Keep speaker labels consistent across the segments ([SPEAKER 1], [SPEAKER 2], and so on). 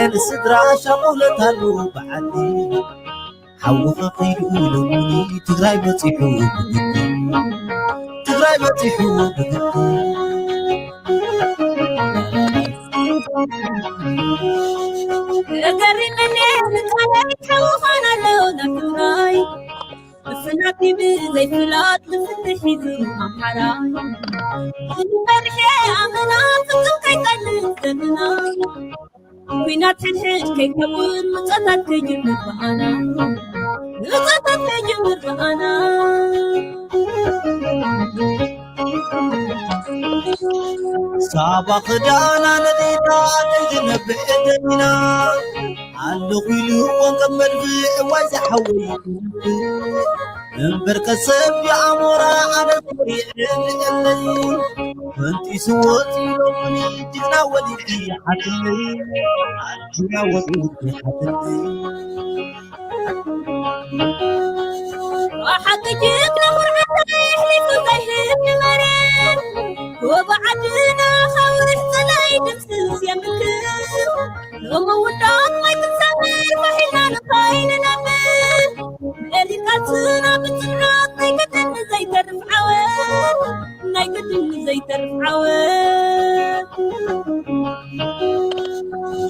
[SPEAKER 1] بين السدرة شغولة هلو بعدي حوق قيلولوني تغراي بطيحو تغراي بطيحو
[SPEAKER 2] قررني نتعلم حوخنا لو نكراي بفناتي بزي فلات لفتحي زي محراي فرحي عمنا فتو كي قلل زمنا وينات حنحج كي كبر مصطات كجمر بأنا مصطات كجمر بأنا
[SPEAKER 1] سابق دانا ندينا نجنب إدنا علو قيلو وانكمل في وزا حوي انبرك السب يا عمورا على طريق اللي وانتي سوتي لوني جنا ولي حتلي جنا ولي حتلي
[SPEAKER 2] وحق جيك لمرعتي يحلف وزيهن مرين وبعدنا خورح طلعي دمسوس يا مكر وما وداك ما يتسامر فحينا نطاين نمر اللي كاتنا بتنات نايقدن زي ترف عوان نايقدن زي ترف عوان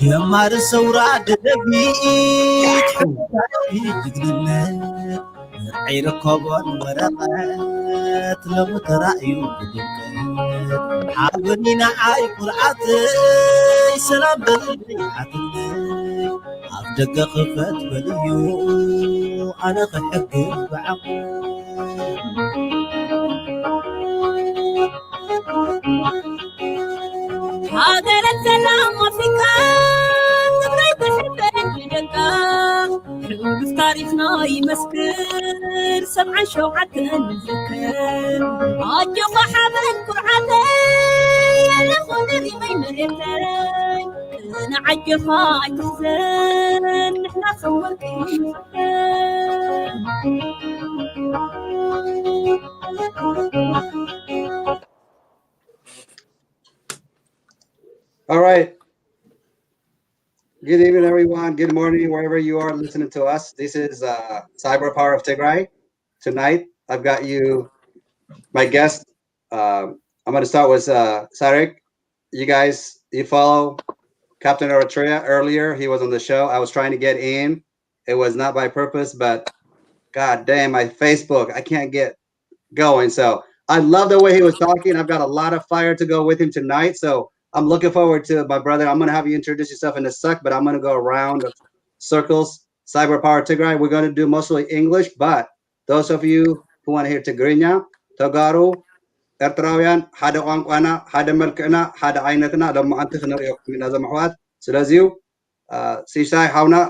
[SPEAKER 1] يا مار السورة دبيت حبي تقلنا عير كوبون ورقات لو ترأيو بدكات عابنينا عاي قرعتي سلام بلي حتلي عبدك خفت بليو أنا خحك بعقل
[SPEAKER 2] هاجر السلام وفكان تبري بحبك لدقا حلول في تاريخنا يمسكر سبع شوعة نذكر عجو صحابك قرعتي يلي خدري ما يمرتري انا عجفها عجزان نحنا صورك
[SPEAKER 3] All right. Good evening, everyone. Good morning, wherever you are listening to us. This is Cyber Power of Tigray. Tonight, I've got you, my guest. I'm going to start with Sarek. You guys, you follow Captain Eritrea earlier. He was on the show. I was trying to get in. It was not by purpose, but God damn, my Facebook, I can't get going. So I love the way he was talking. I've got a lot of fire to go with him tonight. So I'm looking forward to my brother. I'm going to have you introduce yourself in a sec, but I'm going to go around the circles. Cyber Power Tigray. We're going to do mostly English, but those of you who want to hear Tigrinya, Tagaru, Ertrawian, Hada Wankwana, Hada Melkana, Hada Ainatana, the Mantikhana Minazamawat. So that's you. Sisai Hauna,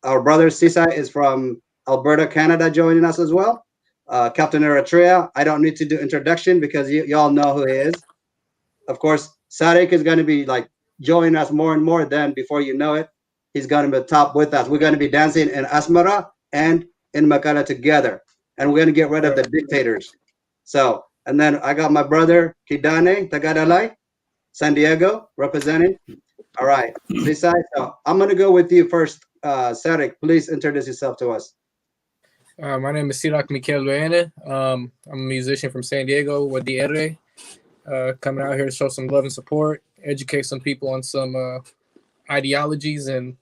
[SPEAKER 3] our brother Sisai is from Alberta, Canada, joining us as well. Captain Eritrea. I don't need to do introduction because y'all know who he is. Of course, Sarek is going to be like joining us more and more. Then before you know it, he's going to be top with us. We're going to be dancing in Asmara and in Makala together. And we're going to get rid of the dictators. So, and then I got my brother Kidane Tagadalai, San Diego, representing. All right. Besides, so I'm going to go with you first. Sarek, please introduce yourself to us.
[SPEAKER 4] My name is Sirak Mikel Luene. I'm a musician from San Diego with the R. Coming out here to show some love and support, educate some people on some ideologies, and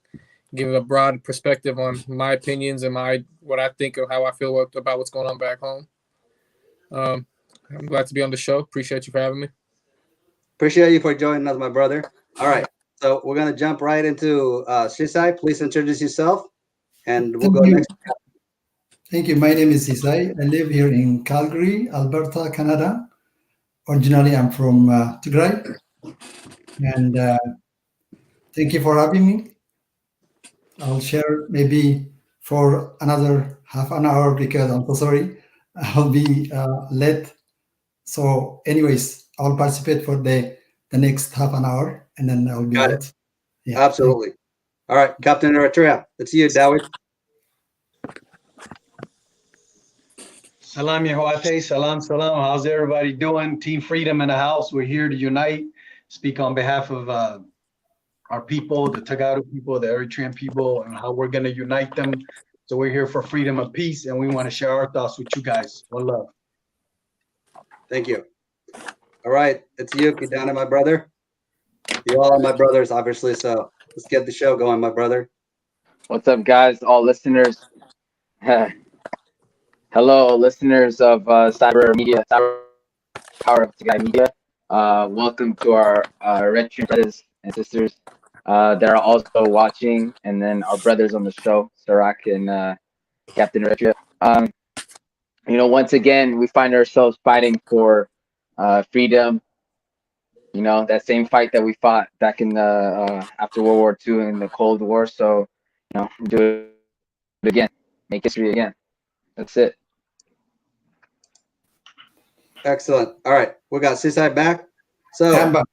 [SPEAKER 4] give a broad perspective on my opinions and what I think of how I feel about what's going on back home. I'm glad to be on the show. Appreciate you for having me.
[SPEAKER 3] Appreciate you for joining us, my brother. All right, so we're gonna jump right into Sisai. Please introduce yourself, and we'll go next.
[SPEAKER 5] Thank you. My name is Sisai. I live here in Calgary, Alberta, Canada. Originally, I'm from Tigray, and thank you for having me. I'll share maybe for another half an hour because I'm so sorry I'll be late. So, anyways, I'll participate for the next half an hour, and then I'll be out.
[SPEAKER 3] Yeah, absolutely. All right, Captain Eritrea, it's you, Dawit.
[SPEAKER 6] Salam Yehoate, salam. How's everybody doing? Team Freedom in the house. We're here to unite, speak on behalf of our people, the Tagaru people, the Eritrean people, and how we're going to unite them. So we're here for freedom and peace, and we want to share our thoughts with you guys. One love.
[SPEAKER 3] Thank you. All right, it's you, Kidana, my brother. You all are my brothers, obviously, so let's get the show going, my brother.
[SPEAKER 7] What's up, guys? All listeners. Hello, listeners of Cyber Media, Cyber Power of Tigray Media. Welcome to our Eritrean brothers and sisters that are also watching, and then our brothers on the show, Sarak and Captain Eritrea. You know, once again, we find ourselves fighting for freedom. You know, that same fight that we fought back in the after World War II in the Cold War. So, you know, do it again, make history again. That's it.
[SPEAKER 3] Excellent. All right, we got Sisai back. So,
[SPEAKER 5] Kamba.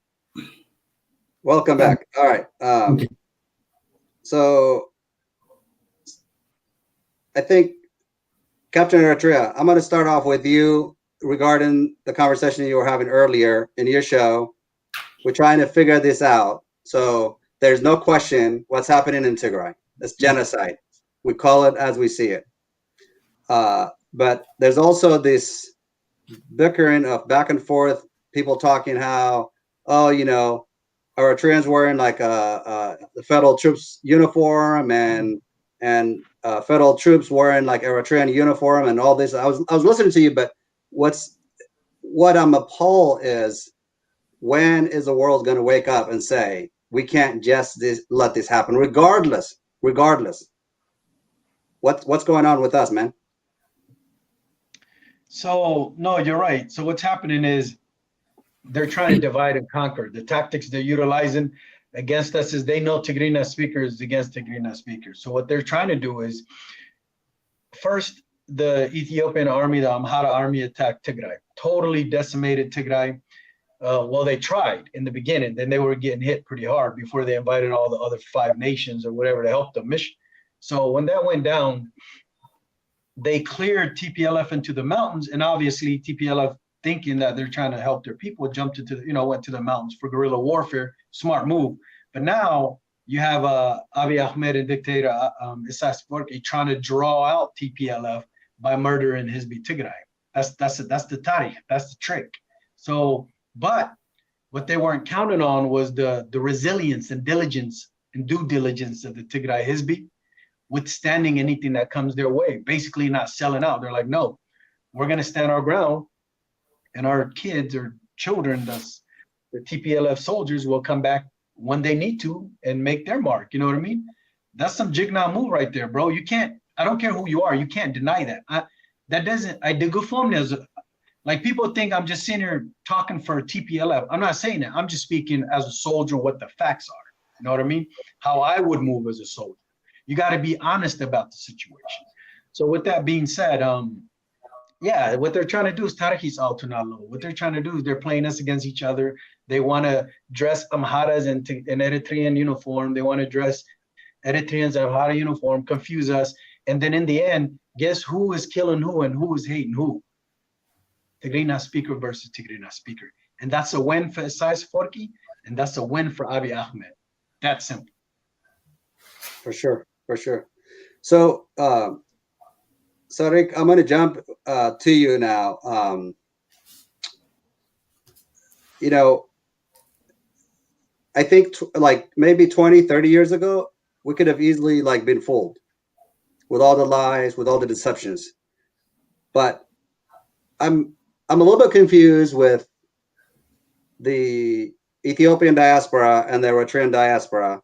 [SPEAKER 3] welcome back. All right.
[SPEAKER 5] Okay.
[SPEAKER 3] So, I think, Captain Eritrea, I'm going to start off with you regarding the conversation you were having earlier in your show. We're trying to figure this out. So, there's no question what's happening in Tigray. It's genocide. We call it as we see it. But there's also this bickering of back and forth, people talking how, oh, you know, Eritreans wearing like the federal troops uniform and federal troops wearing like Eritrean uniform and all this. I was listening to you, but what I'm appalled is, when is the world going to wake up and say we can't just let this happen, regardless? What's going on with us, man?
[SPEAKER 6] So, no, you're right. So what's happening is they're trying to divide and conquer. The tactics they're utilizing against us is they know Tigrina speakers against Tigrina speakers. So what they're trying to do is, first, the Ethiopian army, the Amhara army, attacked Tigray, totally decimated Tigray. Well, they tried in the beginning, then they were getting hit pretty hard before they invited all the other 5 nations or whatever to help them. So when that went down, they cleared TPLF into the mountains, and obviously TPLF, thinking that they're trying to help their people, went to the mountains for guerrilla warfare. Smart move. But now you have Abiy Ahmed and dictator Isaias Afwerki trying to draw out TPLF by murdering Hizbi Tigray. That's the tarikh. That's the trick. So, but what they weren't counting on was the resilience and diligence and due diligence of the Tigray Hizbi, withstanding anything that comes their way, basically not selling out. They're like, no, we're going to stand our ground, and our kids or children, the TPLF soldiers, will come back when they need to and make their mark. You know what I mean? That's some jigna move right there, bro. You can't, I don't care who you are, you can't deny that. Like, people think I'm just sitting here talking for TPLF. I'm not saying that. I'm just speaking as a soldier what the facts are. You know what I mean? How I would move as a soldier. You got to be honest about the situation. So with that being said, yeah, what they're trying to do is Tarikis Altunalo. What they're trying to do is they're playing us against each other. They want to dress Amharas in Eritrean uniform. They want to dress Eritreans in Amhara uniform, confuse us. And then in the end, guess who is killing who and who is hating who? Tigrina speaker versus Tigrina speaker. And that's a win for Isaias Afwerki, and that's a win for Abiy Ahmed. That simple.
[SPEAKER 3] For sure. So, Sarik, I'm going to jump to you now. You know, I think like maybe 20, 30 years ago, we could have easily like been fooled with all the lies, with all the deceptions. But I'm a little bit confused with the Ethiopian diaspora and the Eritrean diaspora,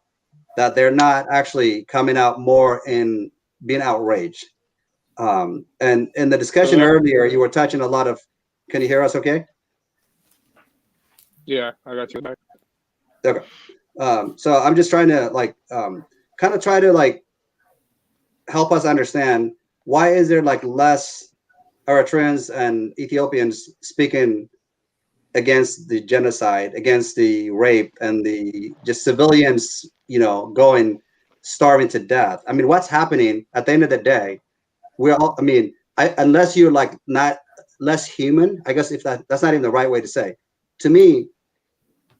[SPEAKER 3] that they're not actually coming out more in being outraged. And in the discussion earlier, you were touching a lot of, can you hear us okay?
[SPEAKER 4] Yeah, I got you back.
[SPEAKER 3] Okay. So I'm just trying to like, kind of try to like help us understand, why is there like less Eritreans and Ethiopians speaking against the genocide, against the rape and the just civilians, you know, going starving to death? I mean, what's happening at the end of the day? We're all, I mean, unless you're like not less human, I guess, if that's not even the right way to say. To me,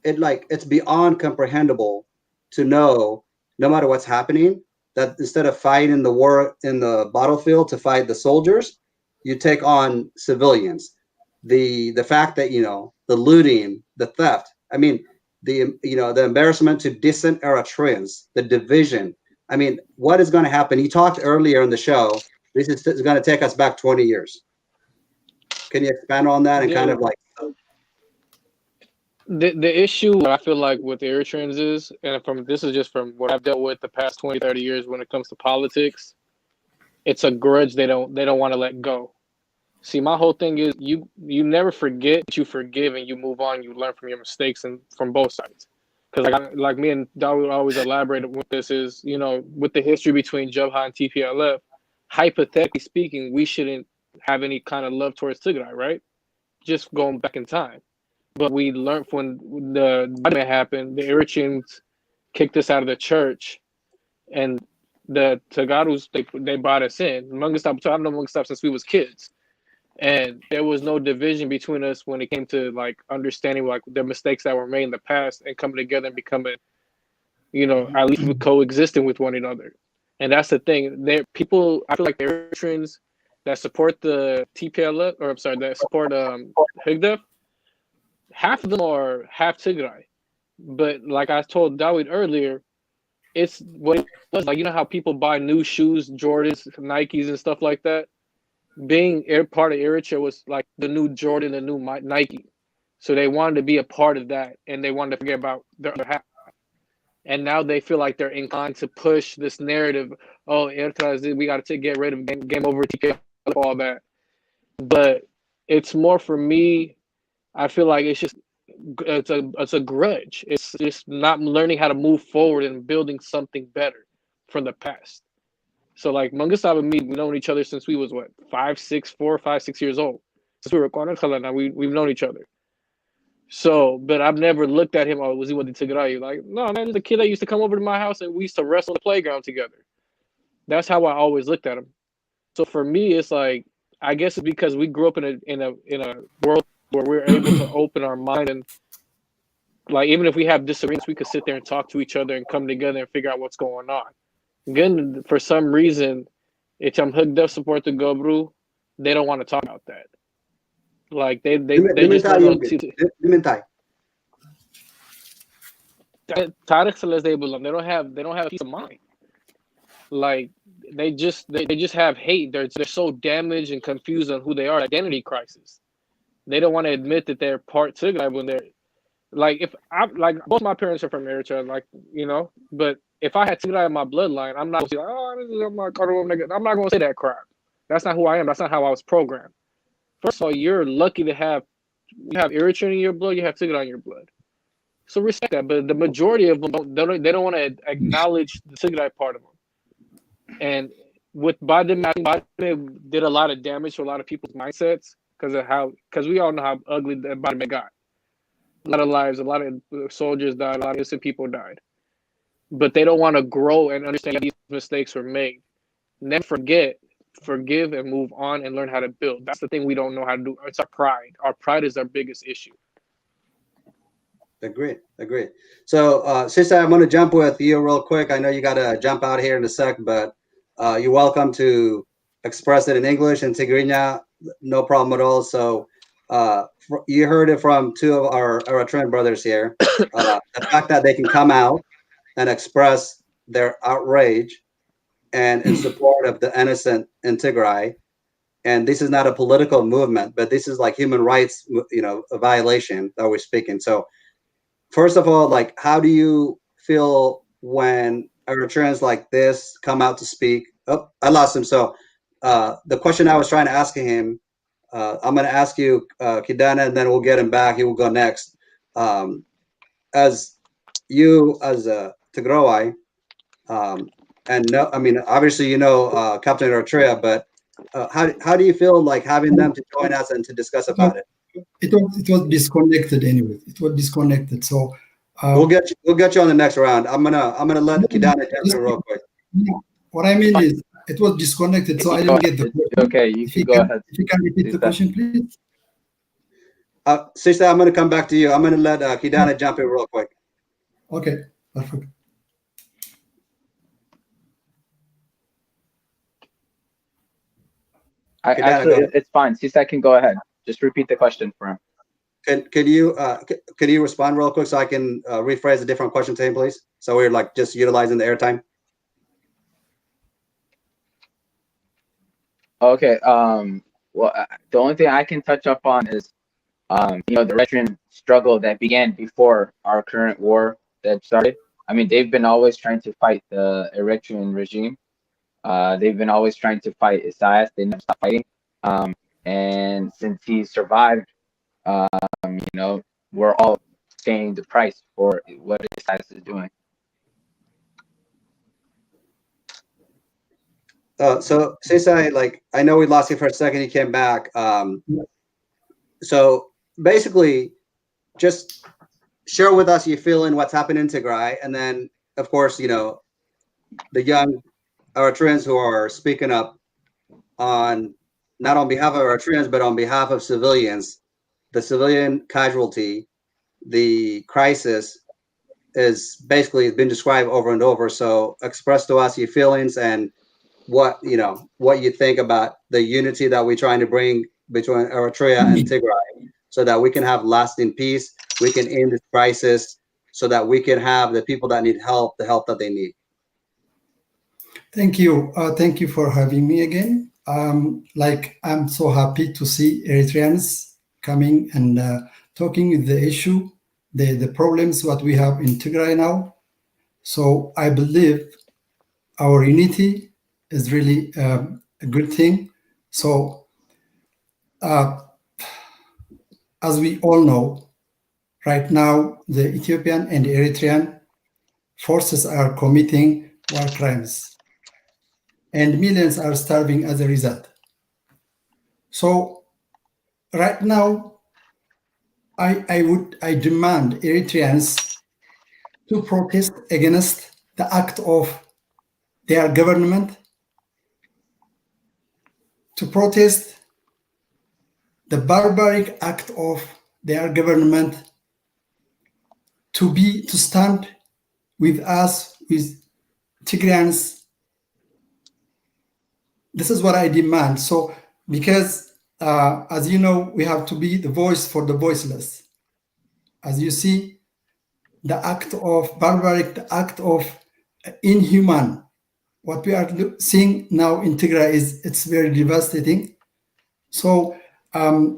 [SPEAKER 3] it's beyond comprehensible to know, no matter what's happening, that instead of fighting the war in the battlefield to fight the soldiers, you take on civilians. The fact that, the looting, the theft, I mean, the embarrassment to decent Eritreans, the division. I mean, what is going to happen? You talked earlier in the show, this is going to take us back 20 years. Can you expand on that and kind of like
[SPEAKER 4] the issue I feel like with the Eritreans is, and this is just from what I've dealt with the past 20, 30 years when it comes to politics, it's a grudge they don't want to let go. See, my whole thing is you never forget, you forgive, and you move on. You learn from your mistakes and from both sides. Because like me and Dawood always elaborated with this is, with the history between Jabha and TPLF, hypothetically speaking, we shouldn't have any kind of love towards Tigray, right? Just going back in time. But we learned when the Biden happened, the Eritreans kicked us out of the church, and the Tagarus, they brought us in. Mungistap, I've known Mungistap since we was kids. And there was no division between us when it came to like understanding like the mistakes that were made in the past and coming together and becoming, at least coexisting with one another. And that's the thing. I feel like the Eritreans that support the TPLF, or I'm sorry, that support Higdef, half of them are half Tigray. But like I told Dawood earlier, it's what it was like. You know how people buy new shoes, Jordans, Nikes, and stuff like that? Being part of Eritrea was like the new Jordan, the new Nike. So they wanted to be a part of that, and they wanted to forget about their other half. And now they feel like they're inclined to push this narrative. Oh, Eritrea, we got to get rid of game over, TK, all that. But it's more for me. I feel like it's a grudge. It's just not learning how to move forward and building something better from the past. So like Mungistap and me, we've known each other since we was 4 or 5, 6 years old. Since we were now we've known each other. So, but I've never looked at him. Oh, was he with the Tigray? Like, no, man, he's a kid that used to come over to my house and we used to wrestle on the playground together. That's how I always looked at him. So for me, it's like, I guess it's because we grew up in a world where we're able to open our mind, and like even if we have disagreements, we could sit there and talk to each other and come together and figure out what's going on. Again, for some reason, it's Higdef support the Gobru, they don't want to talk about that. Like they just don't want to. They don't have peace of mind. Like they just have hate. They're so damaged and confused on who they are. Identity crisis. They don't want to admit that they're part Tigray when they're like, if I like, both my parents are from Eritrea, like, but if I had Tigray in my bloodline, I'm not gonna be like, oh, this is I'm not gonna say that crap. That's not who I am. That's not how I was programmed. First of all, you're lucky to have Eritrea in your blood, you have Tigray in your blood. So respect that. But the majority of them they don't want to acknowledge the Tigray part of them. And with Biden did a lot of damage to a lot of people's mindsets because we all know how ugly the Biden got. A lot of lives, a lot of soldiers died, a lot of innocent people died. But they don't want to grow and understand these mistakes were made. Never forget, forgive, and move on and learn how to build. That's the thing we don't know how to do. It's our pride. Our pride is our biggest issue.
[SPEAKER 3] Agreed. So, sister, I'm going to jump with you real quick. I know you got to jump out here in a sec, but you're welcome to express it in English and Tigrinya. No problem at all. So, you heard it from two of our Eritrean brothers here. The fact that they can come out and express their outrage and in support of the innocent in Tigray. And this is not a political movement, but this is like human rights, a violation that we're speaking. So first of all, like, how do you feel when Eritreans like this come out to speak? Oh, I lost him. So the question I was trying to ask him, I'm going to ask you, Kidana, and then we'll get him back. He will go next. As you, as a Tigray, and no, I mean, obviously, Captain Eritrea, but how do you feel like having them to join us and to discuss about it?
[SPEAKER 5] It was disconnected anyway. It was disconnected. So
[SPEAKER 3] we'll get you on the next round. I'm gonna let Kidana jump in real quick.
[SPEAKER 5] What I mean is, it was disconnected, so I didn't get the question.
[SPEAKER 7] Okay, you can go ahead.
[SPEAKER 5] If you can repeat the question, please.
[SPEAKER 3] Sister, I'm gonna come back to you. I'm gonna let Kidana jump in real quick.
[SPEAKER 5] Okay, perfect.
[SPEAKER 7] Actually, it's fine. Sisai can go ahead. Just repeat the question for him.
[SPEAKER 3] Can you respond real quick so I can rephrase a different question to him, please? So we're like just utilizing the airtime.
[SPEAKER 7] Okay. Well, the only thing I can touch up on is, the Eritrean struggle that began before our current war that started. I mean, they've been always trying to fight the Eritrean regime. They've been always trying to fight Isaias. They never stopped fighting. And since he survived, we're all paying the price for what Isaias is doing.
[SPEAKER 3] So Sisai, like I know we lost you for a second. You came back. So basically, just share with us your feeling, what's happening in Tigray, and then of course, the young Eritreans who are speaking up on not on behalf of Eritreans, but on behalf of civilians. The civilian casualty, the crisis is basically been described over and over. So express to us your feelings and what you think about the unity that we're trying to bring between Eritrea and Tigray, so that we can have lasting peace, we can end this crisis, so that we can have the people that need help, the help that they need.
[SPEAKER 5] Thank you. Thank you for having me again. I'm so happy to see Eritreans coming and talking with the issue, the problems what we have in Tigray now. So I believe our unity is really a good thing. So as we all know, right now the Ethiopian and Eritrean forces are committing war crimes, and millions are starving as a result. So right now, I demand Eritreans to protest against the act of their government, to protest the barbaric act of their government, to stand with us, with Tigrayans. This is what I demand. So, because as you know, we have to be the voice for the voiceless. As you see, the act of barbaric, the act of inhuman, what we are seeing now in Tigray it's very devastating. So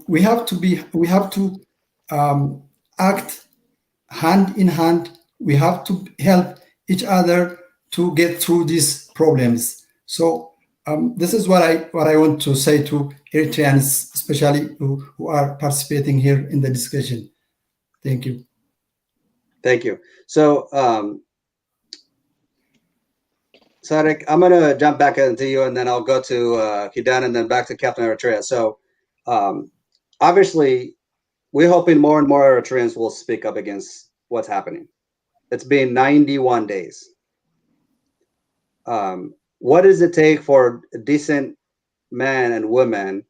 [SPEAKER 5] we have to act hand in hand. We have to help each other to get through these problems. So this is what I want to say to Eritreans, especially who are participating here in the discussion. Thank you.
[SPEAKER 3] Thank you. So, Sadek, I'm going to jump back into you, and then I'll go to Kidan, and then back to Captain Eritrea. So, obviously, we're hoping more and more Eritreans will speak up against what's happening. It's been 91 days. What does it take for decent men and women,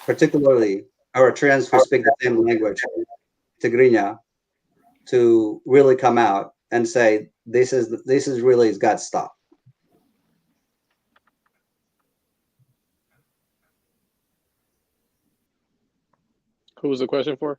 [SPEAKER 3] particularly Eritreans who speak the same language, Tigrinya, to really come out and say this is really got to stop?
[SPEAKER 4] Who was the question for?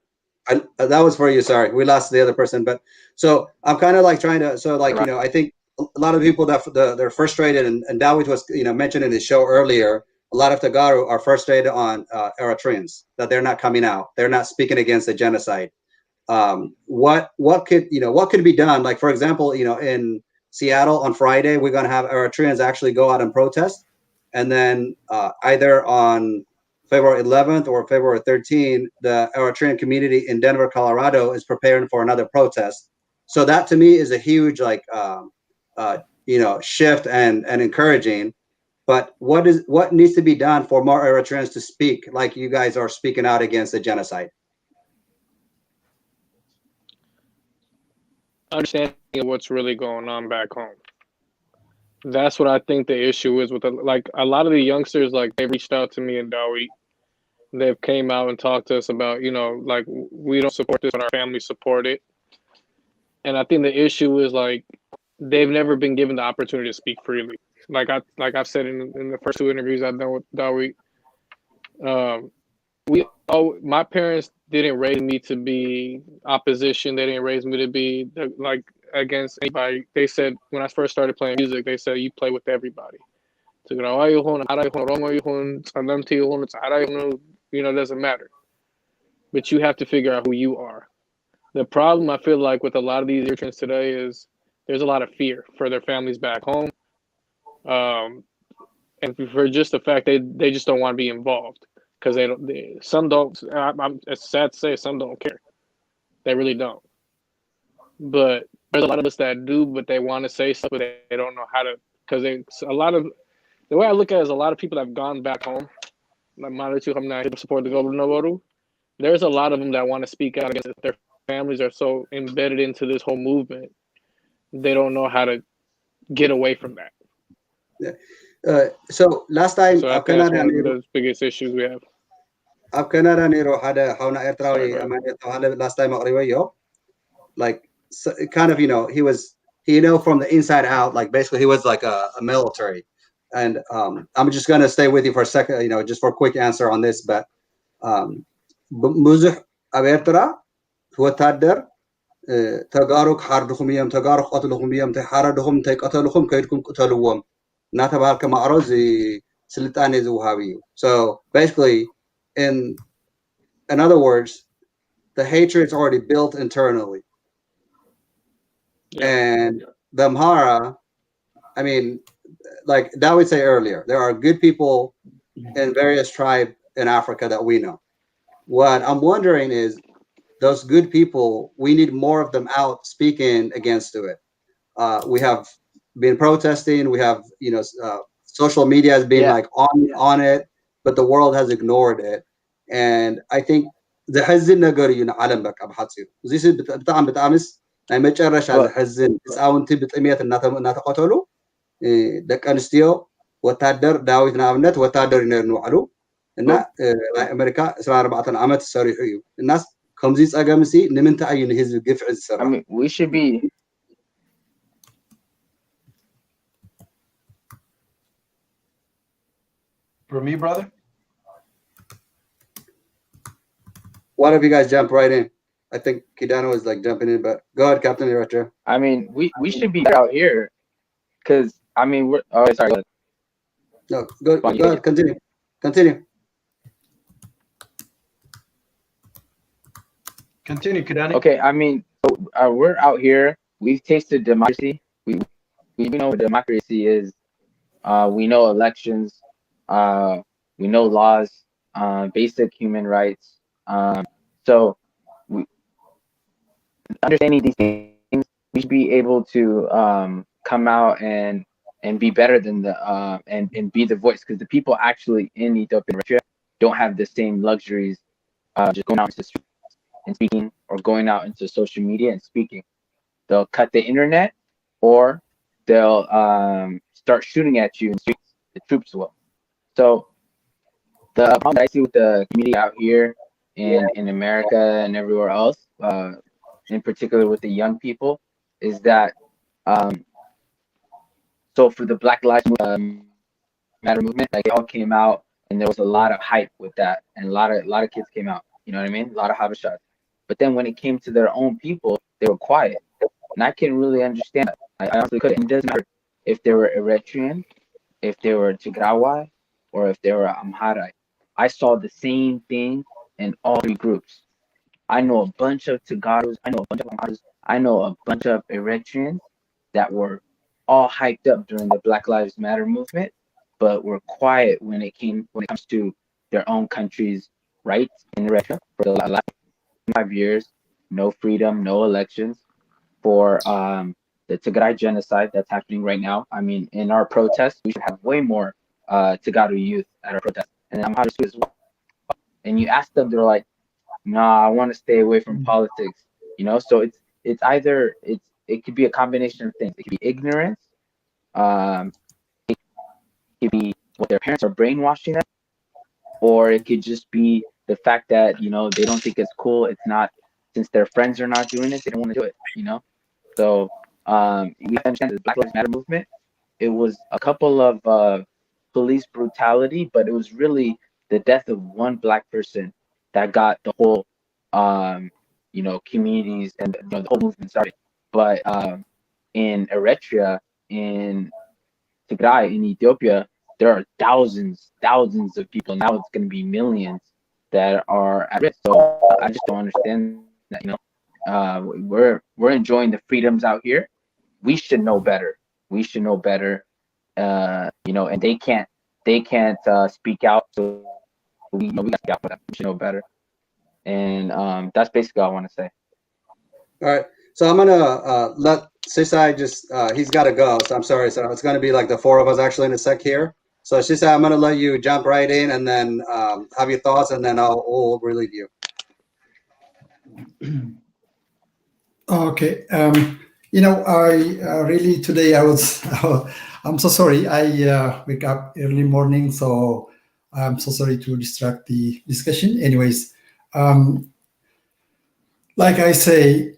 [SPEAKER 3] That was for you. Sorry, we lost the other person. But so I'm kind of like trying to. So like I think a lot of people that they're frustrated, and Dawit was mentioned in his show earlier. A lot of Tagaru are frustrated on Eritreans that they're not coming out. They're not speaking against the genocide. What could be done? Like for example, in Seattle on Friday, we're going to have Eritreans actually go out and protest, and then either on February 11th or February 13th, the Eritrean community in Denver, Colorado, is preparing for another protest. So that to me is a huge shift and encouraging. But what needs to be done for more Eritreans to speak like you guys are speaking out against the genocide?
[SPEAKER 4] Understanding what's really going on back home. That's what I think the issue is with a lot of the youngsters. Like they reached out to me and Dawit. They've came out and talked to us about, like we don't support this, but our family support it. And I think the issue is like they've never been given the opportunity to speak freely. Like I've said in the first two interviews I've done with Dawit. My parents didn't raise me to be opposition. They didn't raise me to be like against anybody. They said when I first started playing music, they said you play with everybody. You know, it doesn't matter. But you have to figure out who you are. The problem I feel like with a lot of these Eritreans today is there's a lot of fear for their families back home. And for just the fact they just don't want to be involved because some don't. It's sad to say some don't care. They really don't. But there's a lot of us that do, but they want to say stuff, but they don't know how to. Because the way I look at it is a lot of people that have gone back home. Like support the government. There's a lot of them that want to speak out against it. Their families are so embedded into this whole movement, they don't know how to get away from that.
[SPEAKER 3] Yeah. So last time,
[SPEAKER 4] so I think that's one of the biggest issues we have.
[SPEAKER 3] Ab Canada Nero had a Hauna Ertrawi last time like kind of from the inside out, like basically he was like a military. And I'm just gonna stay with you for a second, just for a quick answer on this, but Muzih Abertra ወታደር ተጋሩ ክሓርድኹም እዮም ተጋሩ ክቀትልኹም እዮም ተሓረድኹም ተይቀተልኹም ከይድኩም ቅተልዎም እናተባሃልከ ማዕሮ ስልጣኔ ዝውሃብ እዩ. So basically, in other words, the hatred is already built internally. And the Amhara, I mean, like Dawit said earlier, there are good people in various tribes in Africa that we know. What I'm wondering is, those good people, we need more of them out speaking against it. We have been protesting. We have, social media has been like on it, but the world has ignored it. And I think the hazin ነገር እዩ ንዓለም በቃ ብሓፂሩ እዚ ብጣዕሚ ናይ መጨረሻ ዝሕዝን ህፃውንቲ ብጥሜት እናተቀተሉ ደቂ ኣንስትዮ ወታደር ዳዊት ንኣብነት ወታደር እዩ ነይሩ ንባዕሉ እና ናይ ኣሜሪካ 24 ዓመት ሰሪሑ እዩ እናስ ከምዚ ፀገም ሲ ንምንታይ እዩ ንህዝቢ ግፍዕ ዝሰርሕ?
[SPEAKER 7] I mean, we should be.
[SPEAKER 6] For me, brother?
[SPEAKER 3] Why don't you guys jump right in? I think Kidano is like jumping in, but go ahead, Captain Eritrea.
[SPEAKER 7] I mean, we should be out here, because I mean, we're. Oh, sorry.
[SPEAKER 3] No, go ahead, continue.
[SPEAKER 6] Continue, Kidani.
[SPEAKER 7] Okay, I mean, we're out here. We've tasted democracy. We know what democracy is. We know elections. We know laws, basic human rights. So, understanding these things, we should be able to come out and be better than and be the voice, because the people actually in Ethiopia and Eritrea don't have the same luxuries, just going out into the street and speaking, or going out into social media and speaking. They'll cut the internet, or they'll start shooting at you in the streets. The troops will. So the problem that I see with the community out here in America and everywhere else, in particular with the young people, is that so for the Black Lives Matter movement, like, they all came out, and there was a lot of hype with that, and a lot of kids came out. You know what I mean? A lot of Habashas. But then when it came to their own people, they were quiet. And I can really understand that. I honestly couldn't. It doesn't matter if they were Eritrean, if they were Tigrawai, or if they were Amhara. I saw the same thing in all three groups. I know a bunch of Tagaros, I know a bunch of Amharas, I know a bunch of Eritreans that were all hyped up during the Black Lives Matter movement, but were quiet when it comes to their own country's rights in Eritrea for the last 5 years. No freedom, no elections. For the Tigray genocide that's happening right now. I mean, in our protests, we should have way more Tagaro youth at our protests, and Amhara as well. And you ask them, they're like, "Nah, I want to stay away from politics." So it's either it could be a combination of things. It could be ignorance. It could be what their parents are brainwashing them, or it could just be the fact that they don't think it's cool. It's not, since their friends are not doing it, they don't want to do it. So we understand the Black Lives Matter movement it was a couple of police brutality, but it was really the death of one black person that got the whole communities and the whole movement started. But in Eritrea, in Tigray, in Ethiopia, there are thousands of people. Now it's going to be millions that are at risk. So I just don't understand that. We're enjoying the freedoms out here. We should know better. We should know better. And they can't speak out. So we got to speak out for them. We should know better. And that's basically all I want to say.
[SPEAKER 3] All right. So I'm gonna let Sisai just he's got to go. So I'm sorry. So it's gonna be like the four of us actually in a sec here. So Sisai, I'm gonna let you jump right in and then have your thoughts, and then we'll relieve you.
[SPEAKER 5] Okay. I really today I'm so sorry. I wake up early morning, so I'm so sorry to distract the discussion. Anyways, like I say,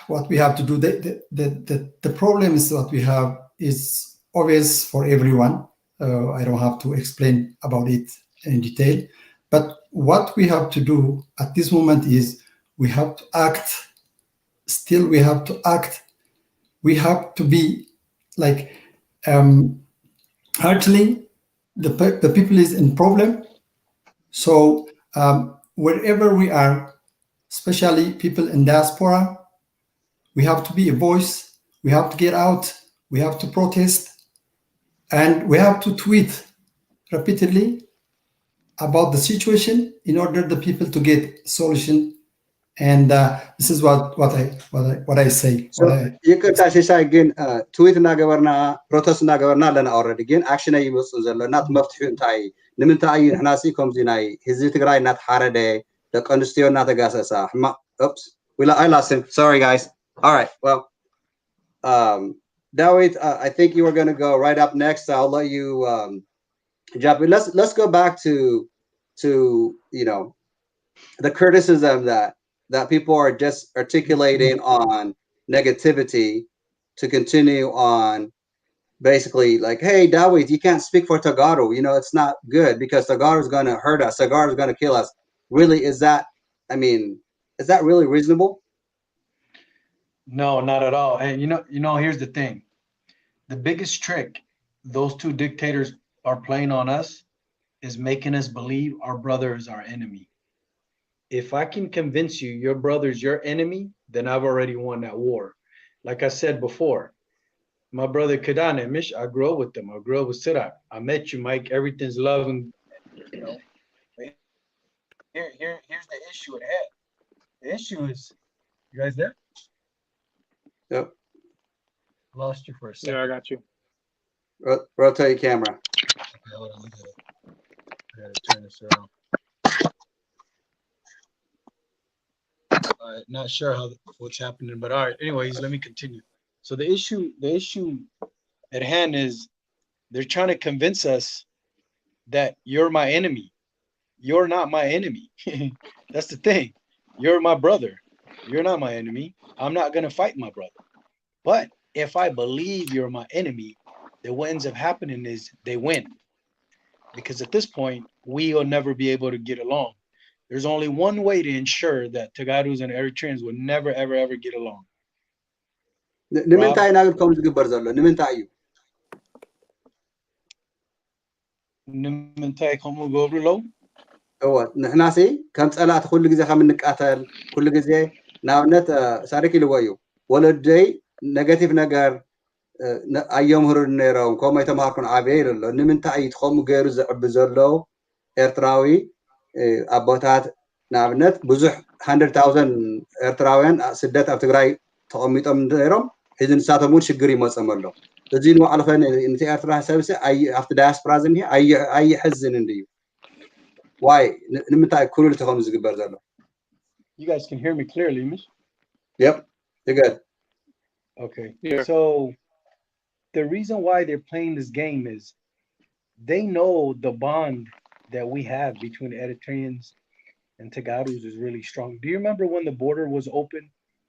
[SPEAKER 5] what we have to do, the problem is what we have is obvious for everyone. I don't have to explain about it in detail. But what we have to do at this moment is we have to act. Still, we have to act. We have to be like actually the people is in problem. So wherever we are, especially people in diaspora, we have to be a voice. We have to get out. We have to protest, and we have to tweet repeatedly about the situation in order the people to get solution. And this is what I say.
[SPEAKER 3] So you could actually say again, tweet na governor, protest na governor, then already again action ay musu zelo not maftuh tay. Niminta ay nasi comes in ay his Tigray not harade the constitution not gasasa. Oops, I lost him. Sorry guys. All right, well, Dawit, I think you were going to go right up next. I'll let you jump in. Let's go back to the criticism that people are just articulating on negativity to continue on basically like, hey, Dawit, you can't speak for Tagaro. It's not good because Tagaro is going to hurt us. Tagaro is going to kill us. Really, is that really reasonable?
[SPEAKER 6] No, not at all. And here's the thing. The biggest trick those two dictators are playing on us is making us believe our brother is our enemy. If I can convince you your brother's your enemy, then I've already won that war. Like I said before, my brother Kadane Mish, I grew up with them. I grew up with Sirak. I met you, Mike. Everything's love and Here's the issue at hand. The issue is, you guys there?
[SPEAKER 3] Yep.
[SPEAKER 6] Lost you for a second.
[SPEAKER 4] Yeah, I got you.
[SPEAKER 3] Rotate your camera.
[SPEAKER 6] Okay, hold on, I gotta turn this around. All right, not sure what's happening, but all right. Anyways, let me continue. So the issue at hand is they're trying to convince us that you're my enemy. You're not my enemy. That's the thing. You're my brother. You're not my enemy. I'm not gonna fight my brother. But if I believe you're my enemy, then what ends up happening is they win. Because at this point, we will never be able to get along. There's only one way to ensure that Tagadus and Eritreans will never, ever, ever get along.
[SPEAKER 3] ንምንታይ ናብ ከም ዝግበር ዘሎ ንምንታይ እዩ
[SPEAKER 6] ንምንታይ ከምኡ ገብሩ ለው
[SPEAKER 3] እወ ንሕናሲ ከም ፀላእቲ ኩሉ ግዜ ከም እንቃተል ኩሉ ግዜ ንኣብነት ሳሪክ ኢልዎ እዩ ወለደይ ኔጋቲቭ ነገር ኣየምህሩን ነይሮም ከምኡ የተምሃርኩን ዓብየ ኢሉ ኣሎ ንምንታይ እዩ ከምኡ ገይሩ ዝዕቢ ዘሎ ኤርትራዊ ኣቦታት ንኣብነት ብዙሕ 100,000 ኤርትራውያን ስደት ኣብ ትግራይ ተቐሚጦም ነይሮም ሕዚ ንሳቶም እውን ሽግር ይመፅም ኣሎ እዚ ንባዕሉ ኸ ነቲ ኤርትራ ሰብሲ ኣብቲ ዳያስፖራ ዝኒሄ ኣይሕዝን እንድዩ ዋይ ንምንታይ ኩሉ ተኸም ዝግበር ዘሎ
[SPEAKER 6] You guys can hear me clearly, Miss?
[SPEAKER 3] Yep, you're good.
[SPEAKER 6] Okay.
[SPEAKER 4] Yeah.
[SPEAKER 6] So the reason why they're playing this game is they know the bond that we have between Eritreans and Tagadus is really strong. Do you remember when the border was open?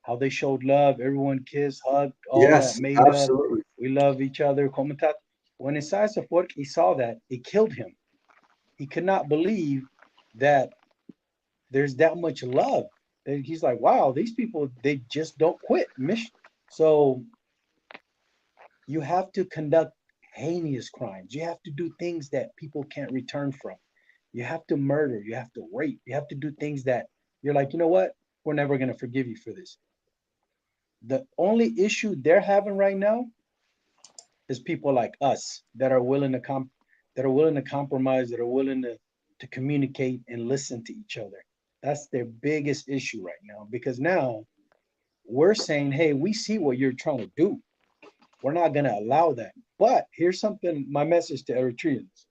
[SPEAKER 6] How they showed love, everyone kissed, hugged, all
[SPEAKER 3] Yes,
[SPEAKER 6] that made
[SPEAKER 3] absolutely.
[SPEAKER 8] We love each other. Komentat. When Isaias Afwerki saw that, it killed him. He could not believe that there's that much love. And he's like, wow, these people, they just don't quit. So you have to conduct heinous crimes. You have to do things that people can't return from. You have to murder. You have to rape. You have to do things that you're like, you know what? We're never going to forgive you for this. The only issue they're having right now is people like us that are willing to compromise, that are willing to communicate and listen to each other. That's their biggest issue right now, because now we're saying, hey, we see what you're trying to do. We're not going to allow that. But here's something, my message to Eritreans.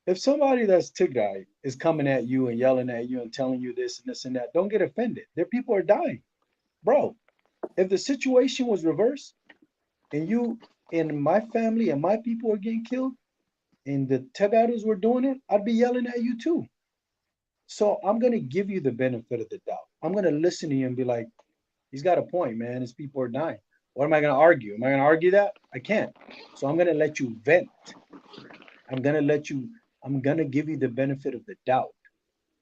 [SPEAKER 8] If somebody that's Tigray is coming at you and yelling at you and telling you this and this and that, don't get offended. Their people are dying. Bro, if the situation was reversed and you and my family and my people are getting killed and the Tagaros were doing it, I'd be yelling at you too. So I'm going to give you the benefit of the doubt. I'm going to listen to you and be like, he's got a point, man. His people are dying. What am I going to argue? Am I going to argue that? I can't. So I'm going to let you vent. I'm going to give you the benefit of the doubt.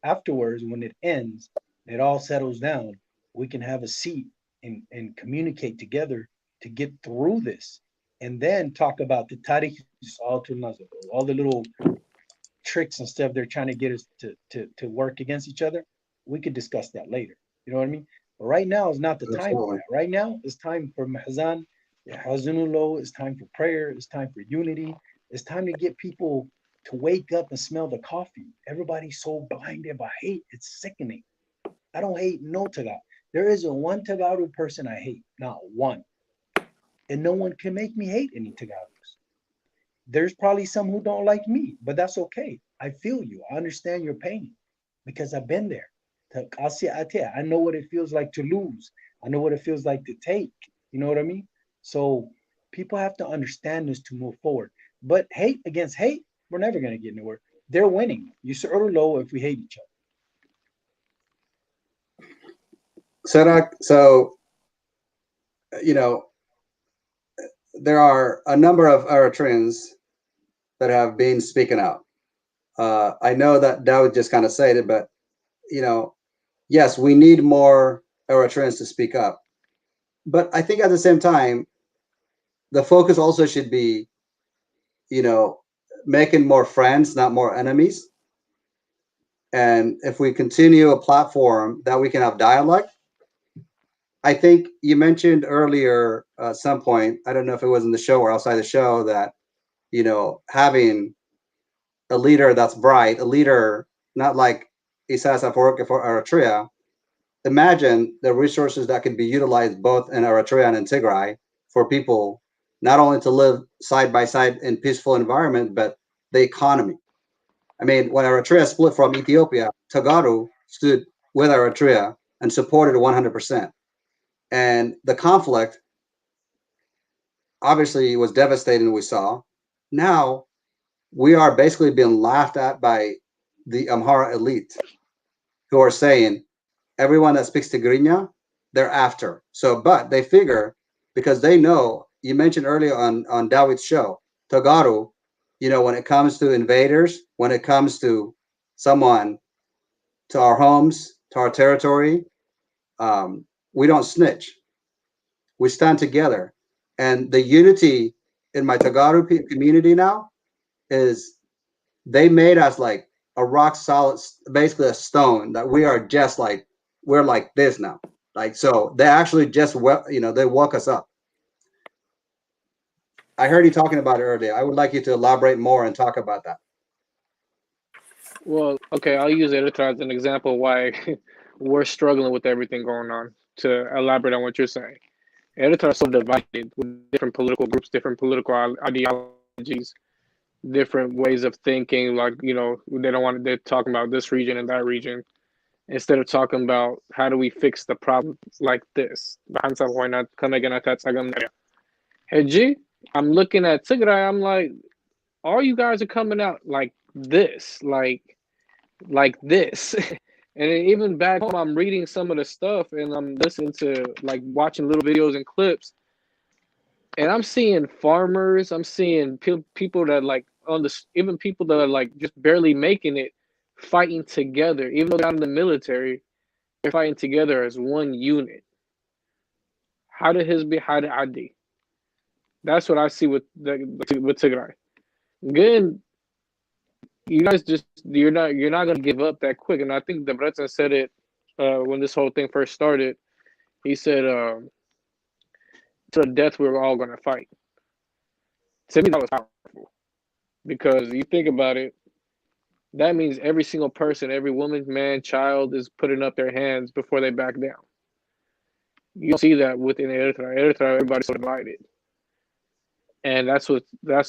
[SPEAKER 8] Afterwards, when it ends, it all settles down, we can have a seat and communicate together to get through this. And then talk about the Tariq, all the little tricks and stuff they're trying to get us to work against each other. We could discuss that later. You know what I mean? But right now is not the time for that. Right now it's time for Mahzan, Hazunullah, it's time for prayer, it's time for unity, it's time to get people to wake up and smell the coffee. Everybody's so blinded by hate, it's sickening. I don't hate no Tagad. There isn't one Tagadu person I hate, not one. And no one can make me hate any Tagadus. There's probably some who don't like me, but that's okay. I feel you. I understand your pain because I've been there. I know what it feels like to lose. I know what it feels like to take. You know what I mean? So people have to understand this to move forward. But hate against hate, we're never going to get anywhere. They're winning. You are low if we hate each other.
[SPEAKER 3] Sarak, so, you know, there are a number of Eritreans that have been speaking out. I know that Dawood just kind of said it, but, you know, yes, we need more Eritreans to speak up. But I think at the same time, the focus also should be, you know, making more friends, not more enemies. And if we continue a platform that we can have dialogue, I think you mentioned earlier at some point, I don't know if it was in the show or outside the show, that, you know, having a leader that's bright, a leader not like Isaias Afwerki for Eritrea, imagine the resources that could be utilized both in Eritrea and in Tigray for people not only to live side by side in peaceful environment, but the economy. I mean, when Eritrea split from Ethiopia, Tagaru stood with Eritrea and supported 100%. And the conflict obviously was devastating, we saw. Now we are basically being laughed at by the Amhara elite who are saying everyone that speaks Tigrinya, they're after. So, but they figure, because they know, you mentioned earlier on Dawood's show, Tagaru, you know, when it comes to invaders, when it comes to someone, to our homes, to our territory, we don't snitch. We stand together. And the unity in my Tagaru community now is they made us like a rock solid, basically a stone, that we are just like, we're like this now. Like, so they actually just, you know, they woke us up. I heard you talking about it earlier. I would like you to elaborate more and talk about that.
[SPEAKER 4] Well, okay, I'll use Eritrea as an example why we're struggling with everything going on, to elaborate on what you're saying. Eritrea is so divided with different political groups, different political ideologies, different ways of thinking. Like, you know, they're talking about this region and that region, instead of talking about how do we fix the problem like this. I'm looking at Tigray, I'm like, all you guys are coming out like this, like this. And even back home, I'm reading some of the stuff and I'm listening to, like, watching little videos and clips. and I'm seeing farmers, I'm seeing people that like even people that are like just barely making it, fighting together, even though they're not in the military, they're fighting together as one unit. How did his be? How did Adi? That's what I see with Tigray. Again, you guys you're not gonna give up that quick. And I think Debrecen said it when this whole thing first started. He said, "To the death, we're all gonna fight." To me, that was powerful because you think about it. That means every single person, every woman, man, child is putting up their hands before they back down. You don't see that within Eritrea. Eritrea, everybody's so divided. And that's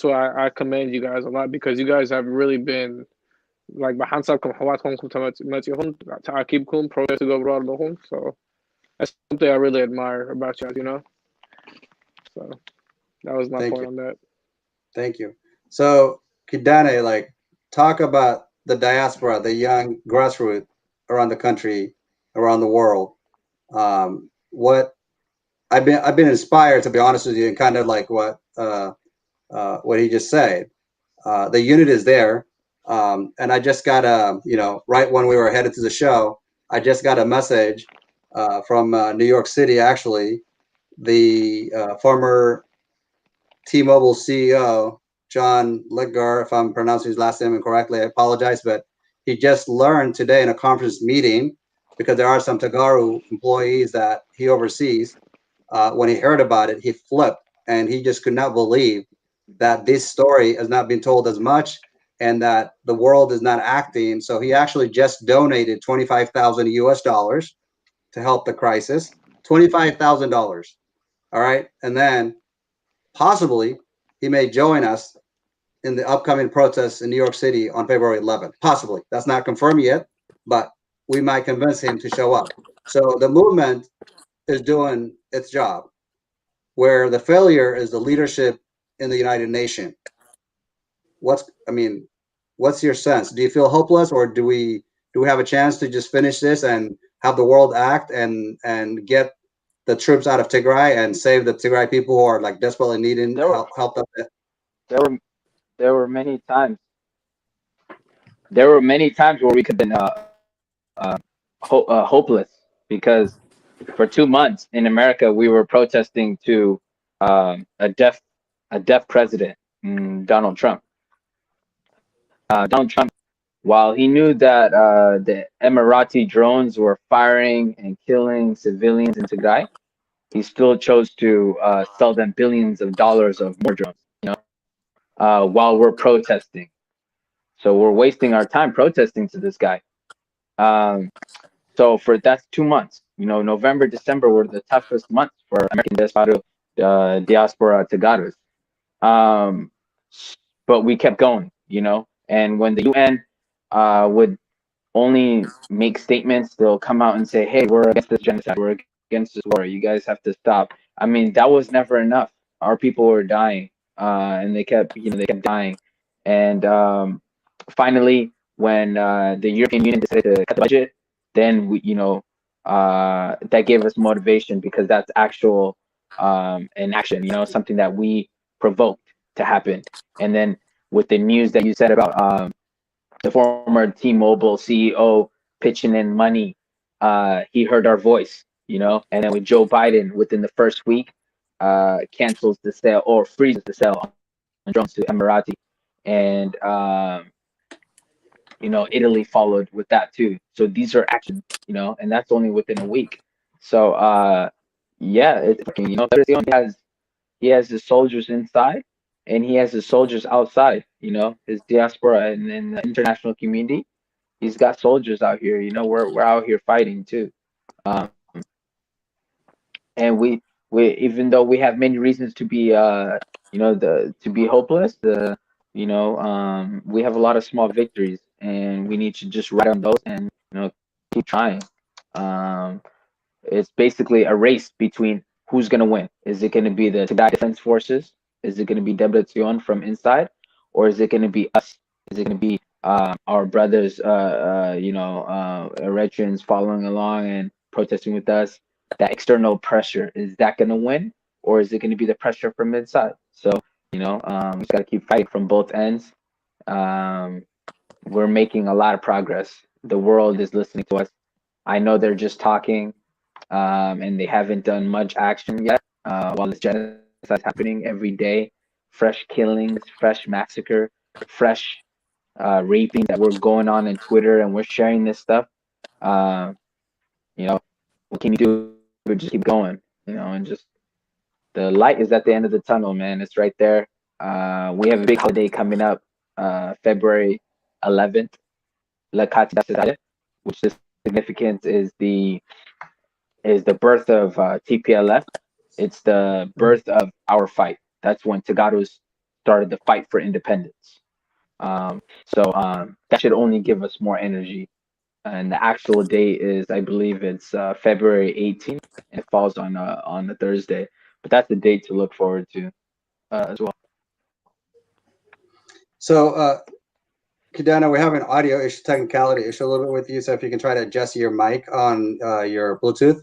[SPEAKER 4] why I commend you guys a lot because you guys have really been like بحنصلكم حواتكم تماتيهم تعاقبكم protest over لهم. So that's something I really admire about you guys, you know. So that was my
[SPEAKER 3] Thank
[SPEAKER 4] point
[SPEAKER 3] you.
[SPEAKER 4] on that.
[SPEAKER 3] Thank you. So Kidane, like, talk about the diaspora, the young grassroots around the country, around the world. What I've been inspired, to be honest with you, and kind of like what he just said. The unit is there, and I just got right when we were headed to the show, I just got a message from New York City. Actually, the former T-Mobile CEO John Leggar, if I'm pronouncing his last name incorrectly, I apologize, but he just learned today in a conference meeting, because there are some Tagaru employees that he oversees. When he heard about it, he flipped, and he just could not believe that this story has not been told as much, and that the world is not acting. So he actually just donated $25,000 US to help the crisis. $25,000. All right, and then possibly he may join us in the upcoming protests in New York City on February 11th. Possibly. That's not confirmed yet, but we might convince him to show up. So the movement is doing its job, where the failure is the leadership in the United Nations. What's your sense? Do you feel hopeless, or do we have a chance to just finish this and have the world act and get the troops out of Tigray and save the Tigray people who are like desperately needing help?
[SPEAKER 7] There were many times. There were many times where we could have been hopeless, because for 2 months in America we were protesting to a deaf president, Donald Trump. Donald Trump, while he knew that the Emirati drones were firing and killing civilians in Tigray, he still chose to sell them billions of dollars of more drones, while we're protesting. So we're wasting our time protesting to this guy. So that's 2 months. November, December were the toughest months for American diaspora Tagaros. But we kept going, and when the UN would only make statements, they'll come out and say, hey, we're against this genocide, we're against this war, you guys have to stop. I mean, that was never enough. Our people were dying, and they kept dying. And finally, when the European Union decided to cut the budget, then that gave us motivation, because that's actual an action, something that we provoked to happen. And then with the news that you said about the former T-Mobile CEO pitching in money, he heard our voice, and then with Joe Biden, within the first week, cancels the sale or freezes the sale on drones to Emirati. And Italy followed with that too. So these are actions, and that's only within a week. So yeah, it's working. He has his soldiers inside, and he has his soldiers outside. His diaspora and in the international community, he's got soldiers out here. We're out here fighting too. And we even though we have many reasons to be to be hopeless, we have a lot of small victories, and we need to just ride on those and keep trying. It's basically a race between who's going to win. Is it going to be the Tigray Defense Forces? Is it going to be Debretsion from inside, or is it going to be us? Is it going to be our brothers, Eritreans following along and protesting with us? That external pressure, is that going to win, or is it going to be the pressure from inside? So, we just got to keep fighting from both ends. We're making a lot of progress. The world is listening to us. I know they're just talking, and they haven't done much action yet. While this genocide is happening every day, fresh killings, fresh massacre, fresh raping that we're going on Twitter, and we're sharing this stuff. What can you do? But just keep going, and just the light is at the end of the tunnel, man. It's right there. We have a big holiday coming up, February 11th, which is significant is the birth of TPLF. It's the birth of our fight. That's when Tagaros started the fight for independence. So that should only give us more energy. And the actual date is, I believe it's February 18th. And it falls on a Thursday. But that's the date to look forward to as well.
[SPEAKER 3] So, Kidana, we have an audio issue, technicality issue a little bit with you. So if you can try to adjust your mic on your Bluetooth,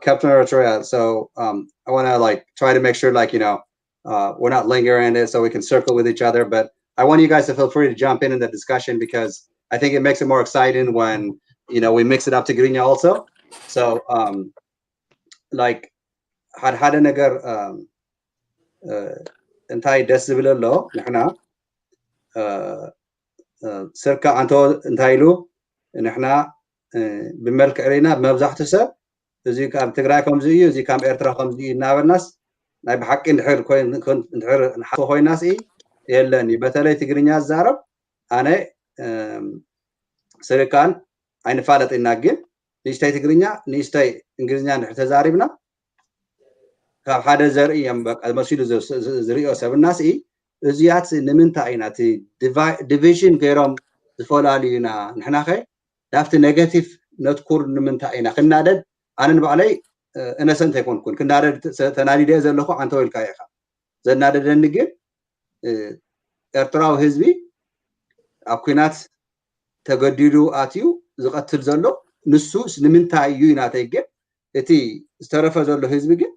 [SPEAKER 3] Captain Eritrea. So I want to try to make sure we're not lingering it, so we can circle with each other. But I want you guys to feel free to jump in the discussion, because I think it makes it more exciting when we mix it up to Tigrinya also. So ሓደ ነገር እንታይ ደስ ዝብል ኣሎ ንሕና ስርካ አንቶ እንታይ ኢሉ ንሕና ብመልክዕ ሪና መብዛሕትኡ ሰብ እዚ ካብ ትግራይ ከምዚ እዩ እዚ ካብ ኤርትራ ከምዚ እዩ እናበልናስ ናይ ብሓቂ እንድሕር ንሓቶ ኮይናስ የለኒ በተለይ ትግርኛ ዝዛረብ ኣነ ስርካን ኣይንፋለጥና ግን ንእሽተይ ትግርኛ ንእሽተይ እንግሊዝኛ እንድሕር ተዛሪብና ካብ ሓደ ዘርኢ እዮም በቃ መሲሉ ዝሪኦ ሰብናስ እዚያት ንምንታይ ኢና እቲ ዲቪዥን ገይሮም ዝፈላለዩና ንሕና ኸ ዳፍቲ ኔጋቲቭ ነትኩር ንምንታይ ኢና ክናደድ ኣነ ንባዕለይ እነሰንት ኣይኮንኩን ክናደድ ተናዲደ ዘለኹ አንተ ወልካ ኢኻ ዘናደደኒ ግን ኤርትራዊ ህዝቢ ኣብ ኩናት ተገዲዱ ኣትዩ ዝቐትል ዘሎ ንሱ ንምንታይ እዩ ኢናተይ ግን እቲ ዝተረፈ ዘሎ ህዝቢ ግን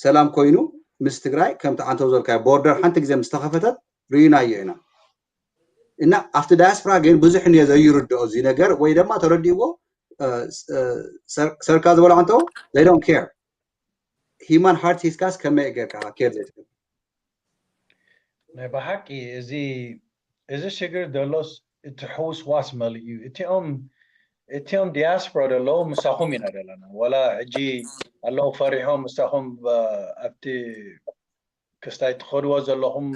[SPEAKER 3] ሰላም ኮይኑ ምስ ትግራይ ከምቲ አንተ ዘልካ ቦርደር ሓንቲ ግዜ ምስ ተኸፈተት ርዩናዮ ኢና እና ኣብቲ ዳያስፖራ ግን ብዙሕ እየ ዘይርድኦ እዚ ነገር ወይ ድማ ተረዲእዎ ሰርካ ዝበሎ አንተ they don't care human heart ሂስካስ ከመይ ጌርካ ኬር ዘይትብል
[SPEAKER 8] ናይ ብሓቂ እዚ ሽግር ደሎስ እቲ ሕውስ ዋስ መሊኡ እቲኦም ዲያስፖራ ደለው ምሳኹም ኢና ዘለና ወላ ሕጂ ኣለው ፈሪሖም ምሳኹም ኣብቲ ክስታይ ትኸድዎ ዘለኹም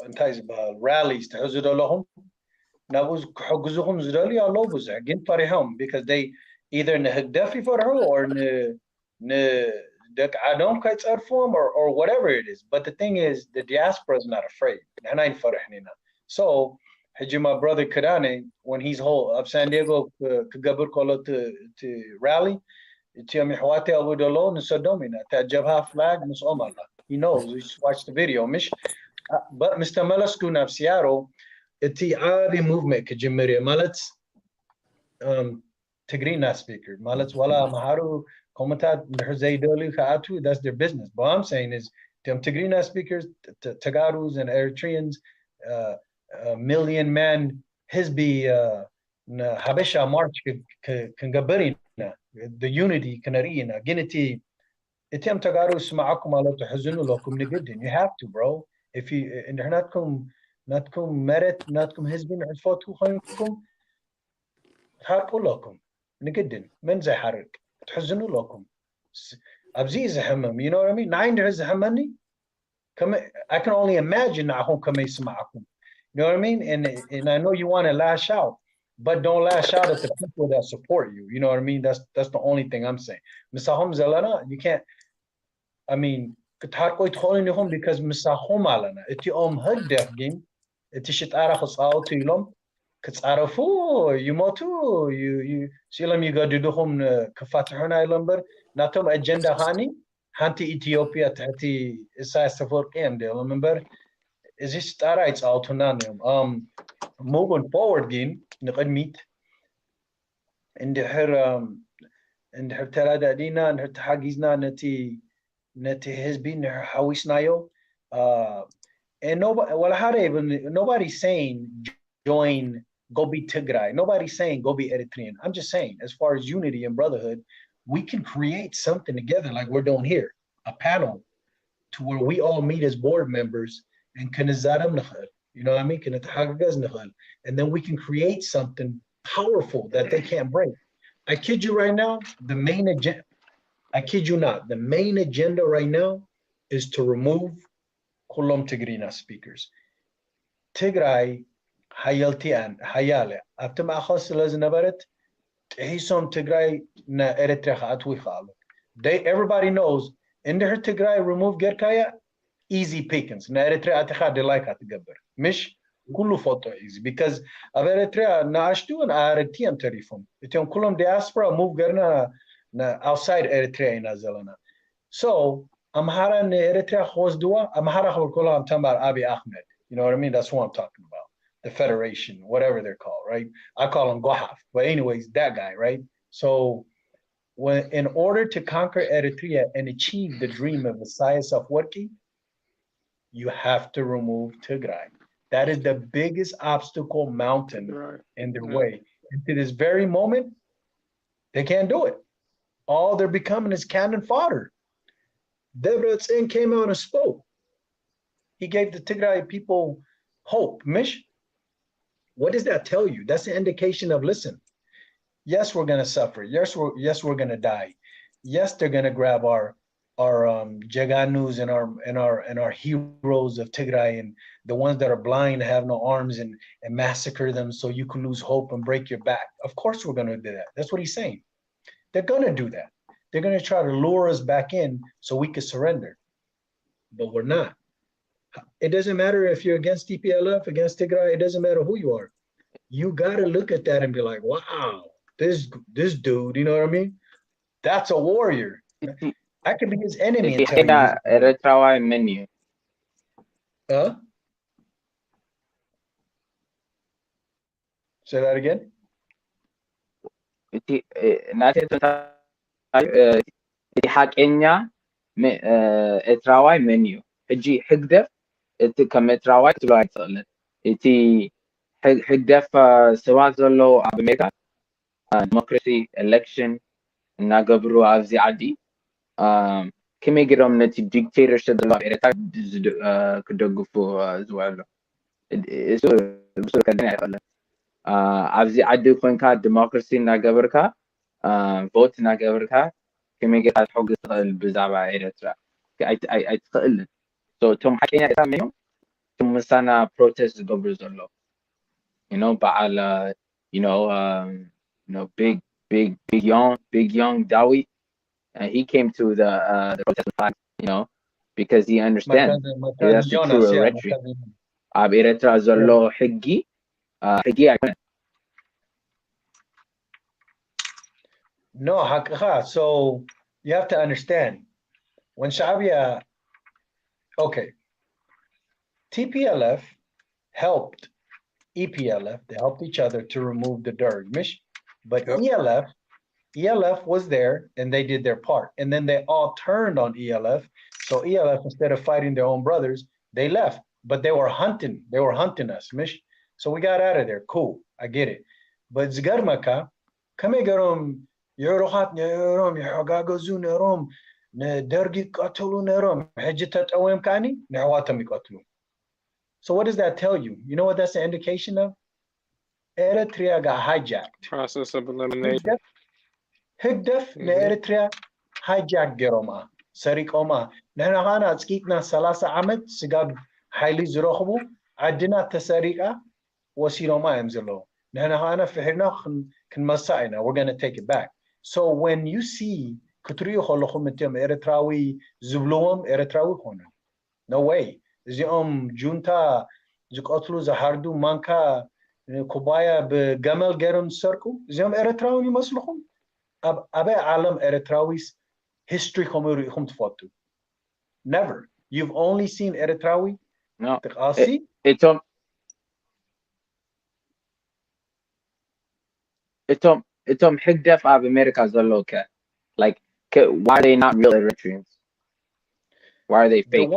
[SPEAKER 8] እንታይ ዝበሃል ራሊስ ትሕዙ ዘለኹም ናብኡ ክሕግዙኹም ዝደልዩ ኣለው ብዙሕ ግን ፈሪሖም because they either ንህግደፍ ይፈርሑ or ንደቂ ዓዶም ከይፀርፎም or whatever it is. But the thing is the diaspora is not afraid. ንሕና ይንፈርሕን ኢና so Hiji, my brother Kadane, when he's whole of San Diego, Kagabur Kolo to rally, Tiami Hawate Awudolo, and Sodomina, that Jabha flag, Mus Omala. He knows, we watched the video, Mish. But Mr. Malaskun of Seattle, the Ari movement, Kajimiri, Malets, Tigrina speaker, Malets Wala Maharu, Komatat, Herzadoli, Kaatu, that's their business. But I'm saying is, them Tigrina speakers, Tagarus and Eritreans, million man Hizbi Habesha March Kangabarina, the unity Kanarina, Ginity, Item Tagarus Maakum ala Tahazunu Lokum Nigidin. You have to, bro. If you and not kum merit, not kum Hizbin or Fotu Hankum Harpo Lokum Nigidin, Menza Harik, Tahazunu Lokum Abziz Hamam, you know what I mean? Nine there's Hamani. I can only imagine Nahum Kames Maakum. You know what I mean? And I know you want to lash out, but don't lash out at the people that support you. You know what I mean? That's the only thing I'm saying. Misahom Zalana, you can't. I mean, because Misahom Alana, it's your own hug death game. It's shit arachos out to Ilom. Katsarafu, you motu, you Silam, you got to do home Kafatahana lumber, Natum agenda hani, Hanti Ethiopia, Tati Isai Safor and remember. Is this it's autonomium? Moving forward, game, meet in the her እንድሕር ተረዳዲና እንድሕር ተሓጊዝና ነቲ ህዝቢ እንድሕር ሓዊስናዮ and nobody's saying join, go be Tigray. Nobody's saying go be Eritrean. I'm just saying, as far as unity and brotherhood, we can create something together like we're doing here, a panel to where we all meet as board members and you know what I mean? And then we can create something powerful that they can't break. I kid you right now, the main agenda, I kid you not, the main agenda right now is to remove Kulom Tigrina speakers. Tigray Hayaltian Hayale. After Mahosilas Nabaret, Hisom Tigray na Eritrea Atwichal. Everybody knows in the Tigray remove Gerkaya, easy pickings. Na Eritrea Aticha de like at the Gabber. Mish Kulu photo easy because of Eritrea na Ashtu and Aretian Terifum. Ition Kulom diaspora move Gerna outside Eritrea in Azelana. So Amhara in Eritrea Khosdua, Amhara Khulkula, I'm talking about Abiy Ahmed. You know what I mean? That's what I'm talking about. The Federation, whatever they're called, right? I call him Gohaf. But anyways, that guy, right? So in order to conquer Eritrea and achieve the dream of Isaias Afwerki, you have to remove Tigray. That is the biggest obstacle mountain in their way. And to this very moment, they can't do it. All they're becoming is cannon fodder. Debretsion came out and spoke. He gave the Tigray people hope. Mish, what does that tell you? That's an indication of, listen, yes, we're going to suffer. Yes, we're going to die. Yes, they're going to grab our Jaganus and our heroes of Tigray and the ones that are blind and have no arms and massacre them so you can lose hope and break your back. Of course we're going to do that. That's what he's saying. They're going to do that. They're going to try to lure us back in so we can surrender. But we're not. It doesn't matter if you're against TPLF, against Tigray, it doesn't matter who you are. You got to look at that and be like, wow, this dude, you know what I mean? That's a warrior. I could be his enemy and tell you.
[SPEAKER 7] Eritrea menu.
[SPEAKER 8] Huh? Say that again?
[SPEAKER 7] እቲ ሓቀኛ ኤርትራዋይ መን እዩ ሕጂ ሕግደፍ እቲ ከም ኤርትራዋይ ክትብሎ ኣይትኽእልን እቲ ሕግደፍ ሰባት ዘለዉ ኣብ ኣሜሪካ ዲሞክራሲ ኤሌክሽን እናገብሩ ኣብዚ ዓዲ ከመይ ገይሮም ነቲ ዲክቴተርሽፕ ዘሎ ኣብ ኤርትራ ክደግፉ ዝውዕሉ እሱ ከደና ኣይኽእልን ኣብዚ ዓዲ ኮንካ ዲሞክራሲ እናገበርካ ቮት እናገበርካ ከመይ ጌርካ ትሕግዝ ትኽእል ብዛዕባ ኤርትራ ኣይትኽእልን እቶም ሓቀኛ ኤርትራ መን እቶም ምሳና ፕሮቴስት ዝገብሩ ዘሎ በዓል big young Dawit he came to the protest because he understands that's the true rhetoric ab Eritrea ዘሎ ሕጊ ኣይኮነን
[SPEAKER 8] No, so you have to understand when Shabia, okay, TPLF helped EPLF, they helped each other to remove the Derg, but yep. ELF was there and they did their part. And then they all turned on ELF. So ELF, instead of fighting their own brothers, they left, but they were hunting us, So we got out of there, cool, I get it. But Zgarmaka, Kamegarum, يروحات نيروم يحقاقزو نيروم ندرجي قتلو نيروم حجتت أوام كاني نعواتهم يقتلو. So what does that tell you? You know what that's an indication of? Eritrea got hijacked.
[SPEAKER 4] Process of elimination.
[SPEAKER 8] هدف لإريتريا hijacked جروما سريك أما نحن هانا تسكيتنا 3 عمد سجاد حيلي زروخبو عدنا تسريقة وسيرو ما يمزلو نحن هانا فهرنا كن مسائنا we're going to take it back. So when you see كتريو خلوخو متيم إريتراوي زبلوهم إريتراوي هنا no way زيهم جونتا زيك أطلو زهاردو مانكا كوبايا بجمل جرم سركو زيهم إريتراوي مسلوهم أبي عالم إريتراويس history كميرو يخم تفوتو never you've only seen إريتراوي
[SPEAKER 7] no
[SPEAKER 8] تقاسي
[SPEAKER 7] እቶም ሕግደፍ ኣብ ኣሜሪካ ዘለዉ ከ Like, why are they not real Eritreans? Why are they fake?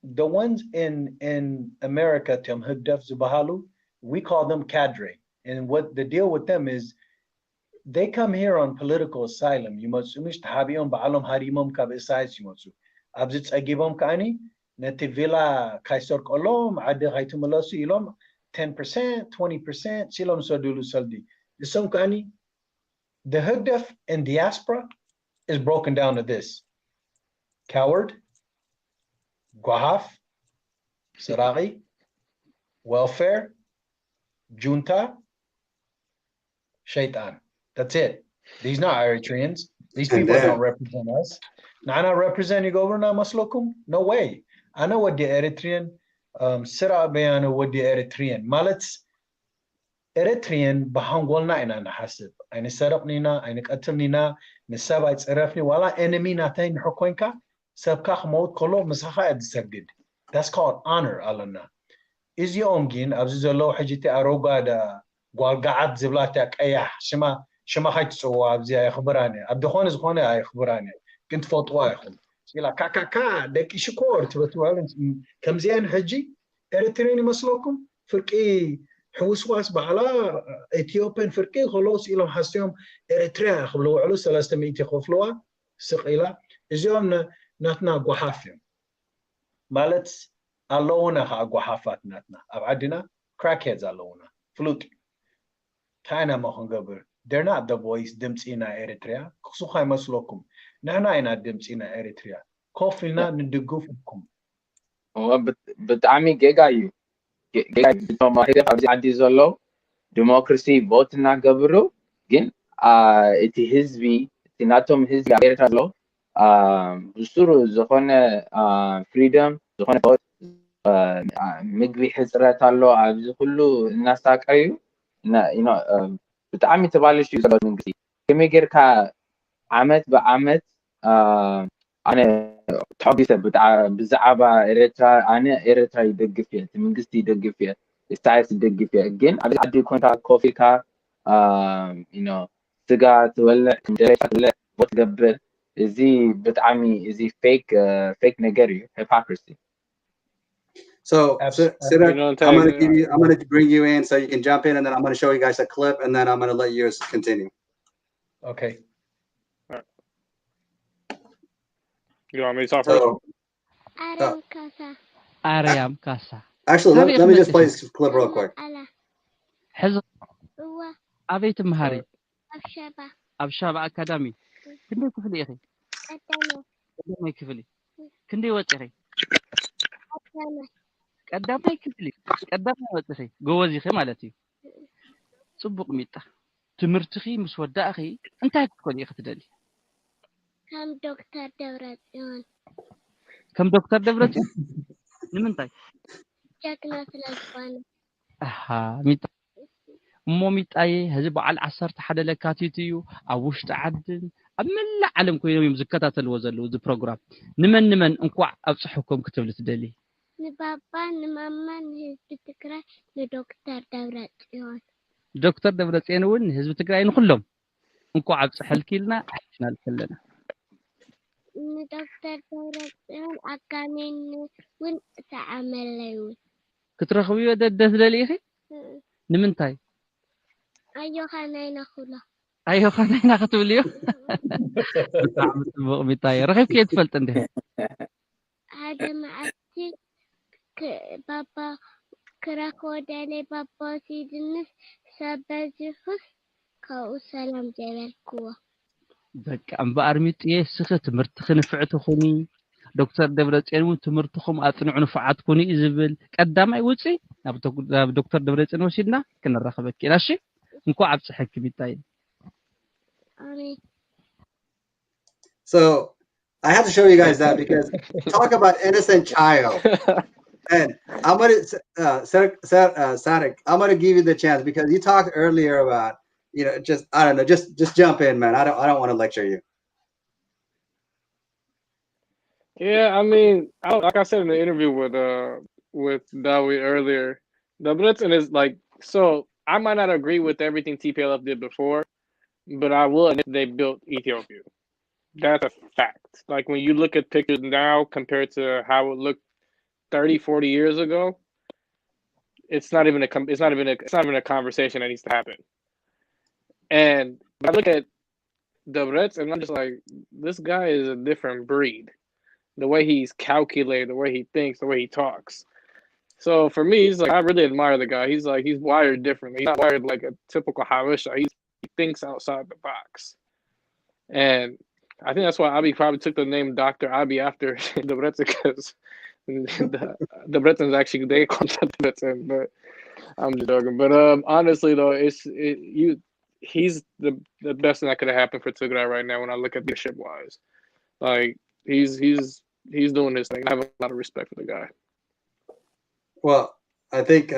[SPEAKER 6] The ones in America, Tim Hugdef Zubahalu, we call them cadre. And what the deal with them is, they come here on political asylum. You must habiyom ba'alom harimom kabisais yimotsu. Abzits agibom kani netivila kaisor kolom ade haitumalosu ilom 10%, 20%, silom sodulu saldi. The some kani, the Hugdef and diaspora is broken down to this: coward, Guahaf, Sarari, welfare, junta, shaitan. That's it. These not Eritreans. These people don't represent us. Nana represent you governor Maslokum? No way. I know what the Eritrean Sira Bayana what the Eritrean. Malets Eritrean Bahangolna ina nahasib. Aini sarap nina, aini qatil nina, nisaba itzarafni wala enemy natain hukoinka. Sabkach mot kolo masaha ed sabgid. That's called honor, Alana. Is yom gin abzizolo hajiti aroga da gwalgaat ziblatak ayah shima haytsu abzi ay khbarani. Abdukhon zkhone ay khbarani. Kint fotwa yakhum. Sila kakaka deki shukor tibatu kam zian haji Eritrean maslokum firqi حوسواس بعلا إثيوبيا فرقي خلاص إلهم حسيهم إريتريا خلوا على 300 خفلوا سقيلا إجيهم ناتنا قحافهم مالت اللونا خا قحافات ناتنا أبعدنا crackheads اللونا فلوك كاينا ما خنقبر they're not the voice دمتينا إريتريا خصوصا مسلوكم نحنا إنا دمتينا إريتريا كوفلنا ندقوفكم
[SPEAKER 7] بتعمي جيجايو عندي زلو ديموكراسي vote نعبره جن إتي حزبي إتي ناتهم حزبي غير زلو بصورة زخونة freedom زخونة vote مقبي حزرات الله عبز كله الناس تاكيو نا بتعمي تبالش يزلو من قصي كم يجر كعمت بعمت أنا تحبي بزعبة إيرترا أنا إيرترا يدق فيها تمنقستي يدق فيها استعيس يدق فيها again أبي أدي كونتا كوفي كا سجات ولا مدرسة ولا بتقبل إزي بتعمي إزي fake نجاري hypocrisy.
[SPEAKER 3] So, Sirak, I'm going to bring you in so you can jump in, and then I'm going to show you guys a clip, and then I'm going to let you continue.
[SPEAKER 6] Okay.
[SPEAKER 4] You want me to talk first?
[SPEAKER 9] Ariam Kasa.
[SPEAKER 3] Actually, let me just play this clip real quick.
[SPEAKER 9] حزب أبيت مهاري أبشابة أكاديمي كندي كفلي أخي قدامي كفلي كندي وتري قدامي كفلي قدامي وتري جوازي خي مالتي صبق ميتا تمرتخي مسودة أخي أنت هتقول يا أخي تدلي كم دكتور دبرتيون لمن طيب
[SPEAKER 10] جاكنا سلاسبان
[SPEAKER 9] ميتا موميتاي هزب على عصر تحد لكاتيتيو أوش تعدل أملا علم كوينو يمزكتات الوزلو ذا بروجرام نمن انقع أبصحكم كتب لتدلي
[SPEAKER 10] نبابا نماما هزب تكرا لدكتور دبرتيون
[SPEAKER 9] دكتور دبرتيون ون هزب تكرا كلهم انقع أبصح الكيلنا إحنا الكلنا
[SPEAKER 10] دكتور دبرتيون أكانين ون تعمل ليون
[SPEAKER 9] كترخوي ودد دلي أخي نمن تاي
[SPEAKER 10] أيوة خانينا خلا
[SPEAKER 9] أيوة خانينا خطوليو بتعمل بتاعي رخيب كيف فلت عنده
[SPEAKER 10] هذا معتي بابا كراكو دالي بابا سيدنس سبزفس كاو سلام جبل كوا
[SPEAKER 9] دك أم بأرميت يسخة تمرتخ نفعته خوني دكتور دبرتيون تمرتخم أثناء نفعاتكوني إزبل قدام أيوتي دكتور دبرتيون وشيدنا كنا رخبك كلا شيء نكو عبس حكي بتاعي.
[SPEAKER 3] So I have to show you guys that because talk about innocent child. And I'm gonna Sadik, I'm gonna give you the chance because you talked earlier about just I don't know, just jump in, man. I don't want to lecture you.
[SPEAKER 4] Yeah, I mean, like I said in the interview with Dawi earlier, the Blitzen is like, so I might not agree with everything TPLF did before, but I will admit they built Ethiopia. That's a fact. Like when you look at pictures now compared to how it looked 30, 40 years ago, it's not even a conversation that needs to happen. And I look at Debretz and I'm just like, this guy is a different breed. The way he's calculated, the way he thinks, the way he talks. So for me, he's like, I really admire the guy. He's wired differently. He's not wired like a typical Habesha. He thinks outside the box. And I think that's why Abi probably took the name Dr. Abi after Debretz, because the Breton's actually, they call him Debretz, but I'm just joking. But honestly though, he's the best thing that could have happened for Tigray right now when I look at leadership wise. Like he's doing his thing. I have a lot of respect for the guy.
[SPEAKER 3] Well, I think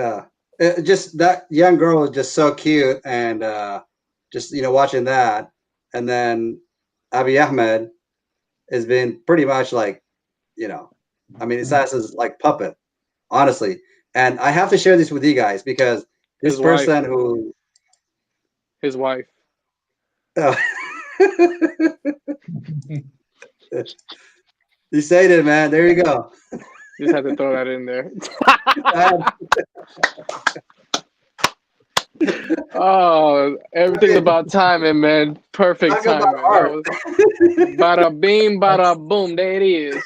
[SPEAKER 3] just that young girl is just so cute, and just watching that, and then Abiy Ahmed has been pretty much like, I mean, Isaiah's like puppet, honestly. And I have to share this with you guys because this
[SPEAKER 4] His
[SPEAKER 3] person
[SPEAKER 4] wife.
[SPEAKER 3] who
[SPEAKER 4] His wife.
[SPEAKER 3] You said it, man. There you go.
[SPEAKER 4] Just had to throw that in there. Oh, everything's about timing, man. Perfect timing. Bada beam, bada boom. There it is.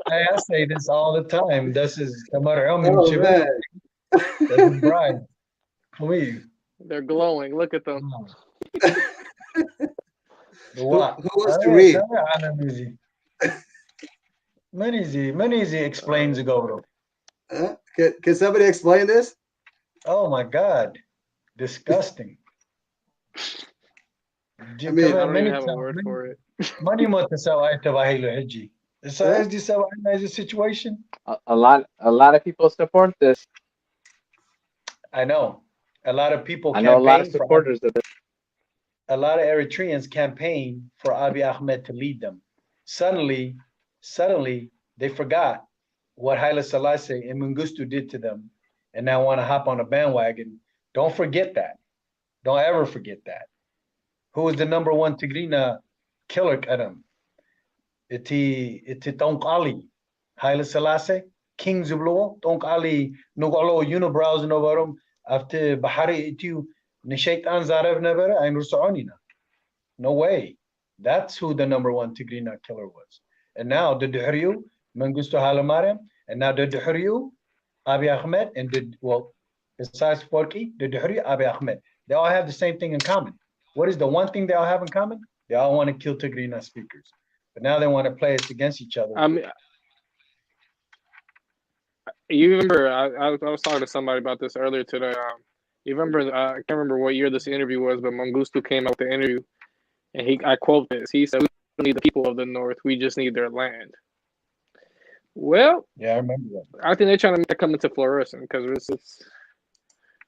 [SPEAKER 6] I say this all the time. This is Kamar
[SPEAKER 3] Oh, man.
[SPEAKER 6] That's his bride. Please.
[SPEAKER 4] They're glowing. Look at them.
[SPEAKER 3] Who was to read?
[SPEAKER 6] Manizi explains Goro.
[SPEAKER 3] Can somebody explain this?
[SPEAKER 6] Oh my God. Disgusting.
[SPEAKER 4] I mean, I don't even have a word for it.
[SPEAKER 6] Mani mo tasawa tabahilo haji. So is this a situation?
[SPEAKER 7] A lot of people support this.
[SPEAKER 6] I know. A lot of people.
[SPEAKER 7] I know a lot of supporters of it.
[SPEAKER 6] A lot of Eritreans campaign for Abiy Ahmed to lead them. Suddenly, they forgot what Haile Selassie and Mengistu did to them, and now want to hop on a bandwagon. Don't forget that. Don't ever forget that. Who was the #1 Tigrina killer Kadam? Iti Tonk Ali, Haile Selassie, King Zublo, Tonk Ali, Nugolo Unibrows Novarum, after Bahari Itu, Nishaitan Zarev Nevera, and Rusaonina. No way. That's who the #1 Tigrina killer was. And now the Duhriu, Mengistu Haile Mariam, and now the Duhriu, Abiy Ahmed, and besides Forki, the Duhriu, Abiy Ahmed. They all have the same thing in common. What is the one thing they all have in common? They all want to kill Tigrina speakers. But now they want to play us against each other.
[SPEAKER 4] I mean, you remember, I was talking to somebody about this earlier today. You remember, I can't remember what year this interview was, but Mengistu came out with the interview, and I quote this. He said, "We don't need the people of the North. We just need their land." Well,
[SPEAKER 6] yeah, I remember that.
[SPEAKER 4] I think they're trying to make that come into fluorescence because it's.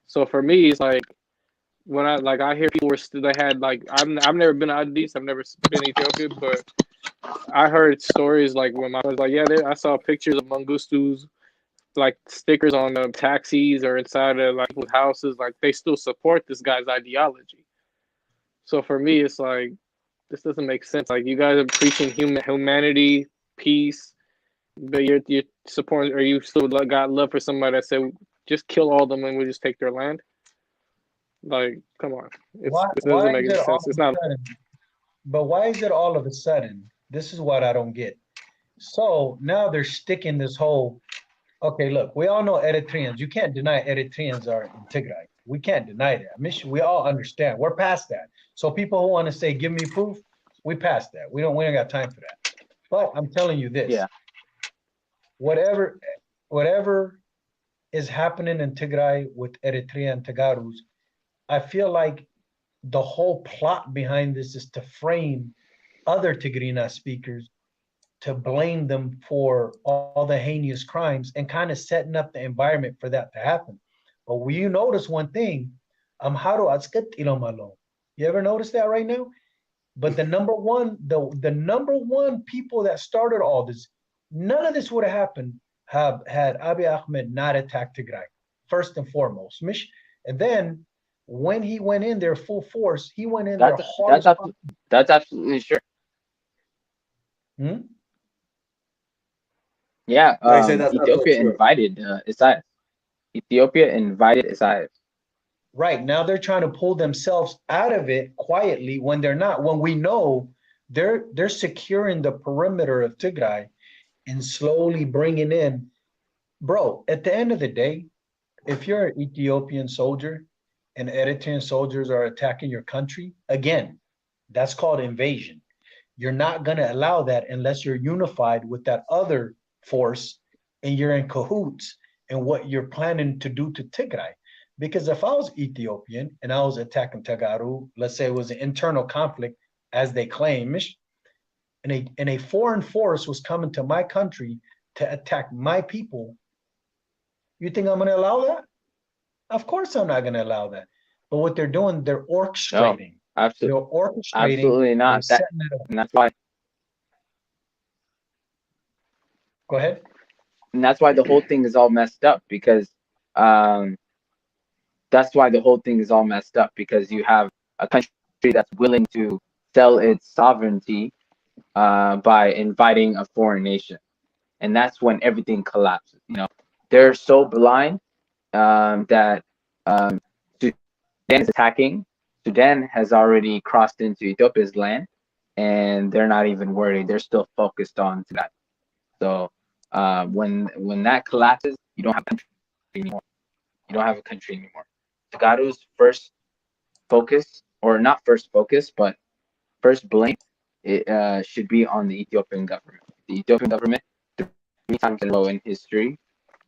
[SPEAKER 4] So for me, it's like when I hear people they had like I've never been to Addis, I've never been to Ethiopia, but I heard stories like when my was like, yeah, I saw pictures of Mengistu's like stickers on the taxis or inside of like houses, like they still support this guy's ideology. So for me, it's like this doesn't make sense. Like you guys are preaching humanity, peace, but you're supporting, or you still got love for somebody that said just kill all of them and we just take their land. Like, come on, it doesn't make any sense. It's not.
[SPEAKER 6] But why is it all of a sudden? This is what I don't get. So now they're sticking this whole. Okay, look, we all know Eritreans. You can't deny Eritreans are in Tigray. We can't deny that. I mean, we all understand. We're past that. So people who want to say, "Give me proof," we past that. We don't got time for that. But I'm telling you this.
[SPEAKER 7] Yeah.
[SPEAKER 6] Whatever is happening in Tigray with Eritrea and Tagarus, I feel like the whole plot behind this is to frame other Tigrina speakers to blame them for all the heinous crimes and kind of setting up the environment for that to happen. But will you notice one thing? You ever notice that right now? But the number one people that started all this, none of this would have happened had Abiy Ahmed not attacked Tigray, first and foremost. And then
[SPEAKER 8] when he went in there full force, he went in there hard.
[SPEAKER 7] That's absolutely sure. Yeah, Ethiopia invited Isaias. Ethiopia invited Isaias.
[SPEAKER 8] Right, now they're trying to pull themselves out of it quietly when they're not. When we know they're securing the perimeter of Tigray and slowly bringing in. Bro, at the end of the day, if you're an Ethiopian soldier and Eritrean soldiers are attacking your country, again, that's called invasion. You're not going to allow that unless you're unified with that other force and you're in cahoots in what you're planning to do to Tigray. Because if I was Ethiopian and I was attacking Tagaru, let's say it was an internal conflict, as they claim, and a foreign force was coming to my country to attack my people, you think I'm going to allow that? Of course I'm not going to allow that. But what they're doing, they're orchestrating.
[SPEAKER 7] No, absolutely.
[SPEAKER 8] They're orchestrating.
[SPEAKER 7] Absolutely not. And that's why.
[SPEAKER 8] Go ahead.
[SPEAKER 7] And that's why the whole thing is all messed up, because that's why the whole thing is all messed up, because you have a country that's willing to sell its sovereignty by inviting a foreign nation. And that's when everything collapses. You know, they're so blind that Sudan is attacking. Sudan has already crossed into Ethiopia's land, and they're not even worried. They're still focused on that. So when that collapses, you don't have a country anymore. You don't have a country anymore. Tagaru's first focus, or not first focus, but first blame, it should be on the Ethiopian government. The Ethiopian government, 3 times in a row in history,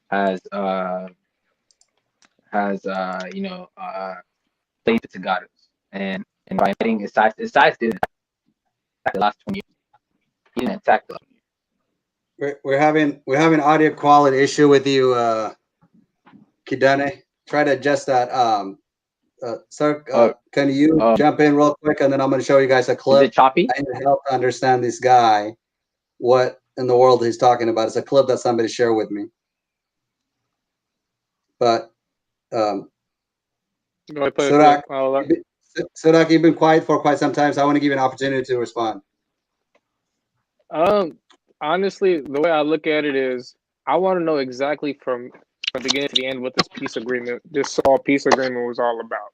[SPEAKER 7] has blamed the Tagarus. And by inviting Isaias didn't attack the last 20 years. He didn't attack the last 20 years.
[SPEAKER 3] We're having audio quality issue with you, Kidane. Try to adjust that. Sir, can you jump in real quick, and then I'm going to show you guys a clip.
[SPEAKER 7] Is it choppy?
[SPEAKER 3] I need help to understand this guy, what in the world he's talking about. It's a clip that somebody shared with me. But Sudak, you've been quiet for quite some time, so I want to give you an opportunity to respond.
[SPEAKER 4] Honestly, the way I look at it is, I want to know exactly from the beginning to the end what this peace agreement was all about.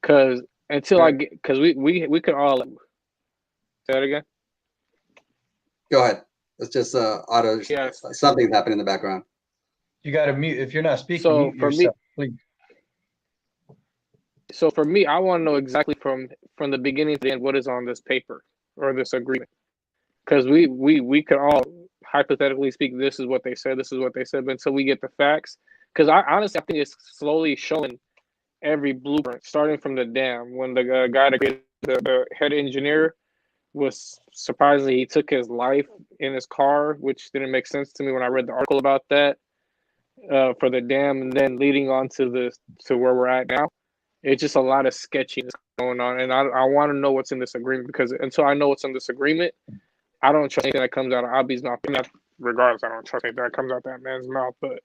[SPEAKER 4] Because we can all say that again.
[SPEAKER 3] Go ahead. It's just auto.
[SPEAKER 4] Yes.
[SPEAKER 3] Something's happening in the background.
[SPEAKER 8] You got to mute if you're not speaking.
[SPEAKER 4] So
[SPEAKER 8] mute yourself, please.
[SPEAKER 4] So for me, I want to know exactly from the beginning to the end what is on this paper or this agreement. Because we could all hypothetically speak, this is what they said, but until we get the facts, because I honestly think it's slowly showing every blueprint, starting from the dam. When the guy that created the head engineer was, surprisingly, he took his life in his car, which didn't make sense to me when I read the article about that, for the dam, and then leading on to where we're at now. It's just a lot of sketchiness going on, and I want to know what's in this agreement, because until I know what's in this agreement, I don't trust anything that comes out of Abiy's mouth. Regardless, I don't trust anything that comes out that man's mouth. But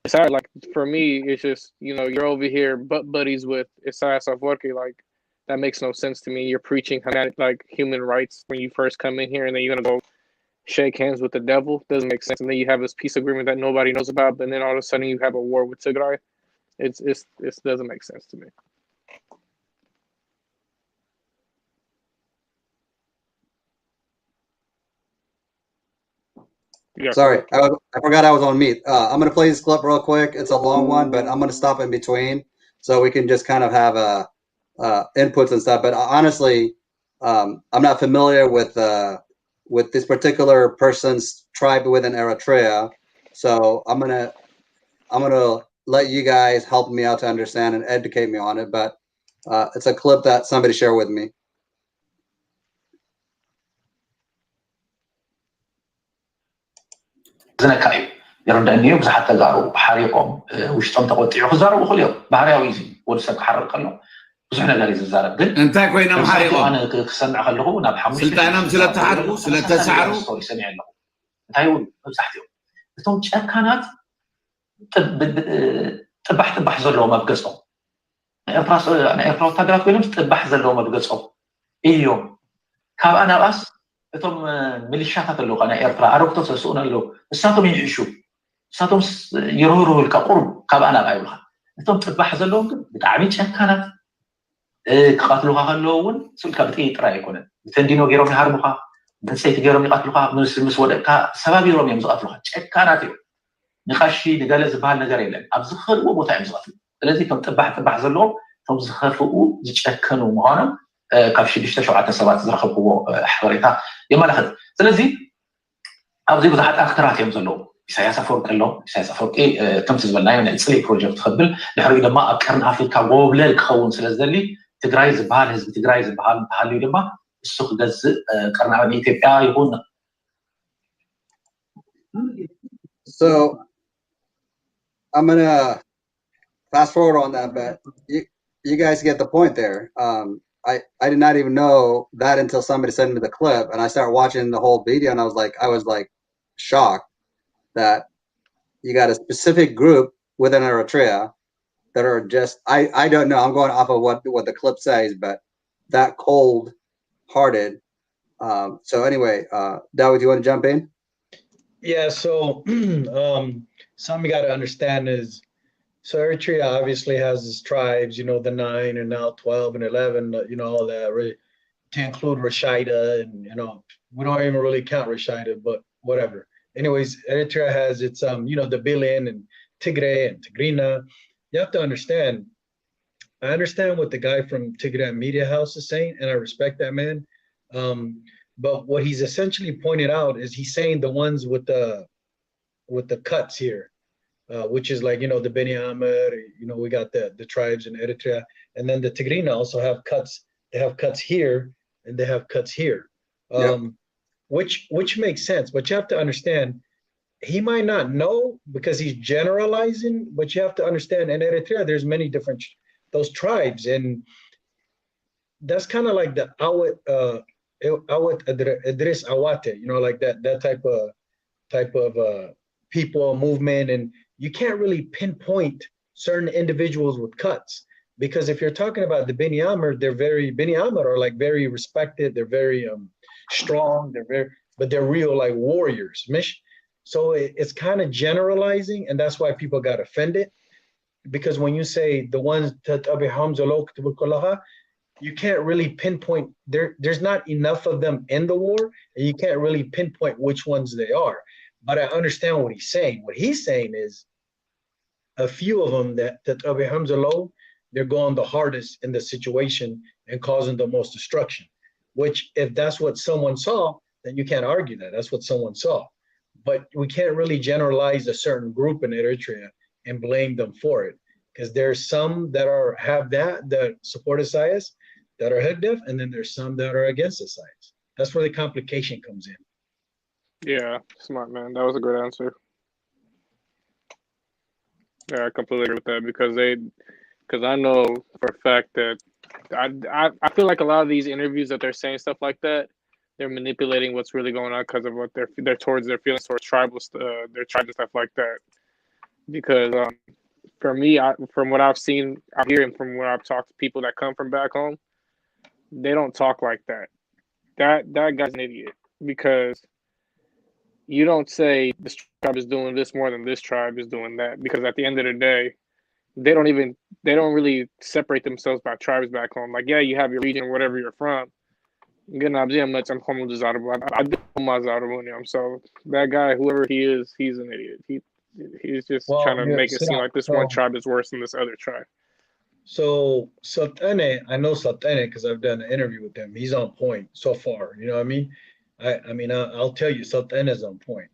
[SPEAKER 4] it's hard. Like, for me, it's just, you're over here butt buddies with Isaias Afwerki. Like, that makes no sense to me. You're preaching like human rights when you first come in here, and then you're gonna go shake hands with the devil. Doesn't make sense. And then you have this peace agreement that nobody knows about, but then all of a sudden you have a war with Tigray. It doesn't make sense to me.
[SPEAKER 3] Yeah. Sorry, I forgot I was on mute. I'm going to play this clip real quick. It's a long one, but I'm going to stop in between so we can just kind of have inputs and stuff. But honestly, I'm not familiar with this particular person's tribe within Eritrea, so I'm gonna let you guys help me out to understand and educate me on it. But it's a clip that somebody shared with me.
[SPEAKER 11] ዝነካ እዩ ይርዳእኒ እዩ ብዙሓት ተጋሩ ሓሪቆም ውሽጦም ተቆጢዑ ክዛረቡ ክእሉ እዮም ባህርያዊ እዩ ወዲ ሰብ ክሓርቅ ከሎ ብዙሕ ነገር እዩ ዝዛረብ ግን እንታይ ኮይኖም ሓሪቆም ኣነ ክሰምዕ ከለኹ ናብ ሓሙሽተ ስልጣኖም ስለተሓርቁ ስለተሰዓሩ ሰሚዐ ኣለኹ እንታይ እውን መብዛሕትኦም እቶም ጨካናት ጥባሕ ዘለዎም ኣብ ገጾም ኤርትራ ወታደራት ኮይኖም ዝጥባሕ ዘለዎም ብገጾም እዮም ካብ ኣናብኣስ እቶም ሚሊሻታት ኣለዉ ናይ ኤርትራ ኣረግቶ ተስኡን ኣለዉ ንሳቶም ይሕሹ ንሳቶም ይርህርህልካ ቁርብ ካብ ኣናብኣ ይብልካ እቶም ጥባሕ ዘለዎም ግን ብጣዕሚ ጨካናት ክቐትሉካ ከለዉ እውን ስልካ ብጥይት ጥራይ ኣይኮነን ብተንዲኖ ገይሮም ይሃርሙካ ብሰይቲ ገይሮም ይቐትሉካ ምስ ወደቅካ ሰባቢሮም እዮም ዝቐትሉካ ጨካናት እዮም ንቀሺ ንገለ ዝበሃል ነገር የለን ኣብ ዝኽእልዎ ቦታ እዮም ዝቐትሉ ስለዚ እቶም ጥባሕ ዘለዎም እቶም ዝኸፍኡ ዝጨከኑ ምዃኖም ካብ 6-7 ሰባት ዝረኸብዎ ሓበሬታ የመላኽት ስለዚ ኣብዚ ብዙሓት ኣክተራት እዮም ዘለዉ ኢሳያስ ኣፈወርቂ ኣሎ ኢሳያስ ኣፈወርቂ ከምቲ ዝበልናዮ ናይ ፅሌ ፕሮጀክት ክብል ድሕሪኡ ድማ ኣብ ቀርኒ ኣፍሪካ ጎብለል ክኸውን ስለ ዝደሊ ትግራይ ዝበሃል ህዝቢ ትግራይ ዝበሃል ባህልዩ ድማ እሱ ክገዝእ ቀርኒ ኣብ ኢትዮጵያ ይኹን
[SPEAKER 3] So I'm gonna fast forward on that, but you guys get the point there. I did not even know that until somebody sent me the clip, and I started watching the whole video, and I was like shocked that you got a specific group within Eritrea that are just I don't know. I'm going off of what the clip says, but that cold-hearted. So anyway, Dawood, you want to jump in?
[SPEAKER 8] Yeah. So something you got to understand is. So Eritrea obviously has its tribes, you know, the 9 and now 12 and 11, you know, all that, to include Rashida, and, you know, we don't even really count Rashida, but whatever. Anyways, Eritrea has its, you know, the Bilen and Tigray and Tigrina. You have to understand, I understand what the guy from Tigray Media House is saying, and I respect that man. But what he's essentially pointed out is he's saying the ones with the cuts here. Which is like, you know, the Beni Amr, you know, we got the tribes in Eritrea, and then the Tigrina also have cuts. They have cuts here and they have cuts here, which makes sense. But you have to understand, he might not know because he's generalizing, but you have to understand in Eritrea, there's many different, those tribes. And that's kind of like the Awat Idris Awate, you know, like that type of people movement. And you can't really pinpoint certain individuals with cuts, because if you're talking about the Beni Amr, Beni Amr are like very respected. They're very strong. But they're real like warriors. So it's kind of generalizing, and that's why people got offended. Because when you say the ones that you can't really pinpoint. There's not enough of them in the war, and you can't really pinpoint which ones they are. But I understand what he's saying. What he's saying is a few of them that Abu Hamza Low, they're going the hardest in the situation and causing the most destruction, which if that's what someone saw, then you can't argue that. That's what someone saw. But we can't really generalize a certain group in Eritrea and blame them for it, because there's some that that support Isaias, that are Hegdev, and then there's some that are against Isaias. That's where the complication comes in.
[SPEAKER 4] Yeah, smart man. That was a good answer. Yeah, I completely agree with that because I know for a fact that I feel like a lot of these interviews that they're saying stuff like that, they're manipulating what's really going on because of what they're towards their feelings towards their tribes and stuff like that. Because for me, from what I've seen out here and from where I've talked to people that come from back home, they don't talk like that. That guy's an idiot, because you don't say this tribe is doing this more than this tribe is doing that, because at the end of the day, they don't really separate themselves by tribes back home. Like, yeah, you have your region, whatever you're from. So that guy, whoever he is, he's an idiot. He's just trying to make it seem like this one tribe is worse than this other tribe.
[SPEAKER 8] So Sultane, I know Sultane because I've done an interview with him. He's on point so far. You know what I mean? I'll tell you, Sultan is on point.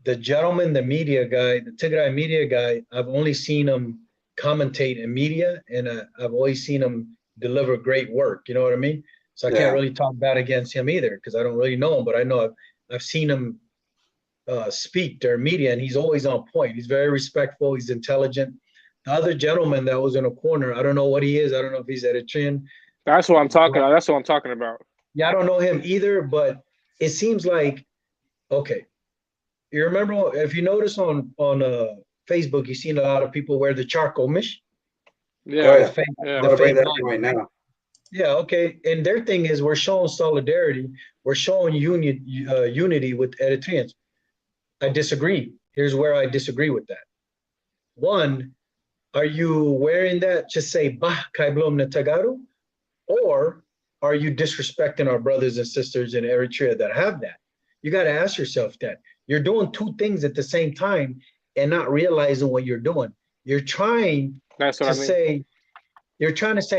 [SPEAKER 8] The gentleman, the media guy, the Tigray media guy, I've only seen him commentate in media, and I've always seen him deliver great work. You know what I mean? So I can't really talk bad against him either, because I don't really know him, but I know I've seen him speak during media, and he's always on point. He's very respectful. He's intelligent. The other gentleman that was in a corner, I don't know what he is. I don't know if he's Eritrean.
[SPEAKER 4] That's what I'm talking about. That's what I'm talking about.
[SPEAKER 8] Yeah, I don't know him either, but it seems like, okay, you remember, if you notice on Facebook, you've seen a lot of people wear the charcoal mish.
[SPEAKER 6] The fake
[SPEAKER 3] Celebrate that
[SPEAKER 6] Mike.
[SPEAKER 3] right now.
[SPEAKER 6] Yeah, okay. And their thing is we're showing solidarity. We're showing unity with Eritreans. I disagree. Here's where I disagree with that. One, are you wearing that to say Bah Kaiblom Natagaru? Or are you disrespecting our brothers and sisters in Eritrea that have that? You got to ask yourself that. You're doing two things at the same time and not realizing what you're doing. You're trying to say,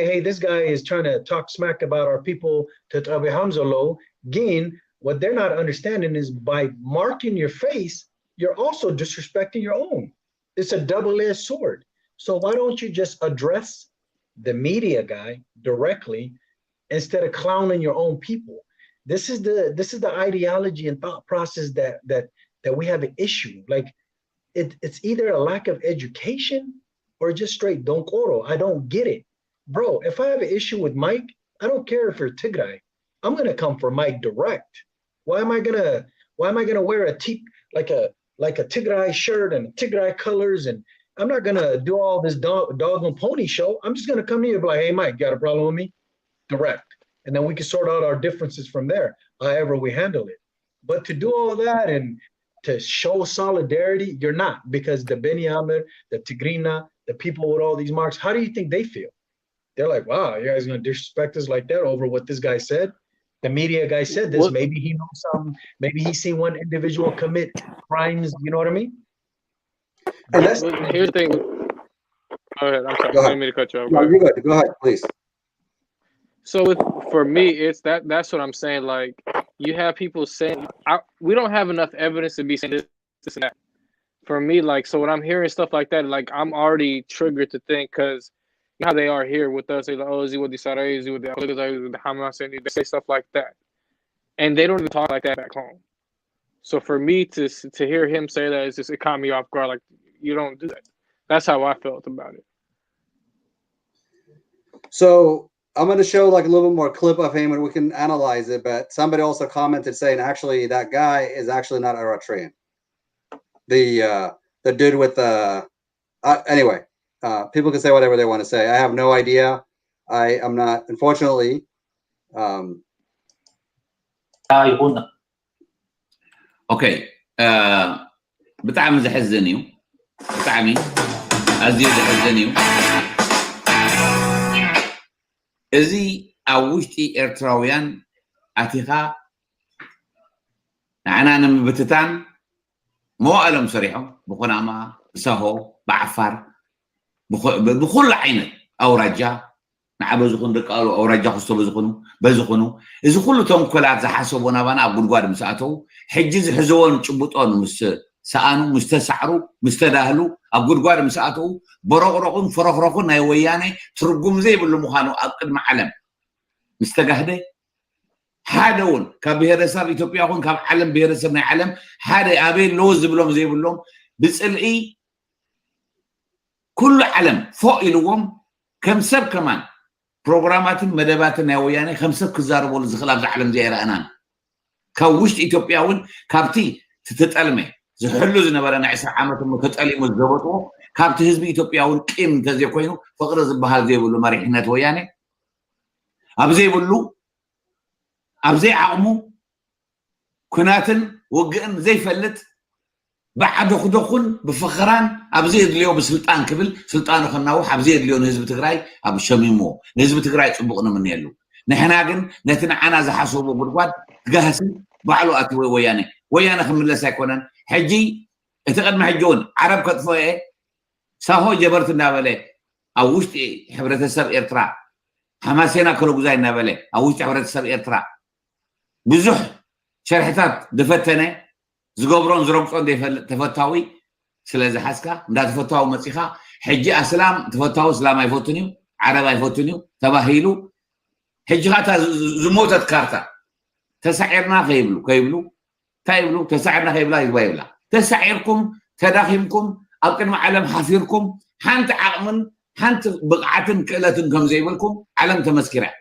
[SPEAKER 6] hey, this guy is trying to talk smack about our people to Tabi Hamzalo. Again, what they're not understanding is by marking your face, you're also disrespecting your own. It's a double-edged sword. So why don't you just address the media guy directly instead of clowning your own people? This is the ideology and thought process that we have an issue. Like it's either a lack of education or just straight donkoro. I don't get it. Bro, if I have an issue with Mike, I don't care if you're Tigray. I'm gonna come for Mike direct. Why am I gonna wear a Tigray shirt and Tigray colors, and I'm not gonna do all this dog and pony show. I'm just gonna come to you and be like, hey Mike, got a problem with me? Direct. And then we can sort out our differences from there, however we handle it. But to do all that and to show solidarity, you're not, because the Benyamin, the Tigrina, the people with all these marks, how do you think they feel? They're like, wow, you guys gonna disrespect us like that over what this guy said? The media guy said this. Maybe he knows something. Maybe he seen one individual commit crimes. You know what I mean?
[SPEAKER 3] And that's
[SPEAKER 4] here's the thing. Go ahead. I'm sorry.
[SPEAKER 3] Go
[SPEAKER 4] I
[SPEAKER 3] ahead.
[SPEAKER 4] didn't mean to cut you off.
[SPEAKER 3] No, you're good. Go ahead, please.
[SPEAKER 4] So for me, it's that's what I'm saying. Like, you have people saying we don't have enough evidence to be saying this and that. For me, like, so when I'm hearing stuff like that, like, I'm already triggered to think, because you know how they are here with us. They're like, oh, is he with the Sarai? Is he with the Hamas? And they say stuff like that, and they don't even talk like that back home. So for me to hear him say that, it caught me off guard. Like, you don't do that. That's how I felt about it.
[SPEAKER 3] So I'm going to show like a little bit more clip of him and we can analyze it. But somebody also commented saying actually that guy is actually not Eritrean. The dude with the anyway, people can say whatever they want to say. I have no idea. I am not, unfortunately.
[SPEAKER 12] Okay. ብጣዕሚ ዘሕዝን እዩ ብጣዕሚ ኣዝዩ ዘሕዝን እዩ እዚ ኣብ ውሽጢ ኤርትራውያን ኣቲኻ ንዓና ንምብትታን መዋእሎም ሰሪሖም ብኹናማ ብሰሆ ብዓፋር ብኩሉ ዓይነት ኣውራጃ ንዓበ ዝኹኑ ደቂ ኣውራጃ ክስቶ በዝኹኑ እዚ ኩሉ ተንኮላት ዝሓሰቡ ናባና ኣብ ጉድጓድ ምስ ኣተው ሕጂ ዝሕዝዎን ጭቡጦን ምስ ሰኣኑ ምስ ተሳዕሩ ምስ ተዳህሉ ኣብ ጉድጓድ ምስ ኣተው በረቕረቑን ፍረኽረኹን ናይ ወያነ ትርጉም ዘይብሉ ምዃኑ ኣብ ቅድሚ ዓለም ምስ ተጋህደ ሓደ እውን ካብ ብሄረሰብ ኢትዮጵያ ይኹን ካብ ዓለም ብሄረሰብ ናይ ዓለም ሓደ ኣበይ ኣለዎ ዝብሎም ዘይብሎም ብፅልኢ ኩሉ ዓለም ፎቅ ኢልዎም ከም ሰብ ከማን ፕሮግራማትን መደባትን ናይ ወያነ ከም ሰብ ክዛረበሉ ዝኽእል ኣብዚ ዓለም ዘይረአናን ካብ ውሽጢ ኢትዮጵያ እውን ካብቲ ትተጠልመ ዝሕሉ ዝነበረ ናይ 20 ዓመት ተጠሊሙ ዝዘበጥዎ ካብቲ ህዝቢ ኢትዮጵያ እውን ቂም እንተዘይኮይኑ ፍቅሪ ዝበሃል ዘይብሉ መሪሕነት ወያነ ኣብ ዘይብሉ ኣብ ዘይዓቕሙ ኩናትን ውግእን ዘይፈልጥ بعد خدخون بفخران أبزي اليوم بسلطان كبل سلطان خناوح أبزي اليوم نسبة تجري أبو شميمو نسبة تجري تبقنا من يلو نحن عن نتنا أنا زحاسو ببرقاد جهسن بعلو أتوي ويانا خمن الله سيكونن حجي اتقد محجون عرب كتفوه ساهو جبرت النابلة أوشت حبرة السب إرترا حماسينا كلو جزاي النابلة أوشت حبرة السب إرترا بزح شرحتات دفتنا زغبرون زرقون تفوتاوي سلازي حسكا ندا تفوتاو مصيخا حجي اسلام تفوتاو اسلام يفوتنيو عرب يفوتنيو تباهيلو حجي هاتا زموتت كارتا تسعيرنا كيبلو تسعيرنا خيبلا يبايبلا تسعيركم تداخمكم أبقن عالم حفيركم حانت عقمن حانت بقعتن كالتن كم زيبلكم عالم تمسكرا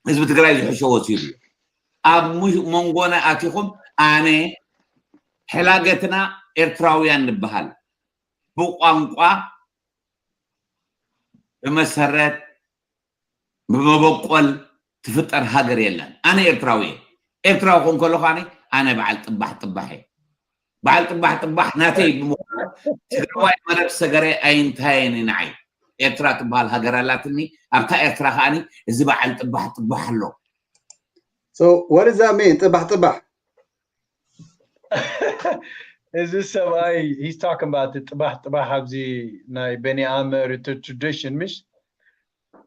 [SPEAKER 12] حزب تقرأي الحشو وسيريو أب منغونا آتيكم أنا حلاقتنا إرتراويان نبهال بقوانقوا بمسرات بمبقول تفطر هاجر يلان أنا إرتراوي إرتراو كون كله خاني أنا بعل طباح ناتي بمقول تدرواي مرب سجري أين تاين نعي إرترا تبال هاجر لاتني أبتا إرترا خاني إذا بعل طباح له.
[SPEAKER 3] So what does that mean? طباح.
[SPEAKER 6] Is this he's talking about the tabah habzi na Beni Amr tradition, mish?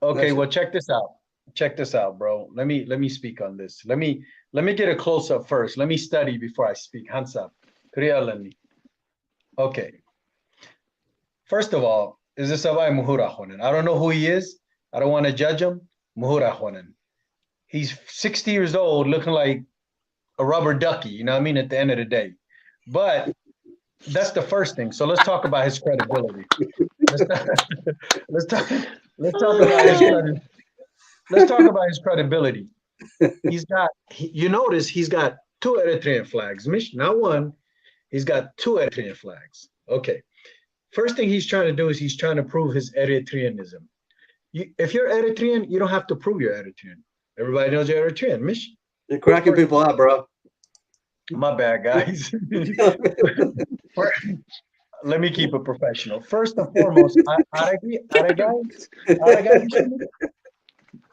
[SPEAKER 6] Okay, well check this out, bro. Let me speak on this. Let me get a close up first. Let me study before I speak. Hansa. Okay. First of all, is this Sabai Muhura Honan? I don't know who he is. I don't want to judge him. Muhura Honan. He's 60 years old, looking like a rubber ducky, you know what I mean, at the end of the day. But that's the first thing. So let's talk about his credibility. Let's talk about his credibility. You notice he's got 2 Eritrean flags, not one. He's got 2 Eritrean flags. Okay. First thing he's trying to do is he's trying to prove his Eritreanism. If you're Eritrean, you don't have to prove you're Eritrean. Everybody knows you're Eritrean, Mish.
[SPEAKER 3] You're cracking people out, bro.
[SPEAKER 6] My bad, guys. Let me keep it professional. First and foremost, Mr.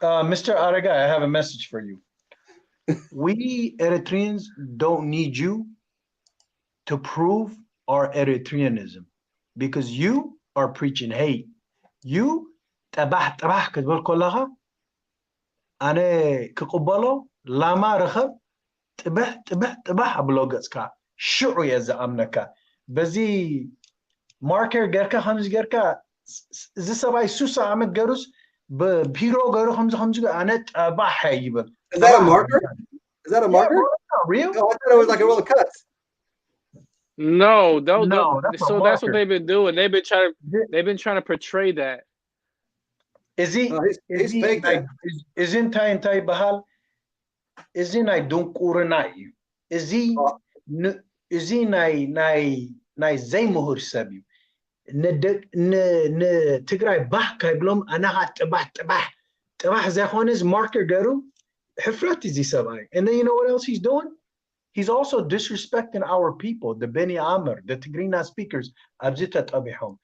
[SPEAKER 6] Aragai, I have a message for you. We Eritreans don't need you to prove our Eritreanism because you are preaching hate. You tabah كتبال كلها أنا كقبله لما رخب تبه بلوجسكا شو يا زعمناك بزي ماركر جركا خمس جركا زي سباي سوسا عمت جروس ببيرو جرو خمس أنا تبه حيبل.
[SPEAKER 3] Is that a marker? Is that a marker?
[SPEAKER 6] Yeah, bro, real?
[SPEAKER 3] No, I thought it was like a roll of cuts.
[SPEAKER 4] No,
[SPEAKER 6] that's
[SPEAKER 4] so that's what they've been doing. They've been trying to portray that.
[SPEAKER 6] Is he?
[SPEAKER 3] He's fake that.
[SPEAKER 6] Is in Tai Bahal? Is he nai dunkuranai? Is he nai zaymuhur sabi? Ne Tigray bah kaiblom anaha tabah zahones marker garu hifrat is sabai. And then you know what else he's doing? He's also disrespecting our people, the Beni Amr, the Tigrina speakers. Abzitat abihum.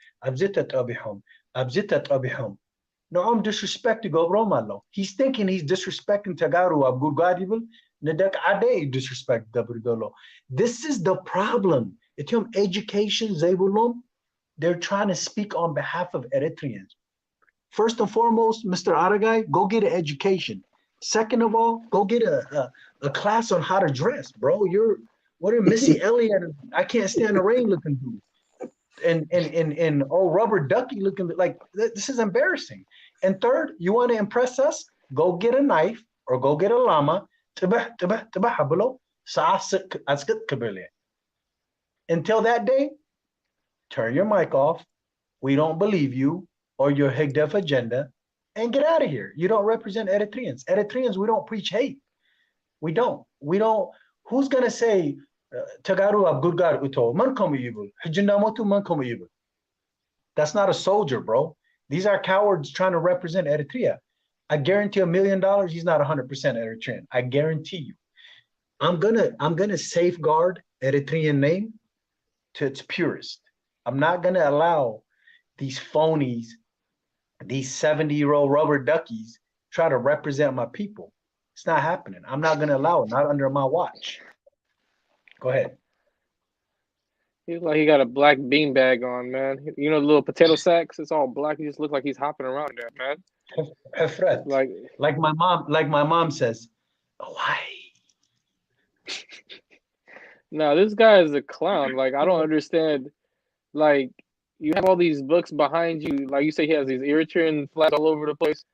[SPEAKER 6] No, I'm disrespecting Gobromalo. He's thinking he's disrespecting Tagaru Abgurgadibul. Nedak Ade disrespect Dabridolo. This is the problem. It's education, Zabulum. They're trying to speak on behalf of Eritreans. First and foremost, Mr. Aragai, go get an education. Second of all, go get a class on how to dress, bro. What are Missy Elliott? I can't stand the rain looking dude. And old rubber ducky looking like this is embarrassing. And third, you want to impress us? Go get a knife or go get a llama. Until that day, turn your mic off. We don't believe you or your Higdef agenda and get out of here. You don't represent Eritreans. Eritreans, we don't preach hate. We don't. Who's going to say, Tagaru Abgurgar Uto, man komu Hijindamotu man komu. That's not a soldier, bro. These are cowards trying to represent Eritrea. I guarantee $1 million he's not 100% Eritrean. I guarantee you. I'm gonna safeguard Eritrean name to its purest. I'm not gonna allow these phonies, these 70-year-old rubber duckies try to represent my people. It's not happening. I'm not gonna allow it, not under my watch. Go ahead.
[SPEAKER 4] He's like he got a black beanbag on, man. You know the little potato sacks? It's all black. He just looks like he's hopping around there, man.
[SPEAKER 6] Hefret. Like my mom says, why?
[SPEAKER 4] No, this guy is a clown. Like, I don't understand. Like, you have all these books behind you. Like you say, he has these Eritrean flags all over the place.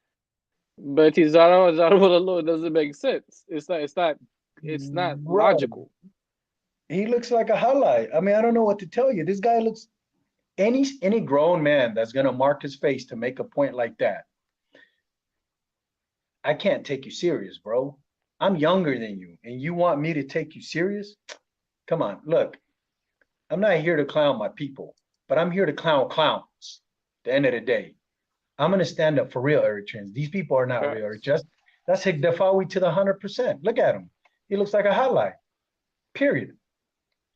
[SPEAKER 4] But it doesn't make sense. It's not logical.
[SPEAKER 6] He looks like a highlight. I mean, I don't know what to tell you. This guy looks any grown man that's gonna mark his face to make a point like that. I can't take you serious, bro. I'm younger than you, and you want me to take you serious? Come on, look. I'm not here to clown my people, but I'm here to clown clowns. At the end of the day,
[SPEAKER 8] I'm going to stand up for real Eritreans. These people are not real Eritreans. That's Higdafawi to the 100%. Look at him. He looks like a highlight. Period.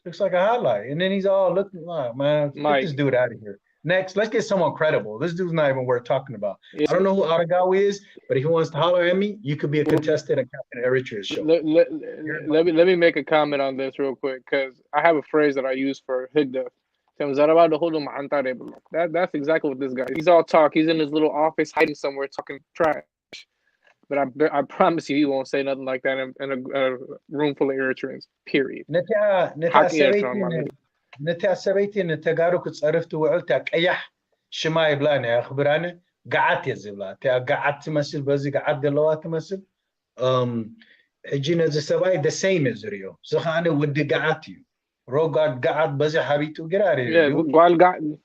[SPEAKER 8] Looks like a highlight. And then he's all looking like, man, get this dude out of here. Next, let's get someone credible. This dude's not even worth talking about. I don't know who Aragawi is, but if he wants to holler at me, you could be a contestant at Captain Eritrea's show.
[SPEAKER 4] Let me make a comment on this real quick, because I have a phrase that I use for Higda. That's exactly what this guy is. He's all talk. He's in his little office hiding somewhere talking trash. But I promise you, he won't say nothing like that in a room full of Eritreans, period.
[SPEAKER 8] نتا سبيتي نتجارو كتصرفت وقلتها قيح شماي بلاني يا خبراني قعدت يا زبلا قعدت تمثل بزي قعدت دلوات تمثل هجينا زي سباي the same as Rio سخانة ودي قعدتي روغارد قعد بزي حبيتو قراري
[SPEAKER 4] yeah قال قعد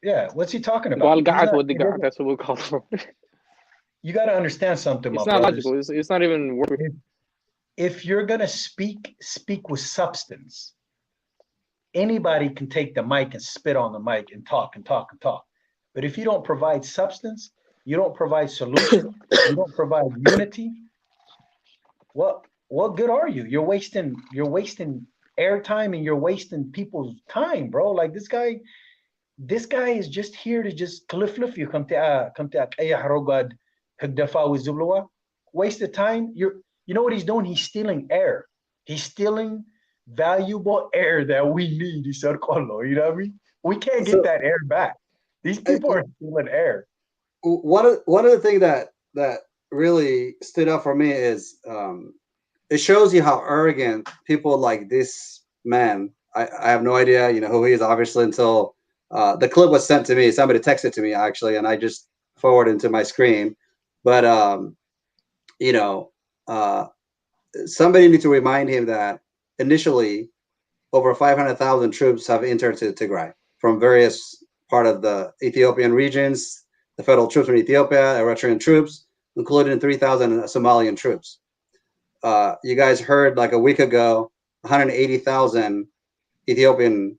[SPEAKER 8] yeah what's he talking about
[SPEAKER 4] قال قعد ودي قعد that's what we call it.
[SPEAKER 8] You got to understand something.
[SPEAKER 4] It's not logical. It's not even working.
[SPEAKER 8] If you're gonna speak with substance. Anybody can take the mic and spit on the mic and talk and talk and talk. But if you don't provide substance, you don't provide solution, you don't provide unity, what good are you? You're wasting airtime and you're wasting people's time, bro. Like this guy is just here to just cliff you come to waste of time. You know what he's doing? He's stealing air. He's stealing valuable air that we need. You know what I mean? We can't get that air back. These people are stealing air.
[SPEAKER 3] One of the things that really stood out for me is it shows you how arrogant people like this man. I have no idea, who he is, obviously, until the clip was sent to me. Somebody texted to me actually, and I just forwarded it to my screen. But somebody needs to remind him that initially, over 500,000 troops have entered to Tigray from various part of the Ethiopian regions, the federal troops from Ethiopia, Eritrean troops, including 3,000 Somalian troops. You guys heard like a week ago, 180,000 Ethiopian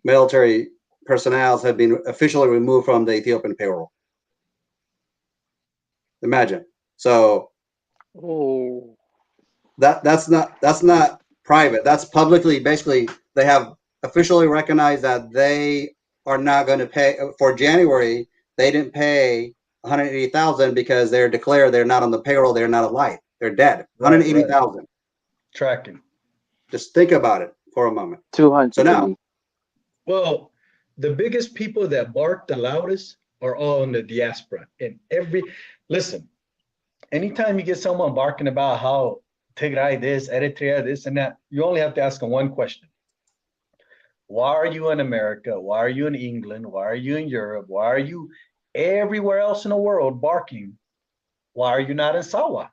[SPEAKER 3] military personnel have been officially removed from the Ethiopian payroll. Imagine. So that's not private. That's publicly. Basically, they have officially recognized that they are not going to pay for January. They didn't pay 180,000 because they're declared they're not on the payroll. They're not alive. They're dead. 180,000. Right.
[SPEAKER 8] Tracking.
[SPEAKER 3] Just think about it for a moment.
[SPEAKER 7] 200.
[SPEAKER 3] So now,
[SPEAKER 8] well, the biggest people that bark the loudest are all in the diaspora. And listen, anytime you get someone barking about how Tigray this, Eritrea this, and that, you only have to ask them one question. Why are you in America? Why are you in England? Why are you in Europe? Why are you everywhere else in the world barking? Why are you not in Sawa?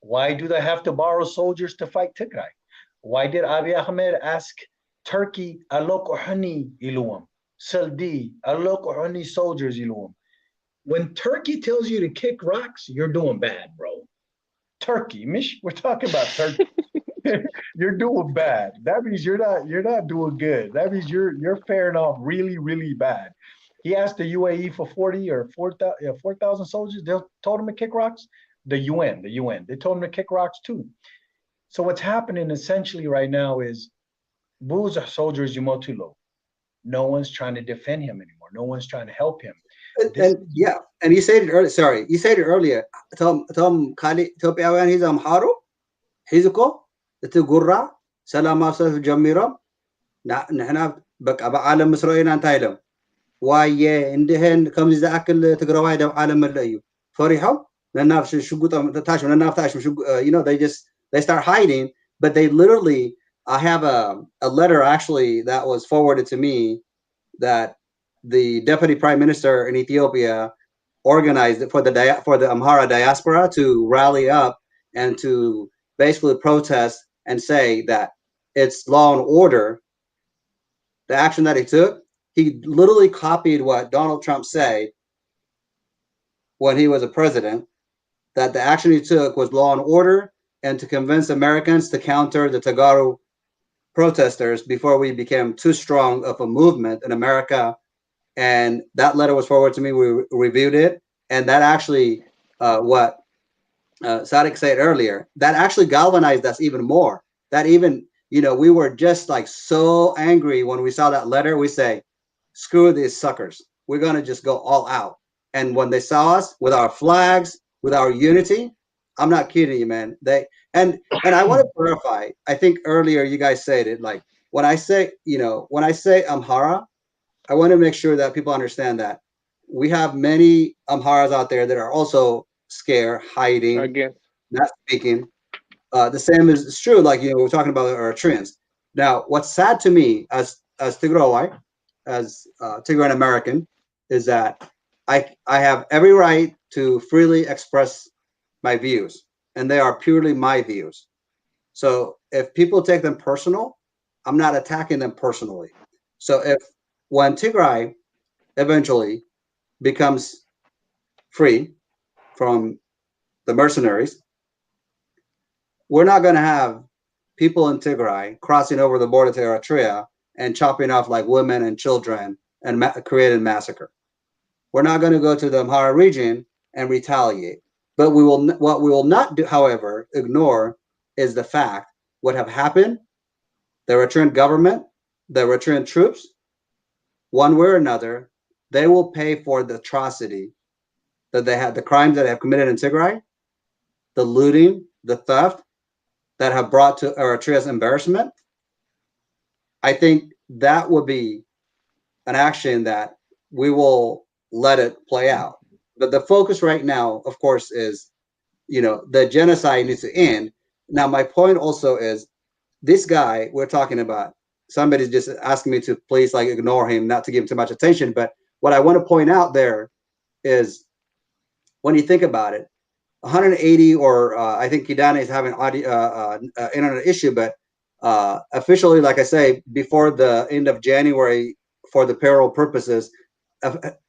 [SPEAKER 8] Why do they have to borrow soldiers to fight Tigray? Why did Abiy Ahmed ask Turkey, alok uhani iluam, Saldi, alok uhani soldiers iluam? When Turkey tells you to kick rocks, you're doing bad, bro. Turkey, Mish, we're talking about Turkey. You're doing bad. That means you're not doing good. That means you're faring off really, really bad. He asked the UAE for 40 or 4,000 soldiers. They told him to kick rocks. The UN. They told him to kick rocks too. So what's happening essentially right now is Buza soldiers Yumotulo. No one's trying to defend him anymore. No one's trying to help him.
[SPEAKER 3] And you said it earlier. Sorry, you said it earlier. Tom Kali Ethiopia he's Amharo. He's a تقرا سلام أصل جميرة نحن بقى بعالم مصريين أنتايلم وايه عندهن كم إذا أكل تقرواي ده عالم الليو فريحوا لنافش شو قطع تاش لنافتاش شو they start hiding, but they literally I have a letter actually that was forwarded to me that the deputy prime minister in Ethiopia organized for the Amhara diaspora to rally up and to basically protest and say that it's law and order. The action that he took, he literally copied what Donald Trump said when he was a president, that the action he took was law and order and to convince Americans to counter the Tagaru protesters before we became too strong of a movement in America And that letter was forwarded to me. We reviewed it, and that actually, what Sadiq said earlier, that actually galvanized us even more. That even, we were just like so angry when we saw that letter. We say, screw these suckers. We're gonna just go all out. And when they saw us with our flags, with our unity, I'm not kidding you, man. And I want to clarify. I think earlier you guys said it, like when I say Amhara, I want to make sure that people understand that we have many Amharas out there that are also scared, hiding, not speaking. The same is true, like we're talking about our Eritreans. Now, what's sad to me as Tigray, as Tigrayan American, is that I have every right to freely express my views, and they are purely my views. So if people take them personal, I'm not attacking them personally. So when Tigray eventually becomes free from the mercenaries, we're not going to have people in Tigray crossing over the border to Eritrea and chopping off like women and children and creating massacre. We're not going to go to the Amhara region and retaliate. But what we will not do, however, ignore is the fact what have happened. The Eritrean government, the Eritrean troops, one way or another, they will pay for the atrocity that they had, the crimes that they have committed in Tigray, the looting, the theft that have brought to Eritrea's embarrassment. I think that would be an action that we will let it play out. But the focus right now, of course, is, the genocide needs to end. Now, my point also is this guy we're talking about, somebody's just asking me to please like ignore him, not to give him too much attention. But what I want to point out there is when you think about it, 180 or I think Kidane is having internet issue, but officially, like I say, before the end of January, for the payroll purposes,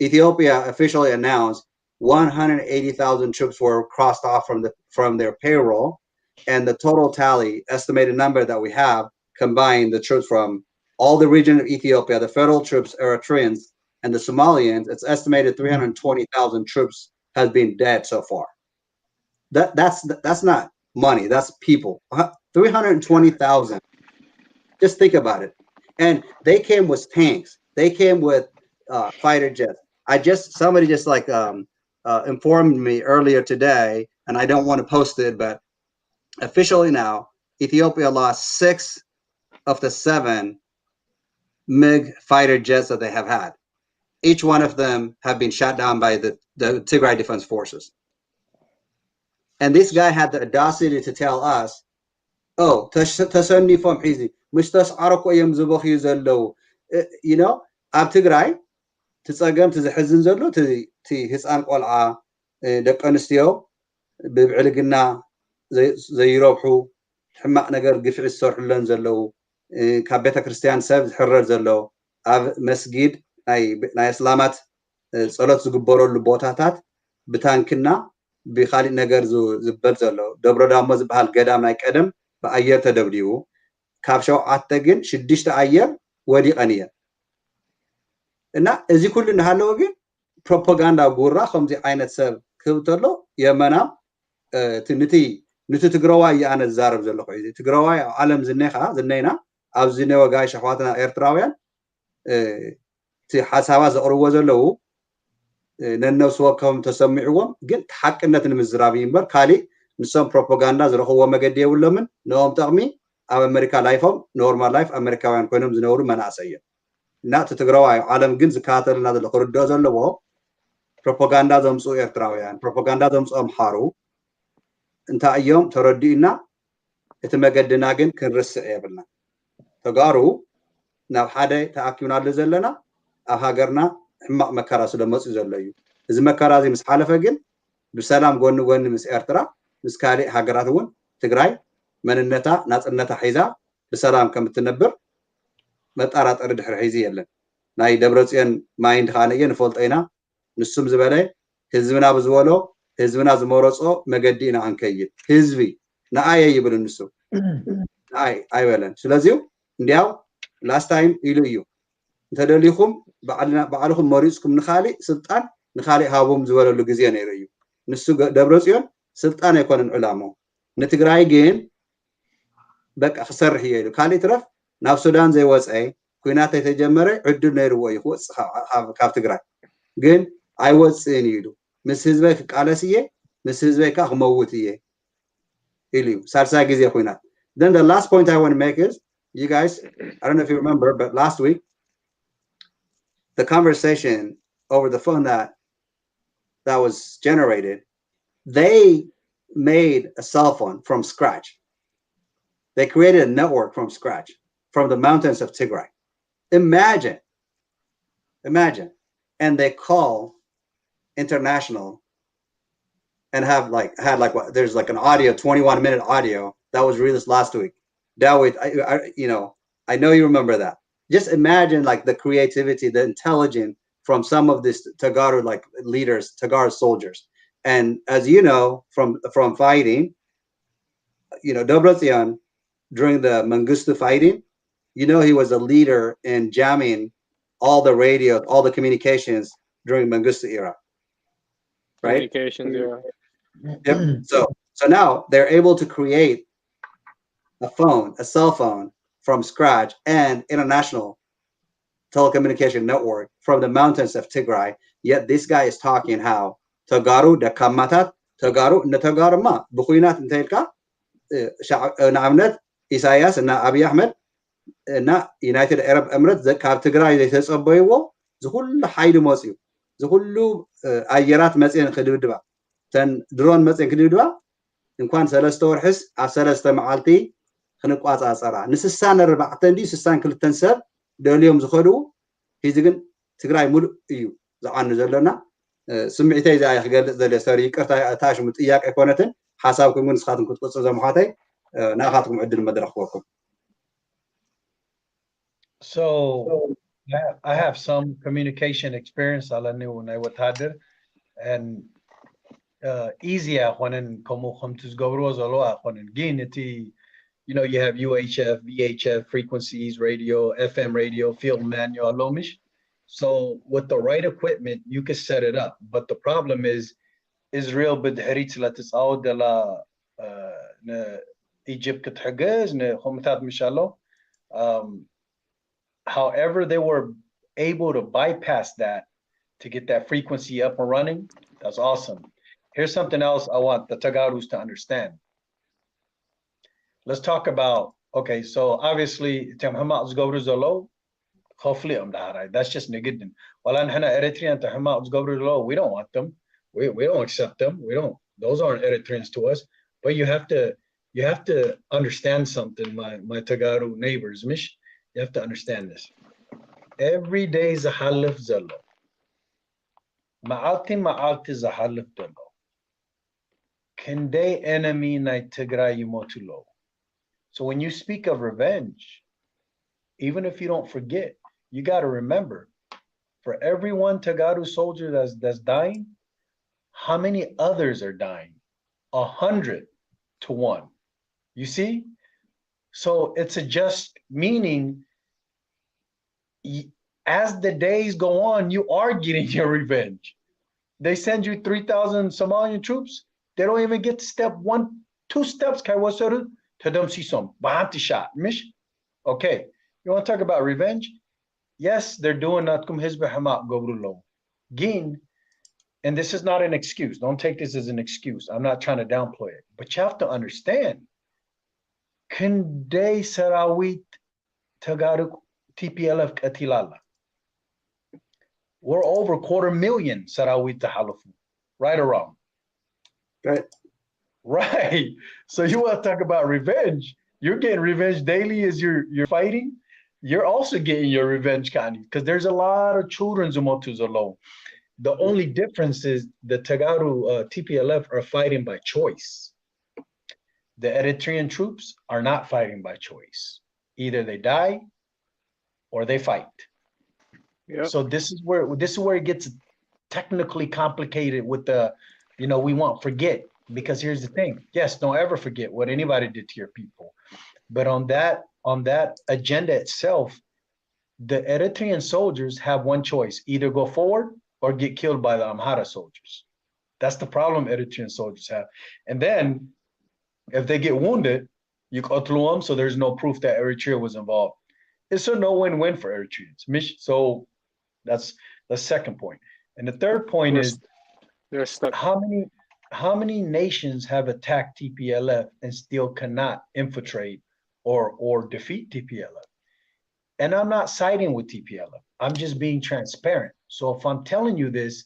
[SPEAKER 3] Ethiopia officially announced 180,000 troops were crossed off from their payroll, and the total tally, estimated number that we have, combined the troops from all the region of Ethiopia, the federal troops, Eritreans, and the Somalians, it's estimated 320,000 troops has been dead so far. That's not money, that's people. 320,000. Just think about it. And they came with tanks. They came with fighter jets. Somebody just like informed me earlier today, and I don't want to post it, but officially now, Ethiopia lost 6 of the 7 MiG fighter jets that they have had. Each one of them have been shot down by the Tigray Defense Forces. And this guy had the audacity to tell us, oh, ተሰኒፎም ሒዚ ምስ ተስዓረኮ እዮም ዝበኽዩ ዘለው ኣብ ትግራይ ትፀገም ትዝሕዝን ዘሎ እቲ ህፃን ቆልዓ ደቂ ኣንስትዮ ብብዕልግና ዘይረብሑ ሕማቅ ነገር ግፍዒ ዝሰርሑለን ዘለው ካብ ቤተክርስትያን ሰብ ዝሕረር ዘሎ ኣብ መስጊድ ናይ እስላማት ጸሎት ዝግበረሉ ቦታታት ብታንክና ብኻሊእ ነገር ዝበል ዘሎ ደብረ ዳሞ ዝበሃል ገዳም ናይ ቀደም ብኣየር ተደብዲቡ ካብ 7 ግን 6 ኣየር ወዲቐን እየን እና እዚ ኩሉ እንዳሃለወ ግን ፕሮፓጋንዳ ጉራ ከምዚ ዓይነት ሰብ ክህብ ተሎ የመናም ነቲ ትግራዋይ ኣነ ዝዛረብ ዘለኹ እዚ ትግራዋይ ኣብ ዓለም ዝነይና ኣብዚ ነወጋይ ሸሕዋትና ኤርትራውያን እቲ ሓሳባት ዘቕርብዎ ዘለው ነነብስ ወከም ተሰሚዕዎም ግን ሓቅነት ንምዝራብ እምበር ካሊእ ንሶም ፕሮፓጋንዳ ዝረኽብዎ መገዲ የብሎምን ነኦም ጠቕሚ ኣብ ኣሜሪካ ላይፎም ኖርማል ላይፍ ኣሜሪካውያን ኮይኖም ዝነብሩ መናእሰይ እዮም እና እቲ ትግራዋይ ዓለም ግን ዝከታተልና ዘሎ ክርድኦ ዘለዎ ፕሮፓጋንዳ ዘምፅኡ ኤርትራውያን ፕሮፓጋንዳ ዘምፅኡ ኣምሓሩ እንታይ እዮም ተረዲኡና እቲ መገድና ግን ክንርስዕ የብልና ተጋሩ ናብ ሓደ ተኣኪብናሉ ዘለና ኣብ ሃገርና ሕማቅ መከራ ስለመፅኡ ዘሎ እዩ እዚ መከራ እዚ ምስ ሓለፈ ግን ብሰላም ጎኒ ምስ ኤርትራ ምስ ካልእ ሃገራት እውን ትግራይ መንነታ ናፅነታ ሒዛ ብሰላም ከም እትነብር መጣራጠሪ ድሕሪ ሒዚ የለን ናይ ደብረፅዮን ማይንድ ካነ እየ ንፈልጦ ኢና ንሱም ዝበለ ህዝብና ብዝበሎ ህዝብና ዝመረፆ መገዲ ኢና አንከይድ ህዝቢ ንኣየ ይብል ንሱ ንኣይ ኣይበለን ስለዚ እንዲያው ላስት ታይም ኢሉ እዩ እንተደሊኹም ባዕልኩም መሪፅኩም ንኻሊእ ስልጣን ንኻሊእ ሃቦም ዝበለሉ ግዜ ነይሩ እዩ ንሱ ደብረፅዮን ስልጣን ኣይኮነን ዕላማው ንትግራይ ግን በቃ ክሰርሕ እየ ኢሉ ካሊእ ትረፍ ናብ ሱዳን ዘይወፀ ኩናት የተጀመረ ዕድል ነይርዎ እዩ ክወፅእ ካብ ትግራይ ግን ኣይወፅእን ኢሉ ምስ ህዝበይ ክቃለስ እየ ምስ ህዝበይ ካ ክመውት እየ ኢሉ ሳልሳይ ግዜ ኩናት then the last point I want to make is you guys I don't know if you remember but last week the conversation over the phone that was generated they made a cell phone from scratch they created a network from scratch from the mountains of Tigray imagine and they call international and had like what there's like an audio 21-minute audio that was released last week that way I know you remember that just imagine like the creativity the intelligence from some of these Tagaru like leaders Tagaru soldiers and as you know from fighting Debretsion during the Mengistu fighting he was a leader in jamming all the radio all the communications during Mengistu era right
[SPEAKER 4] Communications era.
[SPEAKER 3] Yep. So now they're able to create a cell phone from scratch and international telecommunication network from the mountains of Tigray. Yet this guy is talking how Tagaru the Kamatat Tagaru Natagarma Bukuinat and Telka Namnet Isaias and Abiy Ahmed and United Arab Emirates that Kab Tigray they says Abaywo the whole Haidu Mosu the whole Ayarat Mesin Khidudba ten drone Mesin Khidudba in Quan Celestor His Acelesta Malti ክንቋፃ ፀራ ንስሳን ኣርባዕተን ዲ ስሳን ክልተን ሰብ ደልዮም ዝኸዱ ሒዚ ግን ትግራይ ሙሉእ እዩ ዝዓኑ ዘለና ስምዒተይ እዚኣ ክገልፅ ዘለ ሰሪ ይቅርታ ታሽሙ ጥያቄ ኣይኮነትን ሓሳብኩም ግን ንስኻትኩም ክትቅፅሉ ዘምዃተይ ንኣኻትኩም ዕድል መድረክ ክወኩም
[SPEAKER 8] So I have some communication experience alani unai watader and easy ahonen komo khomtus gobro zalo ahonen gineti you have UHF, VHF frequencies, radio, FM radio, field manual, lomish. So with the right equipment, you can set it up. But the problem is Israel بدحريت لا تسعود لا Egypt كتحجز نخمتات مشالله. However, they were able to bypass that to get that frequency up and running. That's awesome. Here's something else I want the Tagarus to understand. Let's talk about, okay, so obviously, that's just negative. Well, Eritrean we don't want them. We don't accept them. Those aren't Eritreans to us. But you have to understand something, my Tagaru neighbors, Mish. You have to understand this. Every day is a halif zalo. Ma'alti zahalif dalo. Kende enemy na Tigray yumotulo. So when you speak of revenge, even if you don't forget, you got to remember, for every one Tagaru soldier that's dying, how many others are dying? 100 to 1. You see? So it's a just meaning, as the days go on, you are getting your revenge. They send you 3,000 Somalian troops. They don't even get to step 2 steps. Okay, you want to talk about revenge? Yes, they're doing Natkum Hizbah Hamak Gobrulo. Gin, and this is not an excuse. Don't take this as an excuse. I'm not trying to downplay it. But you have to understand. Kende Sarawit Tagaruk TPLF Katilala. We're over 250,000 Sarawit Tahalafu. Right or wrong? Right. So you want to talk about revenge? You're getting revenge daily as you're fighting. You're also getting your revenge, Kani, because there's a lot of children Zumotus alone. The only difference is the Tagaru TPLF are fighting by choice. The Eritrean troops are not fighting by choice. Either they die or they fight. Yep. So this is where it gets technically complicated with the, we won't forget. Because here's the thing. Yes, don't ever forget what anybody did to your people. But on that agenda itself, the Eritrean soldiers have one choice: either go forward or get killed by the Amhara soldiers. That's the problem Eritrean soldiers have. And then if they get wounded, you qatlu them, so there's no proof that Eritrea was involved. It's a no-win-win for Eritreans. So that's the second point. And the third point is,
[SPEAKER 4] they're stuck.
[SPEAKER 8] how many nations have attacked TPLF and still cannot infiltrate or defeat TPLF? And I'm not siding with TPLF. I'm just being transparent. So if I'm telling you this,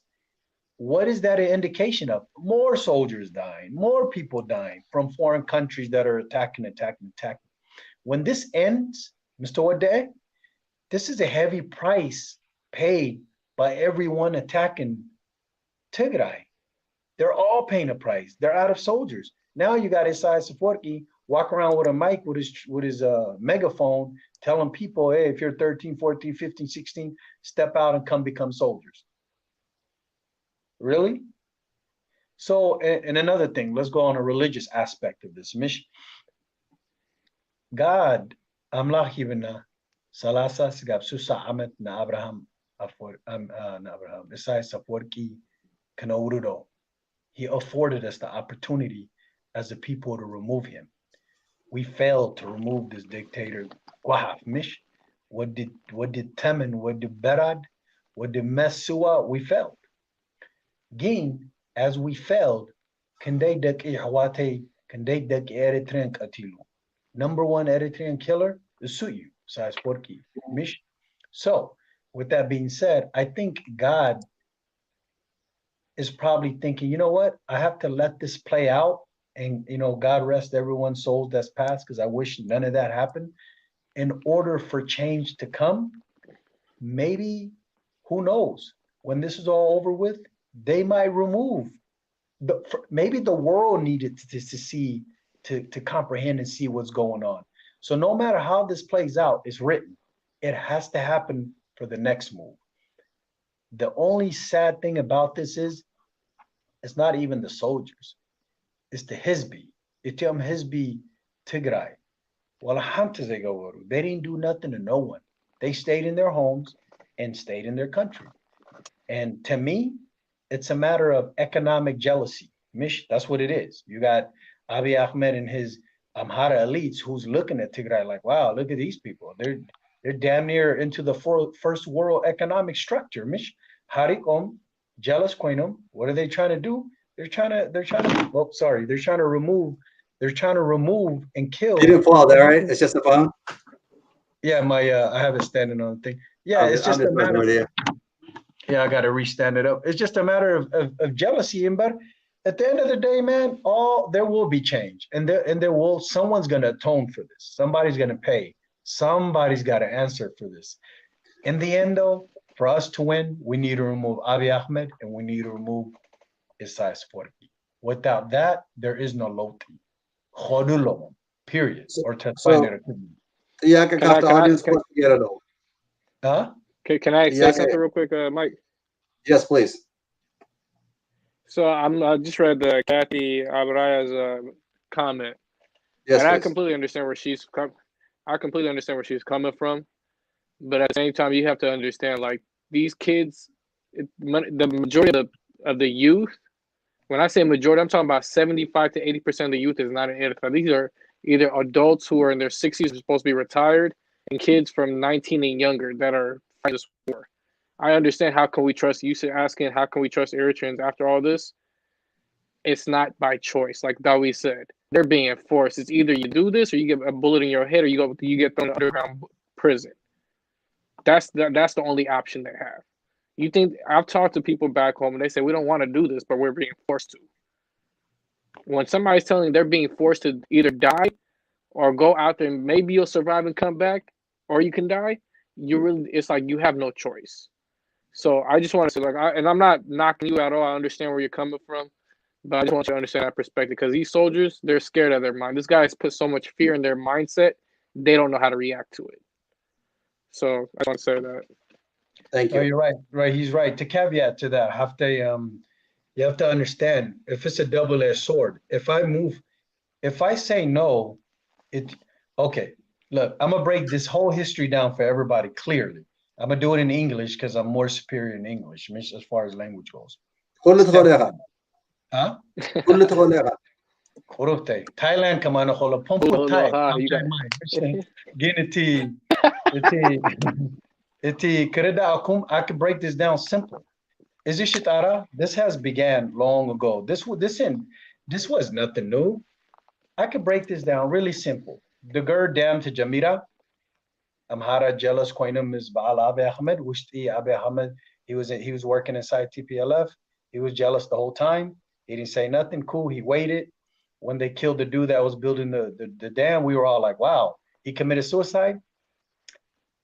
[SPEAKER 8] what is that an indication of? More soldiers dying, more people dying from foreign countries that are attacking. When this ends, Mr. Wade, this is a heavy price paid by everyone attacking Tigray. They're all paying a price. They're out of soldiers. Now you got Isaias Afwerki walk around with a mic with his megaphone telling people, hey, if you're 13, 14, 15, 16, step out and come become soldiers. Really? So, and another thing, let's go on a religious aspect of this mission. God, Amlach Ibn Salasa Sigab Susa Amet na Abraham Isaias Afwerki Kanaurudo. He afforded us the opportunity as a people to remove him. We failed to remove this dictator. Mish. What did Temen, what did Berad, what did Mesua? We failed. Gin, as we failed, Eritrean Katilu. Number one Eritrean killer is Suyu, Isaias Afwerki. Mish. So, with that being said, I think God is probably thinking, you know what? I have to let this play out, and God rest everyone's soul that's passed, because I wish none of that happened. In order for change to come, maybe, who knows, when this is all over with, they might remove maybe the world needed to see, to comprehend and see what's going on. So no matter how this plays out, it's written, it has to happen for the next move. The only sad thing about this is, it's not even the soldiers, it's the Hizbi. Itam Hizbi Tigray. They didn't do nothing to no one. They stayed in their homes and stayed in their country. And to me, it's a matter of economic jealousy. Mish, that's what it is. You got Abiy Ahmed and his Amhara elites who's looking at Tigray like, wow, look at these people. They're damn near into the first world economic structure. Mish, Harikom, jealous Queenum. What are they trying to do? They're trying to remove and kill.
[SPEAKER 3] You didn't fall there, right? It's just a phone?
[SPEAKER 8] Yeah, I have it standing on the thing. Yeah, it's just a matter. Yeah, I got to re-stand it up. It's just a matter of jealousy. But at the end of the day, man, there will be change, and someone's going to atone for this. Somebody's going to pay. Somebody's got to answer for this. In the end, though, for us to win, we need to remove Abiy Ahmed and we need to remove Isaias Afwerki. Without that, there is no Loti. Chodulom, period. Or
[SPEAKER 3] yeah, I can cut the audience to get it all.
[SPEAKER 8] Huh?
[SPEAKER 4] Can I say something real quick, Mike?
[SPEAKER 3] Yes, please.
[SPEAKER 4] So I just read Kathy Abaraya's comment,
[SPEAKER 3] yes,
[SPEAKER 4] and
[SPEAKER 3] please.
[SPEAKER 4] I completely understand where she's coming from. But at the same time, you have to understand, like, these kids, the majority of the youth. When I say majority, I'm talking about 75 to 80% of the youth is not in Eritrea. These are either adults who are in their 60s, supposed to be retired, and kids from 19 and younger that are fighting this war. I understand how can we trust, you asking how can we trust Eritreans after all this? It's not by choice, like Dawi said. They're being forced. It's either you do this or you get a bullet in your head or you get thrown in underground prison. That's the only option they have. You think, I've talked to people back home and they say we don't want to do this, but we're being forced to. When somebody's telling you they're being forced to either die or go out there and maybe you'll survive and come back, or you can die, it's like you have no choice. So I just want to say, and I'm not knocking you at all. I understand where you're coming from, but I just want you to understand that perspective, because these soldiers, they're scared out of their mind. This guy's put so much fear in their mindset, they don't know how to react to it. So I want to say that.
[SPEAKER 3] Thank you.
[SPEAKER 8] Oh, you're right. Right, he's right. To caveat to that, you have to understand, if it's a double-edged sword. If I say no, okay. Look, I'm gonna break this whole history down for everybody clearly. I'm gonna do it in English because I'm more superior in English, as far as language goes. Huh? Kurute. Thailand kamana hola pompu Thai. Giniti. Iti Kereda Akum. I could break this down simple. Izishitara, this has began long ago. This was nothing new. I could break this down really simple. The Gur Dam to Jamira. Amhara jealous Koinum is Baal Abe Ahmed, Wushti Abe Ahmed. He was working inside TPLF. He was jealous the whole time. He didn't say nothing. Cool. He waited. When they killed the dude that was building the dam, we were all like, wow, he committed suicide.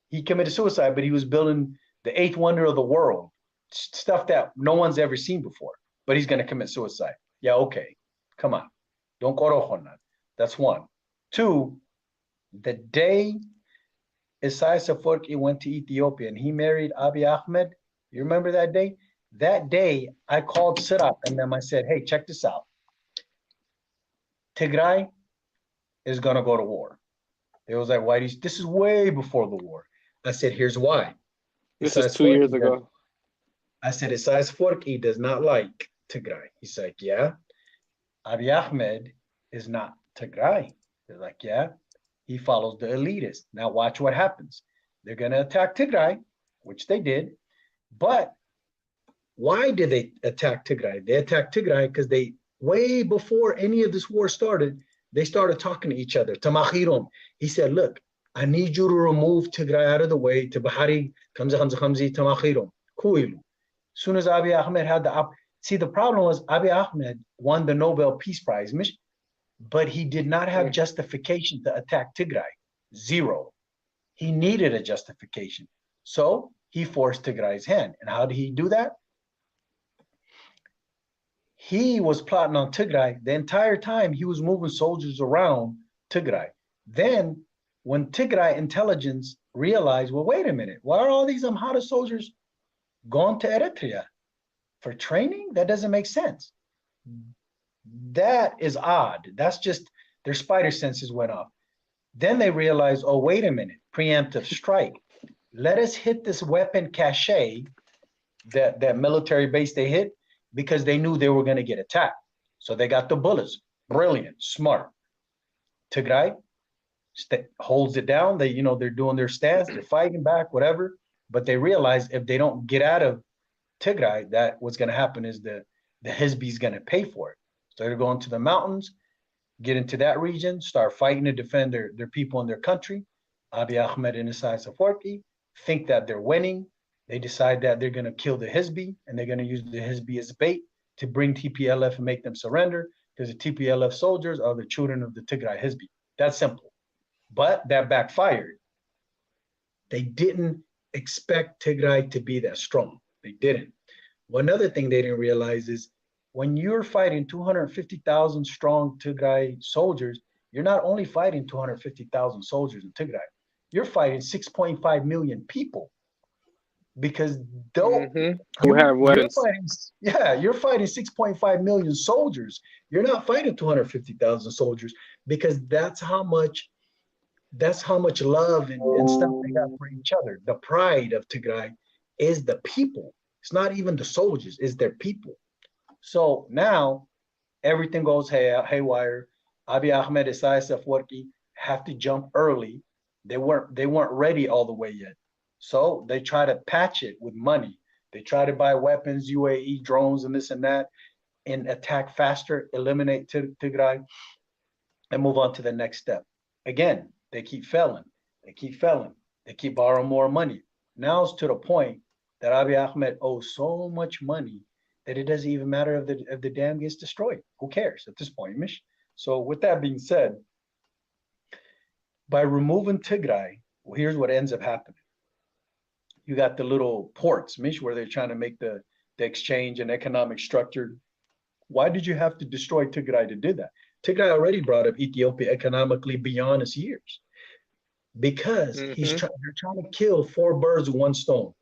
[SPEAKER 8] He committed suicide, but he was building the eighth wonder of the world, stuff that no one's ever seen before, but he's going to commit suicide. Yeah, okay. Come on. Don't go to that. That's one. Two, the day Isaias Afwerki went to Ethiopia and he married Abiy Ahmed, you remember that day? That day, I called Sirak and them. I said, hey, check this out. Tigray is going to go to war. It was like, why? This is way before the war. I said, here's why.
[SPEAKER 13] This is 2 years ago.
[SPEAKER 8] I said, Isaias Afwerki does not like Tigray. He's like, yeah. Abiy Ahmed is not Tigray. They're like, yeah. He follows the elitists. Now watch what happens. They're going to attack Tigray, which they did. But why did they attack Tigray? They attacked Tigray because they, way before any of this war started, they started talking to each other. Tamahirum. He said, look, I need you to remove Tigray out of the way. To Bahari, Kamza Khamzi, Tamahirum. Kuilu. As soon as Abiy Ahmed had see, the problem was Abiy Ahmed won the Nobel Peace Prize, but he did not have justification to attack Tigray. Zero. He needed a justification. So he forced Tigray's hand. And how did he do that? He was plotting on Tigray the entire time. He was moving soldiers around Tigray. Then when Tigray intelligence realized, well, wait a minute, why are all these Amhara soldiers going to Eritrea for training? That doesn't make sense. That is odd. That's just their spider senses went off. Then they realized, oh, wait a minute, preemptive strike. Let us hit this weapon cache, that military base they hit, because they knew they were going to get attacked. So they got the bullets. Brilliant, smart. Tigray holds it down. They're doing their stance. They're fighting back, whatever. But they realize if they don't get out of Tigray, that what's going to happen is the Hizbi is going to pay for it. So they're going to the mountains, get into that region, start fighting to defend their people and their country. Abiy Ahmed and Isaias Afwerki think that they're winning. They decide that they're going to kill the Hizbi and they're going to use the Hizbi as bait to bring TPLF and make them surrender, because the TPLF soldiers are the children of the Tigray Hizbi. That's simple. But that backfired. They didn't expect Tigray to be that strong. They didn't. One other thing they didn't realize is when you're fighting 250,000 strong Tigray soldiers, you're not only fighting 250,000 soldiers in Tigray, you're fighting 6.5 million people. Because
[SPEAKER 13] who have weapons.
[SPEAKER 8] You're fighting 6.5 million soldiers. You're not fighting 250,000 soldiers, because that's how much love and stuff they got for each other. The pride of Tigray is the people. It's not even the soldiers, it's their people. So now everything goes haywire. Abiy Ahmed, Isaias Afwerki have to jump early. They weren't ready all the way yet. So they try to patch it with money. They try to buy weapons, UAE drones and this and that, and attack faster, eliminate Tigray, and move on to the next step. Again, they keep failing. They keep failing. They keep borrowing more money. Now it's to the point that Abiy Ahmed owes so much money that it doesn't even matter if the dam gets destroyed. Who cares at this point, Mish? So with that being said, by removing Tigray, well, here's what ends up happening. You got the little ports, Mish, where they're trying to make the exchange and economic structure. Why did you have to destroy Tigray to do that? Tigray already brought up Ethiopia economically beyond its years, because they're trying to kill 4 birds with 1 stone.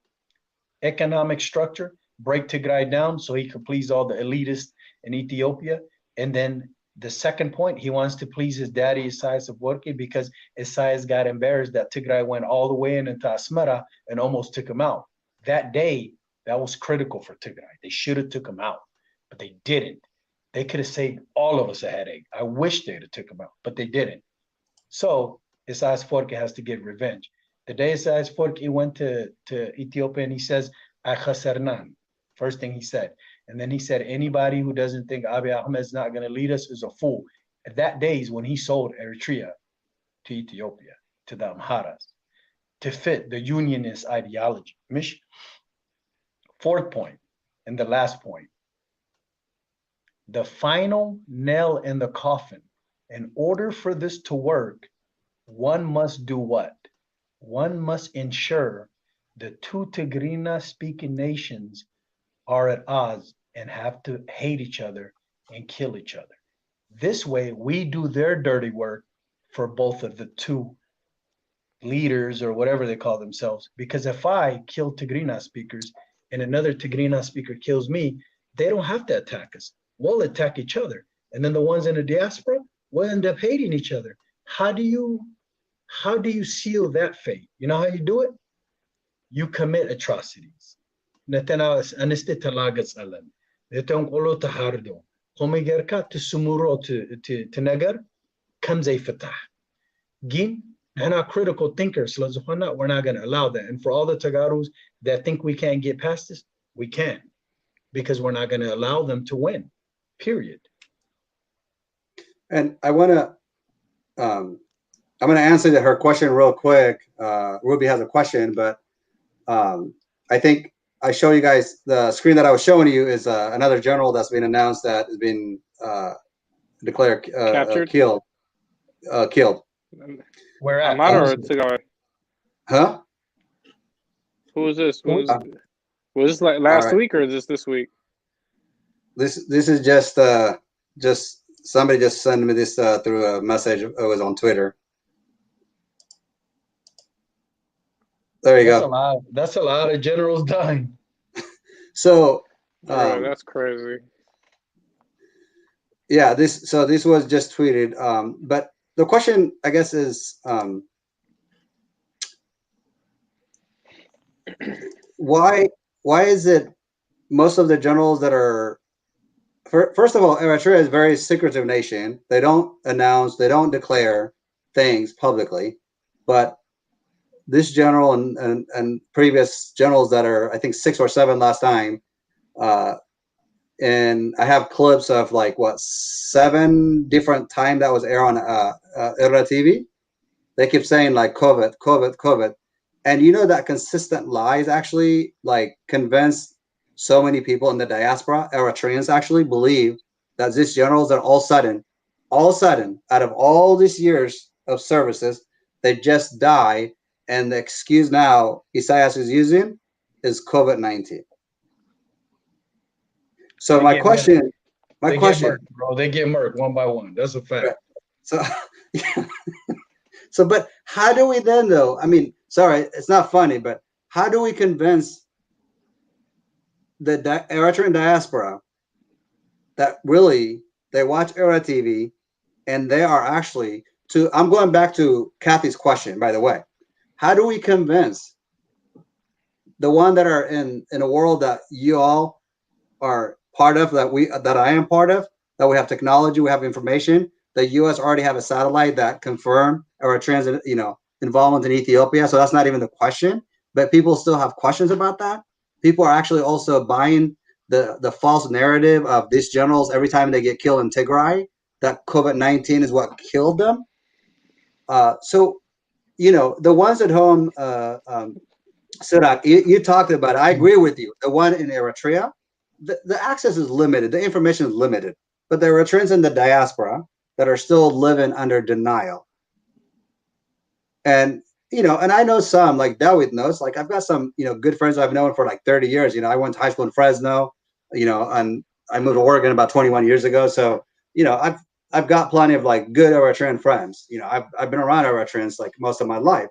[SPEAKER 8] Economic structure, break Tigray down so he could please all the elitists in Ethiopia, and then The second point, he wants to please his daddy, Isaias Afwerki, because Isaias got embarrassed that Tigray went all the way into Asmara and almost took him out. That day, that was critical for Tigray. They should have took him out, but they didn't. They could have saved all of us a headache. I wish they'd have took him out, but they didn't. So Isaias Afwerki has to get revenge. The day Isaias Afwerki went to Ethiopia and he says, "Akhasarnan," first thing he said. And then he said, anybody who doesn't think Abiy Ahmed's not going to lead us is a fool. And that day is when he sold Eritrea to Ethiopia, to the Amharas, to fit the unionist ideology. Fourth point, and the last point, the final nail in the coffin. In order for this to work, one must do what? One must ensure the two Tigrina speaking nations are at odds and have to hate each other and kill each other. This way, we do their dirty work for both of the two leaders or whatever they call themselves. Because if I kill Tigrina speakers and another Tigrina speaker kills me, they don't have to attack us. We'll attack each other. And then the ones in the diaspora will end up hating each other. How do you seal that fate? You know how you do it? You commit atrocities. أنست تلاقص ألم لتنقلوا تحاردوا قومي جركا تسمروا تنجر كم زي فتح جين إحنا critical thinkers لزخنا we're not going to allow that. And for all the Tagarus that think we can't get past this, we can, because we're not going to allow them to win, period.
[SPEAKER 3] And I want to I'm going to answer her question real quick. Ruby has a question, but I think I show you guys the screen that I was showing you is another general that's been announced that has been declared killed.
[SPEAKER 8] Where at?
[SPEAKER 13] Amara or Tigray?
[SPEAKER 3] Huh?
[SPEAKER 13] Who is this? Was this like last week or is this week?
[SPEAKER 3] This is just somebody just sent me this through a message. It was on Twitter. There you go.
[SPEAKER 8] That's a lot of generals dying.
[SPEAKER 3] So
[SPEAKER 13] that's crazy.
[SPEAKER 3] Yeah, this was just tweeted. But the question, I guess, is why is it most of the generals that are first of all, Eritrea is a very secretive nation. They don't announce, they don't declare things publicly, but this general and previous generals that are, I think, 6 or 7 last time, and I have clips of like 7 different times that was aired on Era TV. They keep saying like COVID, and you know that consistent lies actually like convinced so many people in the diaspora. Eritreans actually believe that these generals are all sudden, out of all these years of services, they just die. And the excuse now Isaias is using is COVID-19. So my question,
[SPEAKER 8] bro, they get murked one by one. That's a fact.
[SPEAKER 3] So, but how do we then, though? I mean, sorry, it's not funny, but how do we convince the Eritrean diaspora that really they watch Era TV and they are actually I'm going back to Kathy's question, by the way. How do we convince the one that are in a world that you all are part of, that I am part of, that we have technology, we have information, the U.S. already have a satellite that confirmed Eritreans, involvement in Ethiopia. So that's not even the question, but people still have questions about that. People are actually also buying the false narrative of these generals every time they get killed in Tigray, that COVID-19 is what killed them. So, the ones at home, Sirak, you talked about it. I agree with you. The one in Eritrea, the access is limited. The information is limited. But there are Eritreans in the diaspora that are still living under denial. And, and I know some, like Dawit knows, like I've got some, good friends I've known for like 30 years. I went to high school in Fresno, and I moved to Oregon about 21 years ago. So, I've got plenty of like good Eritrean friends. I've been around Eritreans like most of my life,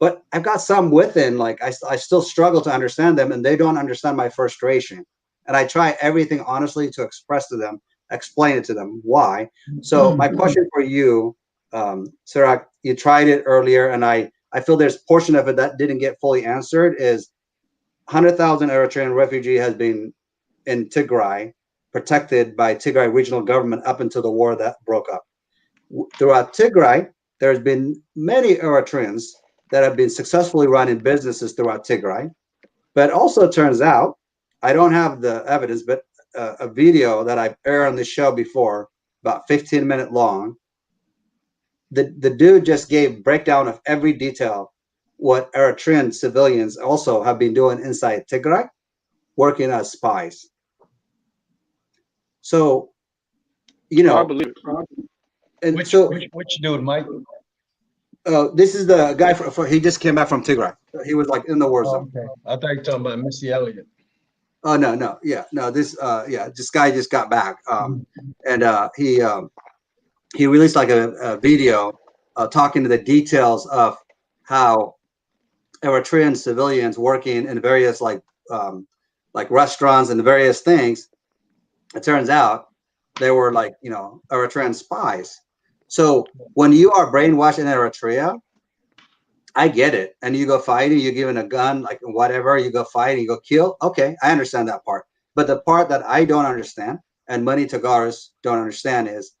[SPEAKER 3] but I've got some within, like I still struggle to understand them, and they don't understand my frustration. And I try everything honestly to express to them explain it to them why. So my question for you, Sirak, you tried it earlier, and I feel there's portion of it that didn't get fully answered. Is 100,000 Eritrean refugee has been in Tigray, protected by Tigray regional government up until the war that broke up. Throughout Tigray, there's been many Eritreans that have been successfully running businesses throughout Tigray. But also turns out, I don't have the evidence, but a video that I've aired on the show before, about 15-minute long, the dude just gave breakdown of every detail what Eritrean civilians also have been doing inside Tigray, working as spies. So, you know,
[SPEAKER 13] I believe it.
[SPEAKER 3] And
[SPEAKER 6] which dude, Mike?
[SPEAKER 3] This is the guy he just came back from Tigray. He was like in the war zone.
[SPEAKER 6] Okay. I thought you were talking about Missy Elliott.
[SPEAKER 3] Oh no, yeah, no, this guy just got back, and he released like a video talking to the details of how Eritrean civilians working in various like restaurants and various things. It turns out they were like, you know, Eritrean spies. So when you are brainwashed in Eritrea, I get it. And you go fighting, you're given a gun, like whatever, you go fight and you go kill. Okay, I understand that part. But the part that I don't understand, and many Tagaris don't understand, is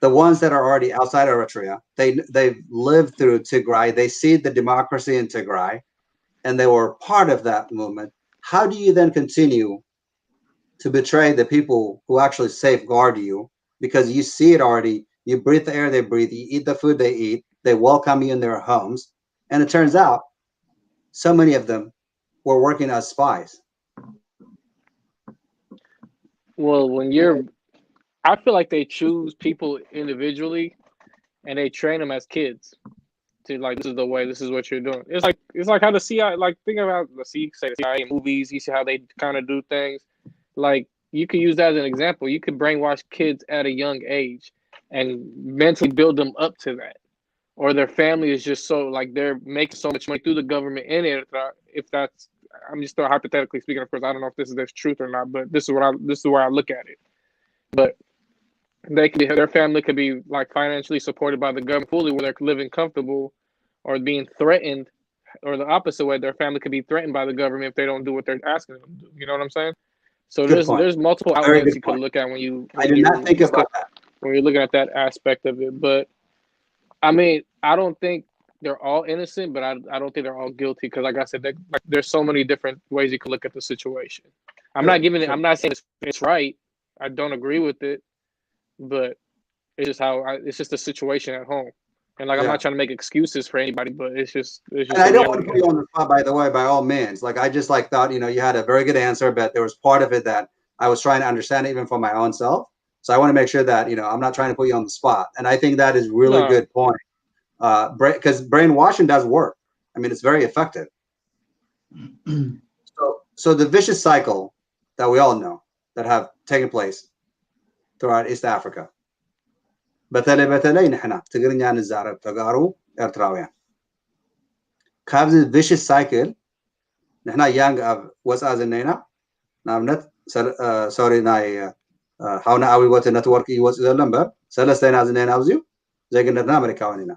[SPEAKER 3] the ones that are already outside Eritrea. They've lived through Tigray. They see the democracy in Tigray, and they were part of that movement. How do you then continue to betray the people who actually safeguard you? Because you see it already. You breathe the air they breathe. You eat the food they eat. They welcome you in their homes. And it turns out so many of them were working as spies.
[SPEAKER 13] Well, I feel like they choose people individually and they train them as kids to like, this is the way, this is what you're doing. It's like how the CIA, like think about the CIA movies, you see how they kind of do things. Like you could use that as an example. You could brainwash kids at a young age and mentally build them up to that. Or their family is just so like they're making so much money through the government in Eritrea. If that's, I'm just still hypothetically speaking, of course, I don't know if there's truth or not, but this is where I look at it. But their family could be like financially supported by the government fully, where they're living comfortable, or being threatened, or the opposite way, their family could be threatened by the government if they don't do what they're asking them to do. You know what I'm saying? So there's multiple outlets you could look at when you
[SPEAKER 3] I did not think about that
[SPEAKER 13] when you're looking at that aspect of it. But I mean, I don't think they're all innocent, but I don't think they're all guilty, because like I said, there's so many different ways you can look at the situation. I'm not saying it's right. I don't agree with it, but it's just it's just the situation at home. And like, I'm not trying to make excuses for anybody, but it's just. And
[SPEAKER 3] I don't want to put you on the spot, by the way, by all means. Like, I just like thought, you know, you had a very good answer, but there was part of it that I was trying to understand even for my own self. So I want to make sure that, you know, I'm not trying to put you on the spot. And I think that is really good point. Because brainwashing does work. I mean, it's very effective. So the vicious cycle that we all know that have taken place throughout East Africa. በተለይ ንሕና ትግርኛ ንዛረብ ተጋሩ ኤርትራውያን ካብዚ vicious cycle ንሕና ያንግ ኣብ ወፃ ዝነይና ንኣብነት ሶሪ ናይ ሓውና ኣዊ ወት ኔትወርክ ይወፅ ዘሎ እምበር ሰለስተና ዝነይና ኣብዚዩ ዜግነትና ኣሜሪካውያን ኢና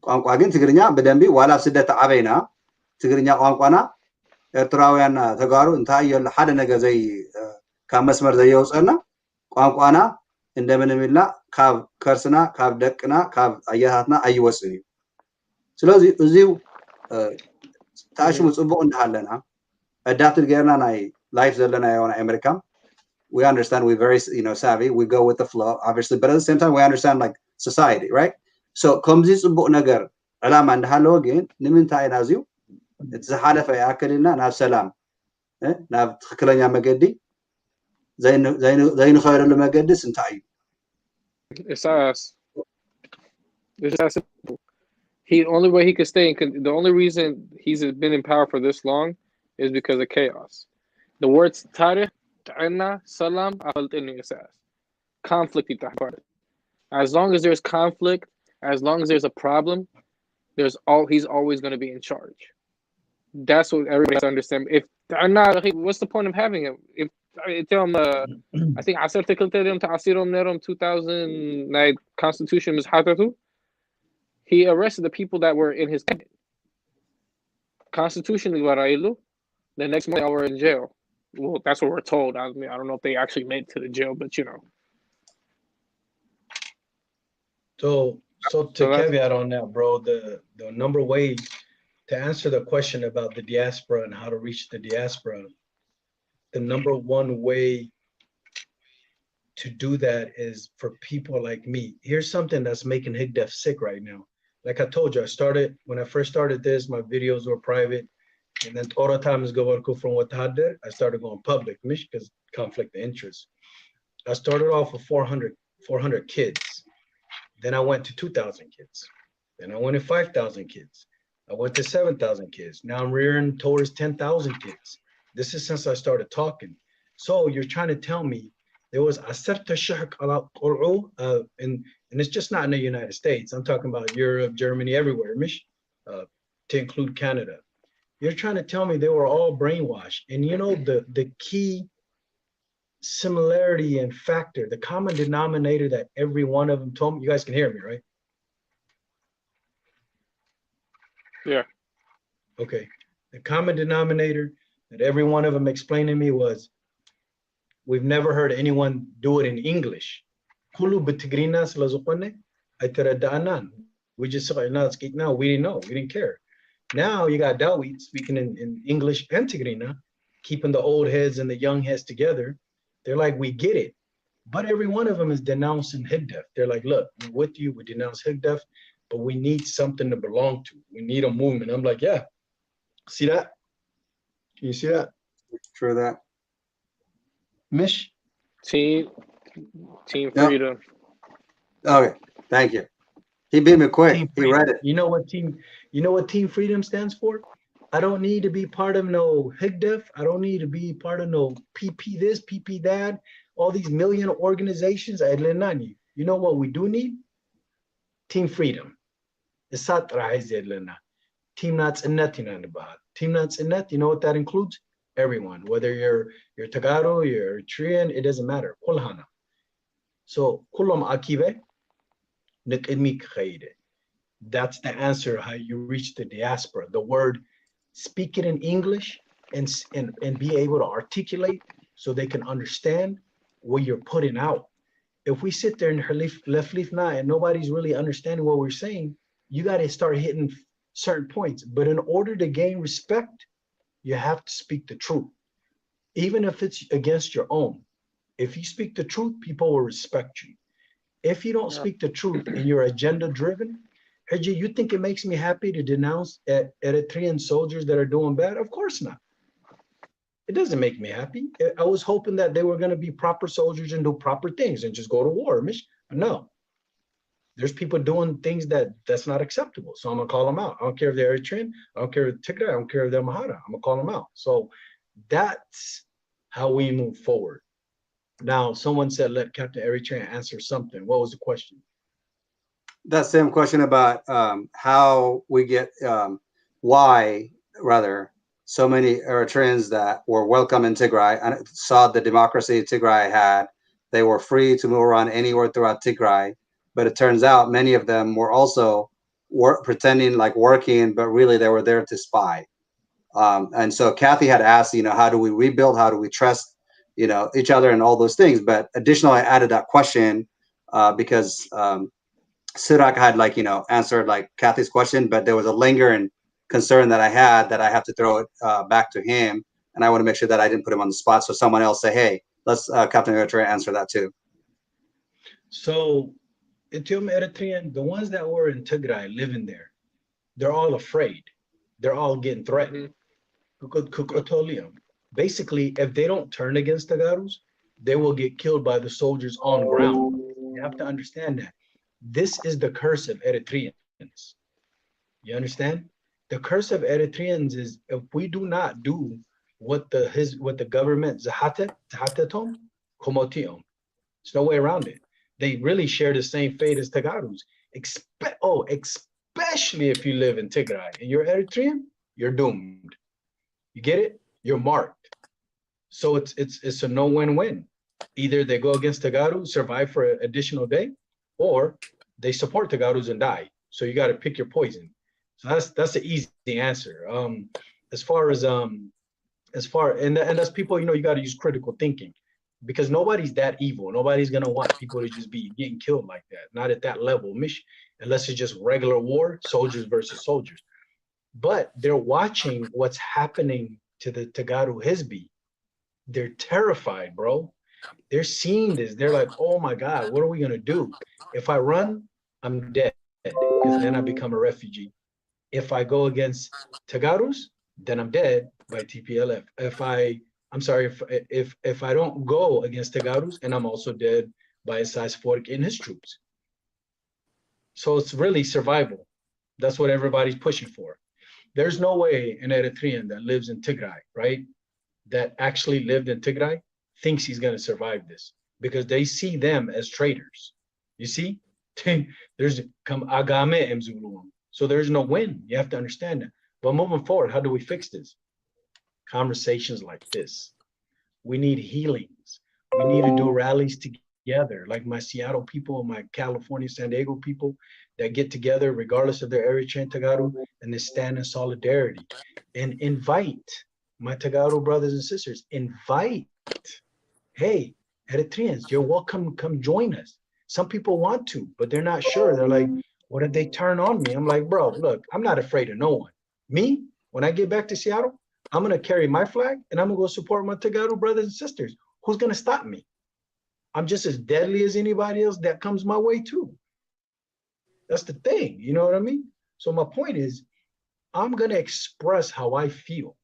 [SPEAKER 3] ቋንቋ ግን ትግርኛ ብደንቢ ዋላ ኣብ ስደት ዓበይና ትግርኛ ቋንቋና ኤርትራውያን ተጋሩ እንታይ እዩ ሓደ ነገር ካብ መስመር ዘየውፀና ቋንቋና እንደምንም ኢልና ካብ ከርስና ካብ ደቅና ካብ ኣያታትና ኣይወፅን እዩ ስለዚ እዚው ታሽሙ ጽቡቕ እንዳሃለና ኣዳፕትድ ጌርና ናይ ላይፍ ዘለና የሆነ ኣሜሪካ we understand, we're very, you know, savvy, we go with the flow obviously, but at the same time we understand like society, right? So ከምዚ ጽቡቕ ነገር ዕላማ እንዳሃለዎ ግን ንምንታይ ኢና እዚው እቲ ዝሓለፈ ያክልና ናብ ሰላም ናብ ትክክለኛ መገዲ ዘይንኸይረሉ መገድስ እንታይ እዩ?
[SPEAKER 13] It's us. It's that simple. The only way he could stay, the only reason he's been in power for this long is because of chaos. The words tarikh, ta'anna, salam, conflict. As long as there's conflict, as long as there's a problem, he's always going to be in charge. That's what everybody has to understand. If ta'anna, what's the point of having him? If تيوم I think عصرت كلت لهم تعصيرهم نيرهم 2000 like constitution مش حاطته. He arrested the people that were in his cabinet. Constitution is what I do. The next morning, they were in jail. Well, that's what we're told. I mean, I don't know if they actually made it to the jail, but you know.
[SPEAKER 8] So to caveat on that, bro, the number way to answer the question about the diaspora and how to reach the diaspora, the number one way to do that is for people like me. Here's something that's making Higdef sick right now. Like I told you, when I first started this, my videos were private. And then Tora times go from what I started going public, because conflict of interest. I started off with 400 kids. Then I went to 2,000 kids. Then I went to 5,000 kids. I went to 7,000 kids. Now I'm rearing towards 10,000 kids. This is since I started talking. So you're trying to tell me there was Asarta Shahk ala Qur'u, and it's just not in the United States. I'm talking about Europe, Germany, everywhere, to include Canada. You're trying to tell me they were all brainwashed. And you know, the key similarity and factor, the common denominator that every one of them told me, you guys can hear me, right?
[SPEAKER 13] Yeah.
[SPEAKER 8] Okay. The common denominator that every one of them explained to me was, we've never heard anyone do it in English. We just now, we didn't know, we didn't care. Now you got Dawit speaking in English and Tigrina, keeping the old heads and the young heads together. They're like, we get it. But every one of them is denouncing Higdef. They're like, look, we're with you, we denounce Higdef, but we need something to belong to. We need a movement. I'm like, yeah. See that? Can you see that?
[SPEAKER 3] True that.
[SPEAKER 8] Mish?
[SPEAKER 13] Team Freedom.
[SPEAKER 3] Okay, thank you. He beat me quick. He read it.
[SPEAKER 8] You know what Team Freedom stands for? I don't need to be part of no Higdef. I don't need to be part of no PP this, PP that, all these million organizations. You know what we do need? Team Freedom. Team Nats and Team Nats and Net, you know what that includes? Everyone, whether you're Tagaro, you're Eritrean, it doesn't matter. Kulhana. So Kulom Akibe. That's the answer how you reach the diaspora. The word, speak it in English and be able to articulate so they can understand what you're putting out. If we sit there and and nobody's really understanding what we're saying, you got to start hitting certain points. But in order to gain respect, you have to speak the truth, even if it's against your own. If you speak the truth, people will respect you. If you don't speak the truth and you're agenda driven, Haji, you think it makes me happy to denounce Eritrean soldiers that are doing bad? Of course not. It doesn't make me happy. I was hoping that they were going to be proper soldiers and do proper things and just go to war. No. There's people doing things that's not acceptable. So I'm going to call them out. I don't care if they're Eritrean. I don't care if they're Tigray. I don't care if they're Mahara. I'm going to call them out. So that's how we move forward. Now, someone said, let Captain Eritrea answer something. What was the question?
[SPEAKER 3] That same question about how we get, why rather, so many Eritreans that were welcome in Tigray and saw the democracy Tigray had. They were free to move around anywhere throughout Tigray. But it turns out many of them were also pretending like working, but really they were there to spy. And so Kathy had asked, how do we rebuild? How do we trust each other and all those things? But additionally, I added that question because Sirak had answered Kathy's question, but there was a lingering concern that I had that I have to throw it back to him. And I want to make sure that I didn't put him on the spot. So someone else say, hey, let's Captain Eritrea answer that too.
[SPEAKER 8] So Ethiopian Eritrean, the ones that were in Tigray living there, they're all afraid. They're all getting threatened. Basically, if they don't turn against Tagarus, they will get killed by the soldiers on ground. You have to understand that. This is the curse of Eritreans. You understand? The curse of Eritreans is if we do not do what the government Zahatetom, Komotiom. There's no way around it. They really share the same fate as Tagarus. Especially if you live in Tigray and you're Eritrean, you're doomed. You get it? You're marked. So it's a no win-win. Either they go against Tagaru, survive for an additional day, or they support Tagarus and die. So you got to pick your poison. So that's the easy answer. As far as and as people, you got to use critical thinking, because nobody's that evil. Nobody's gonna want people to just be getting killed like that. Not at that level, unless it's just regular war, soldiers versus soldiers. But they're watching what's happening to the Tagaru Hizbi. They're terrified, bro. They're seeing this. They're like, oh my God, what are we gonna do? If I run, I'm dead, because then I become a refugee. If I go against Tagarus, then I'm dead by TPLF. If I don't go against Tagarus, and I'm also dead by Isaias Afwerki and his troops. So it's really survival. That's what everybody's pushing for. There's no way an Eritrean that lives in Tigray, right, that actually lived in Tigray, thinks he's going to survive this, because they see them as traitors. You see, there's come agame emzuluam. So there's no win. You have to understand that. But moving forward, how do we fix this? Conversations like this. We need healings. We need to do rallies together, like my Seattle people, my California, San Diego people that get together regardless of their Eritrean Tagaru, and they stand in solidarity and invite my Tagaru brothers and sisters. Invite, hey, Eritreans, you're welcome, come join us. Some people want to, but they're not sure. They're like, what if they turn on me? I'm like, bro, look, I'm not afraid of no one. Me, when I get back to Seattle, I'm going to carry my flag and I'm going to go support my Tagaru brothers and sisters. Who's going to stop me? I'm just as deadly as anybody else that comes my way too. That's the thing, you know what I mean? So my point is, I'm going to express how I feel,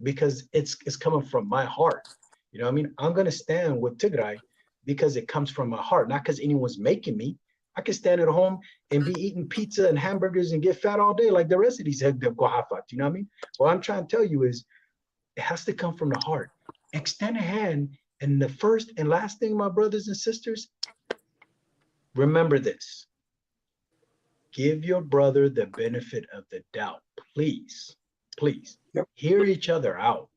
[SPEAKER 8] because it's coming from my heart. You know what I mean? I'm going to stand with Tigray because it comes from my heart, not because anyone's making me. I can stand at home and be eating pizza and hamburgers and get fat all day like the rest of these Gohafat, you know what I mean? What I'm trying to tell you is, it has to come from the heart. Extend a hand, and the first and last thing, my brothers and sisters, remember this. Give your brother the benefit of the doubt, please, please.
[SPEAKER 3] Yep.
[SPEAKER 8] Hear each other out.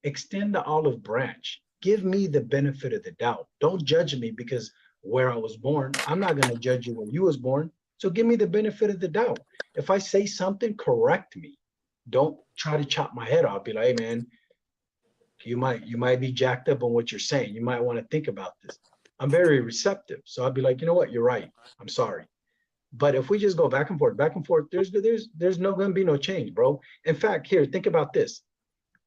[SPEAKER 8] Extend the olive branch. Give me the benefit of the doubt. Don't judge me because where I was born. I'm not going to judge you when you was born. So give me the benefit of the doubt. If I say something, correct me. Don't try to chop my head off. Be like, hey man, you might be jacked up on what you're saying. You might want to think about this. I'm very receptive. So I'll be like, you know what? You're right. I'm sorry. But if we just go back and forth, there's no going to be no change, bro. In fact, here, think about this.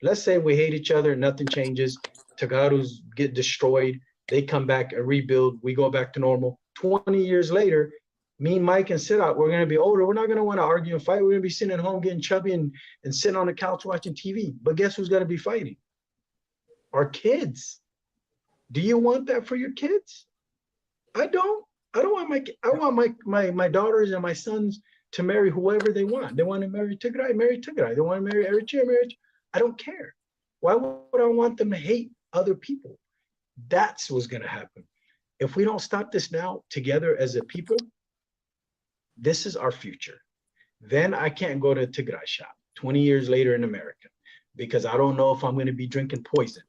[SPEAKER 8] Let's say we hate each other, nothing changes. Tagarus get destroyed. They come back and rebuild. We go back to normal. 20 years later, me, Mike, and Siddharth, we're going to be older. We're not going to want to argue and fight. We're going to be sitting at home getting chubby and sitting on the couch watching TV. But guess who's going to be fighting? Our kids. Do you want that for your kids? I don't. I want my daughters and my sons to marry whoever they want. They want to marry Tigray, marry Tigray. They want to marry Eritrea, marry. I don't care. Why would I want them to hate other people? That's what's going to happen. If we don't stop this now together as a people, this is our future. Then I can't go to a Tigray shop 20 years later in America because I don't know if I'm going to be drinking poison.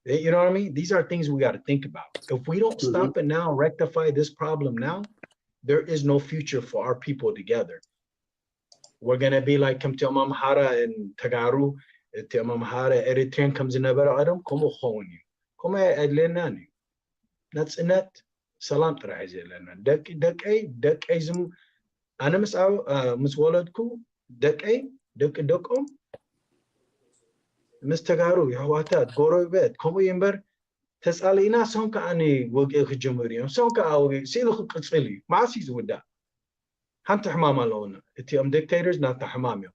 [SPEAKER 8] You know what I mean? These are things we got to think about. If we don't stop it now, rectify this problem now, there is no future for our people together. We're going to be like Kamtiamam Hara and Tagaru, Tiamam Hara, Eritrean comes in about Adam, Komo Honi, Kome Adlenani. That's net. Salam Trazelana. Dek Azum Animus Muswaladku, Dek Dekom. مستقارو يهواتات قروي بيت كم ينبر تسألي ناس هم كأني وجه الجمهورية هم كأوي سيدو قصلي ما عسيز ودا هم تحمام لونه إتي dictators not تحمامي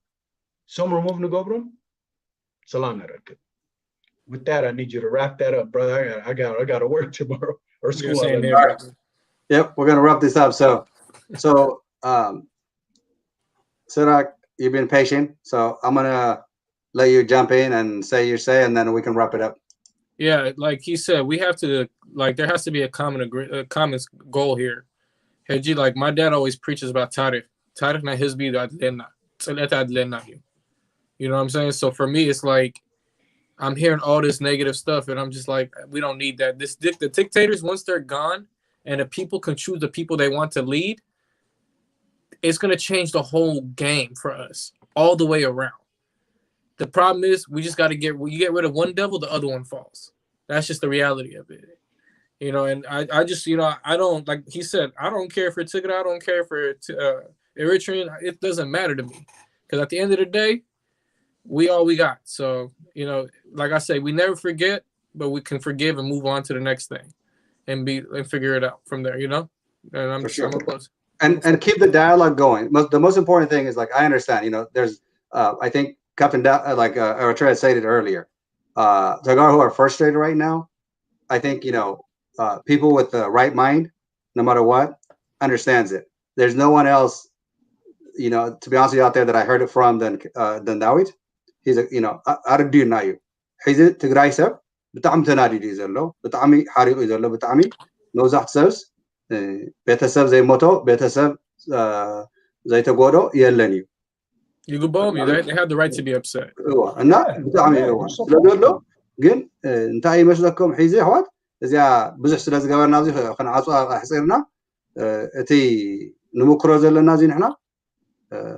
[SPEAKER 8] some remove نقبرهم سلام نركب. With that, I need you to wrap that up, brother. I got to work tomorrow or school.
[SPEAKER 3] Right. Yep, we're gonna wrap this up. So Sirak, you've been patient, so I'm gonna let you jump in and say your say, and then we can wrap it up.
[SPEAKER 4] Yeah, like he said, we have to there has to be a common goal here. Heji, like my dad always preaches about tarikh na hizbi adlena. You know what I'm saying? So for me, it's like I'm hearing all this negative stuff, and I'm just like, we don't need that. The dictators, once they're gone, and the people can choose the people they want to lead, it's gonna change the whole game for us all the way around. The problem is we just got to get rid of one devil, the other one falls. That's just the reality of it, you know. And I just, you know, I don't, like he said, I don't care for Tigray, I don't care for Eritrean. It doesn't matter to me, because at the end of the day, we all we got. So, you know, like I say, we never forget, but we can forgive and move on to the next thing, and figure it out from there, you know. And I'm close.
[SPEAKER 3] And keep the dialogue going. The most important thing is, like, I understand, you know, there's I think Captain Eritrea said it earlier. Tagaro who are frustrated right now, I think, you know, people with the right mind, no matter what, understands it. There's no one else, you know, to be honest with you, out there that I heard it from than Dawit. He's a, you know, أردي نايو. حيز تجري سب بتعم تنادي دي زلوا بتعمي حريق زلوا بتعمي نوزع سبس بيتسب زي موتو بيتسب زي تقولوا يلني.
[SPEAKER 4] You could bomb me. They have the right to be upset.
[SPEAKER 3] أنا بتعمي سلوا جن أنت أي مسلكم حيزي حوات إذا بزح سلاز جوار نازي خنا عصا حصيرنا تي نمكر زلنا نازي نحنا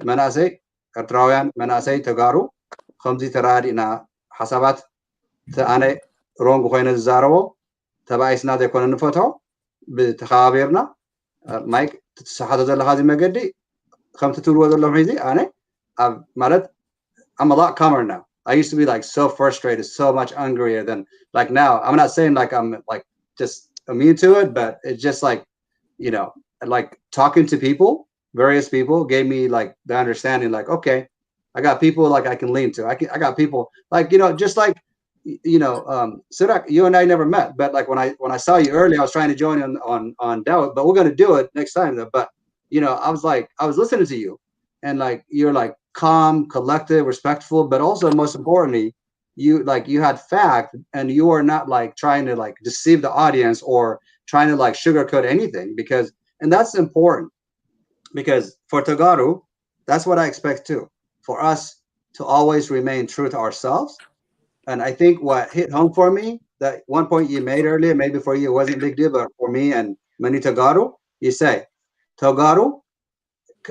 [SPEAKER 3] مناسي أتراويان مناسي تجارو خمسة ترادينا حسابات أنا رونغ خوينا الزارو تبعيسنا ده كنا نفتحه بتخابرنا مايك تسحات زل هذه مجدي خمسة تلو زل حيزي أنا مالت I'm a lot calmer now. I used to be like so frustrated, so much angrier than like now. I'm not saying like I'm like just immune to it, but it's just like, you know, like talking to people, various people gave me like the understanding, like, okay, I got people like I can lean to. I got people like, you know, just like, you know, Sirak, you and I never met, but like when I saw you earlier, I was trying to join on Dawit, but we're gonna do it next time though. But you know, I was listening to you, and like you're like calm, collected, respectful, but also most importantly, you had fact, and you are not like trying to like deceive the audience or trying to like sugarcoat anything, because, and that's important, because for Tagaro, that's what I expect too, for us to always remain true to ourselves. And I think what hit home for me, that one point you made earlier, maybe for you it wasn't a big deal, but for me and many Tagaro, you say, Tagaro,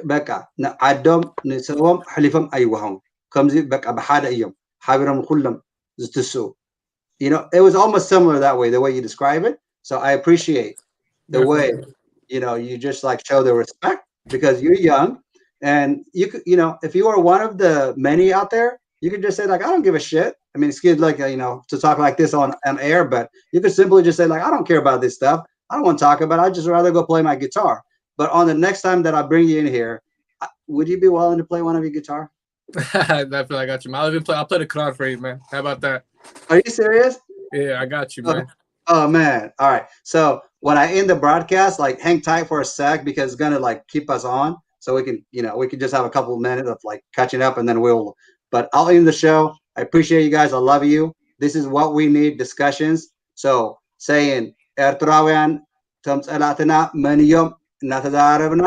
[SPEAKER 3] بقى عدم نسوهم حلفهم أيوهم كمزي بقى بحدا أيام حابرهم كلهم زتسو. You know, it was almost similar that way, the way you describe it. So I appreciate the way, you know, you just like show the respect, because you're young, and you could, you know, if you were one of the many out there, you could just say like, I don't give a shit. I mean, excuse like, you know, to talk like this on air, but you could simply just say like, I don't care about this stuff. I don't want to talk about it. I'd just rather go play my guitar. But on the next time that I bring you in here, would you be willing to play one of your guitar?
[SPEAKER 4] I feel like I got you, man. I'll play the Quran for you, man. How about that?
[SPEAKER 3] Are you serious?
[SPEAKER 4] Yeah, I got you, man.
[SPEAKER 3] Oh man. All right. So when I end the broadcast, like hang tight for a sec, because it's gonna like keep us on, so we can, you know, we can just have a couple of minutes of like catching up, and then but I'll end the show. I appreciate you guys. I love you. This is what we need, discussions. So saying Ertrawian Tom Elatina Manium እናተዛረብና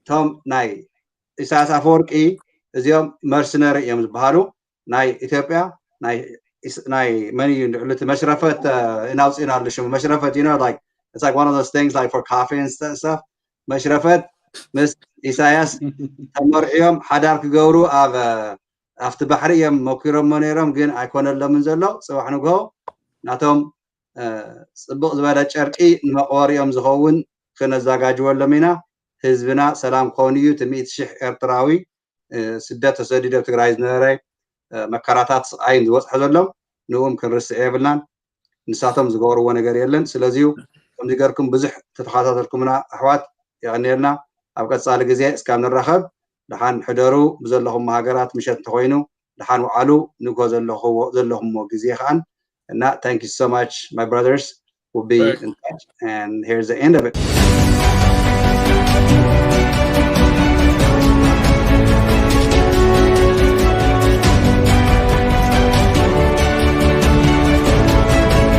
[SPEAKER 3] ቶም ናይ ኢሳያስ አፈወርቂ እዚኦም መርሰነሪ እዮም ዝበሃሉ ናይ ኢትዮጵያ ናይ መን እዩ ልቲ መሽረፈት እናውፅኢና ኣሎ ሽሙ መሽረፈት, you know, like it's like one of those things like for coffee and stuff. መሽረፈት ምስ ኢሳያስ ተመርዒዮም ሓዳር ክገብሩ ኣብቲ ባሕሪ እዮም ሞኪሮሞ ነይሮም፣ ግን ኣይኮነሎምን ዘሎ ፅባሕ ንግሆ ናቶም ፅቡቅ ዝበለ ጨርቂ ንመቕበሪኦም ዝኸውን ክነዘጋጅወሎም ኢና። ህዝብና ሰላም ክኾን እዩ። እቲ 100,000 ኤርትራዊ ስደት ተሰዲዱ ኣብ ትግራይ ዝነበረ መከራታት ስቃይን ዝበፅሐ ዘሎም ንኦም ክንርስዕ የብልናን። ንሳቶም ዝገበርዎ ነገር የለን። ስለዚ ከምዚ ገርኩም ብዙሕ ተተኸታተልኩምና ኣሕዋት ይቀኒልና። ኣብ ቀፃሊ ግዜ እስካብ ንራኸብ ድሓን ሕደሩ ብዘለኹም ሃገራት ምሸት እንተኮይኑ ድሓን ውዓሉ ንጎ ዘለኹምዎ ግዜ ከኣን እና thank you so much my brothers. We'll be in touch, and here's the end of it.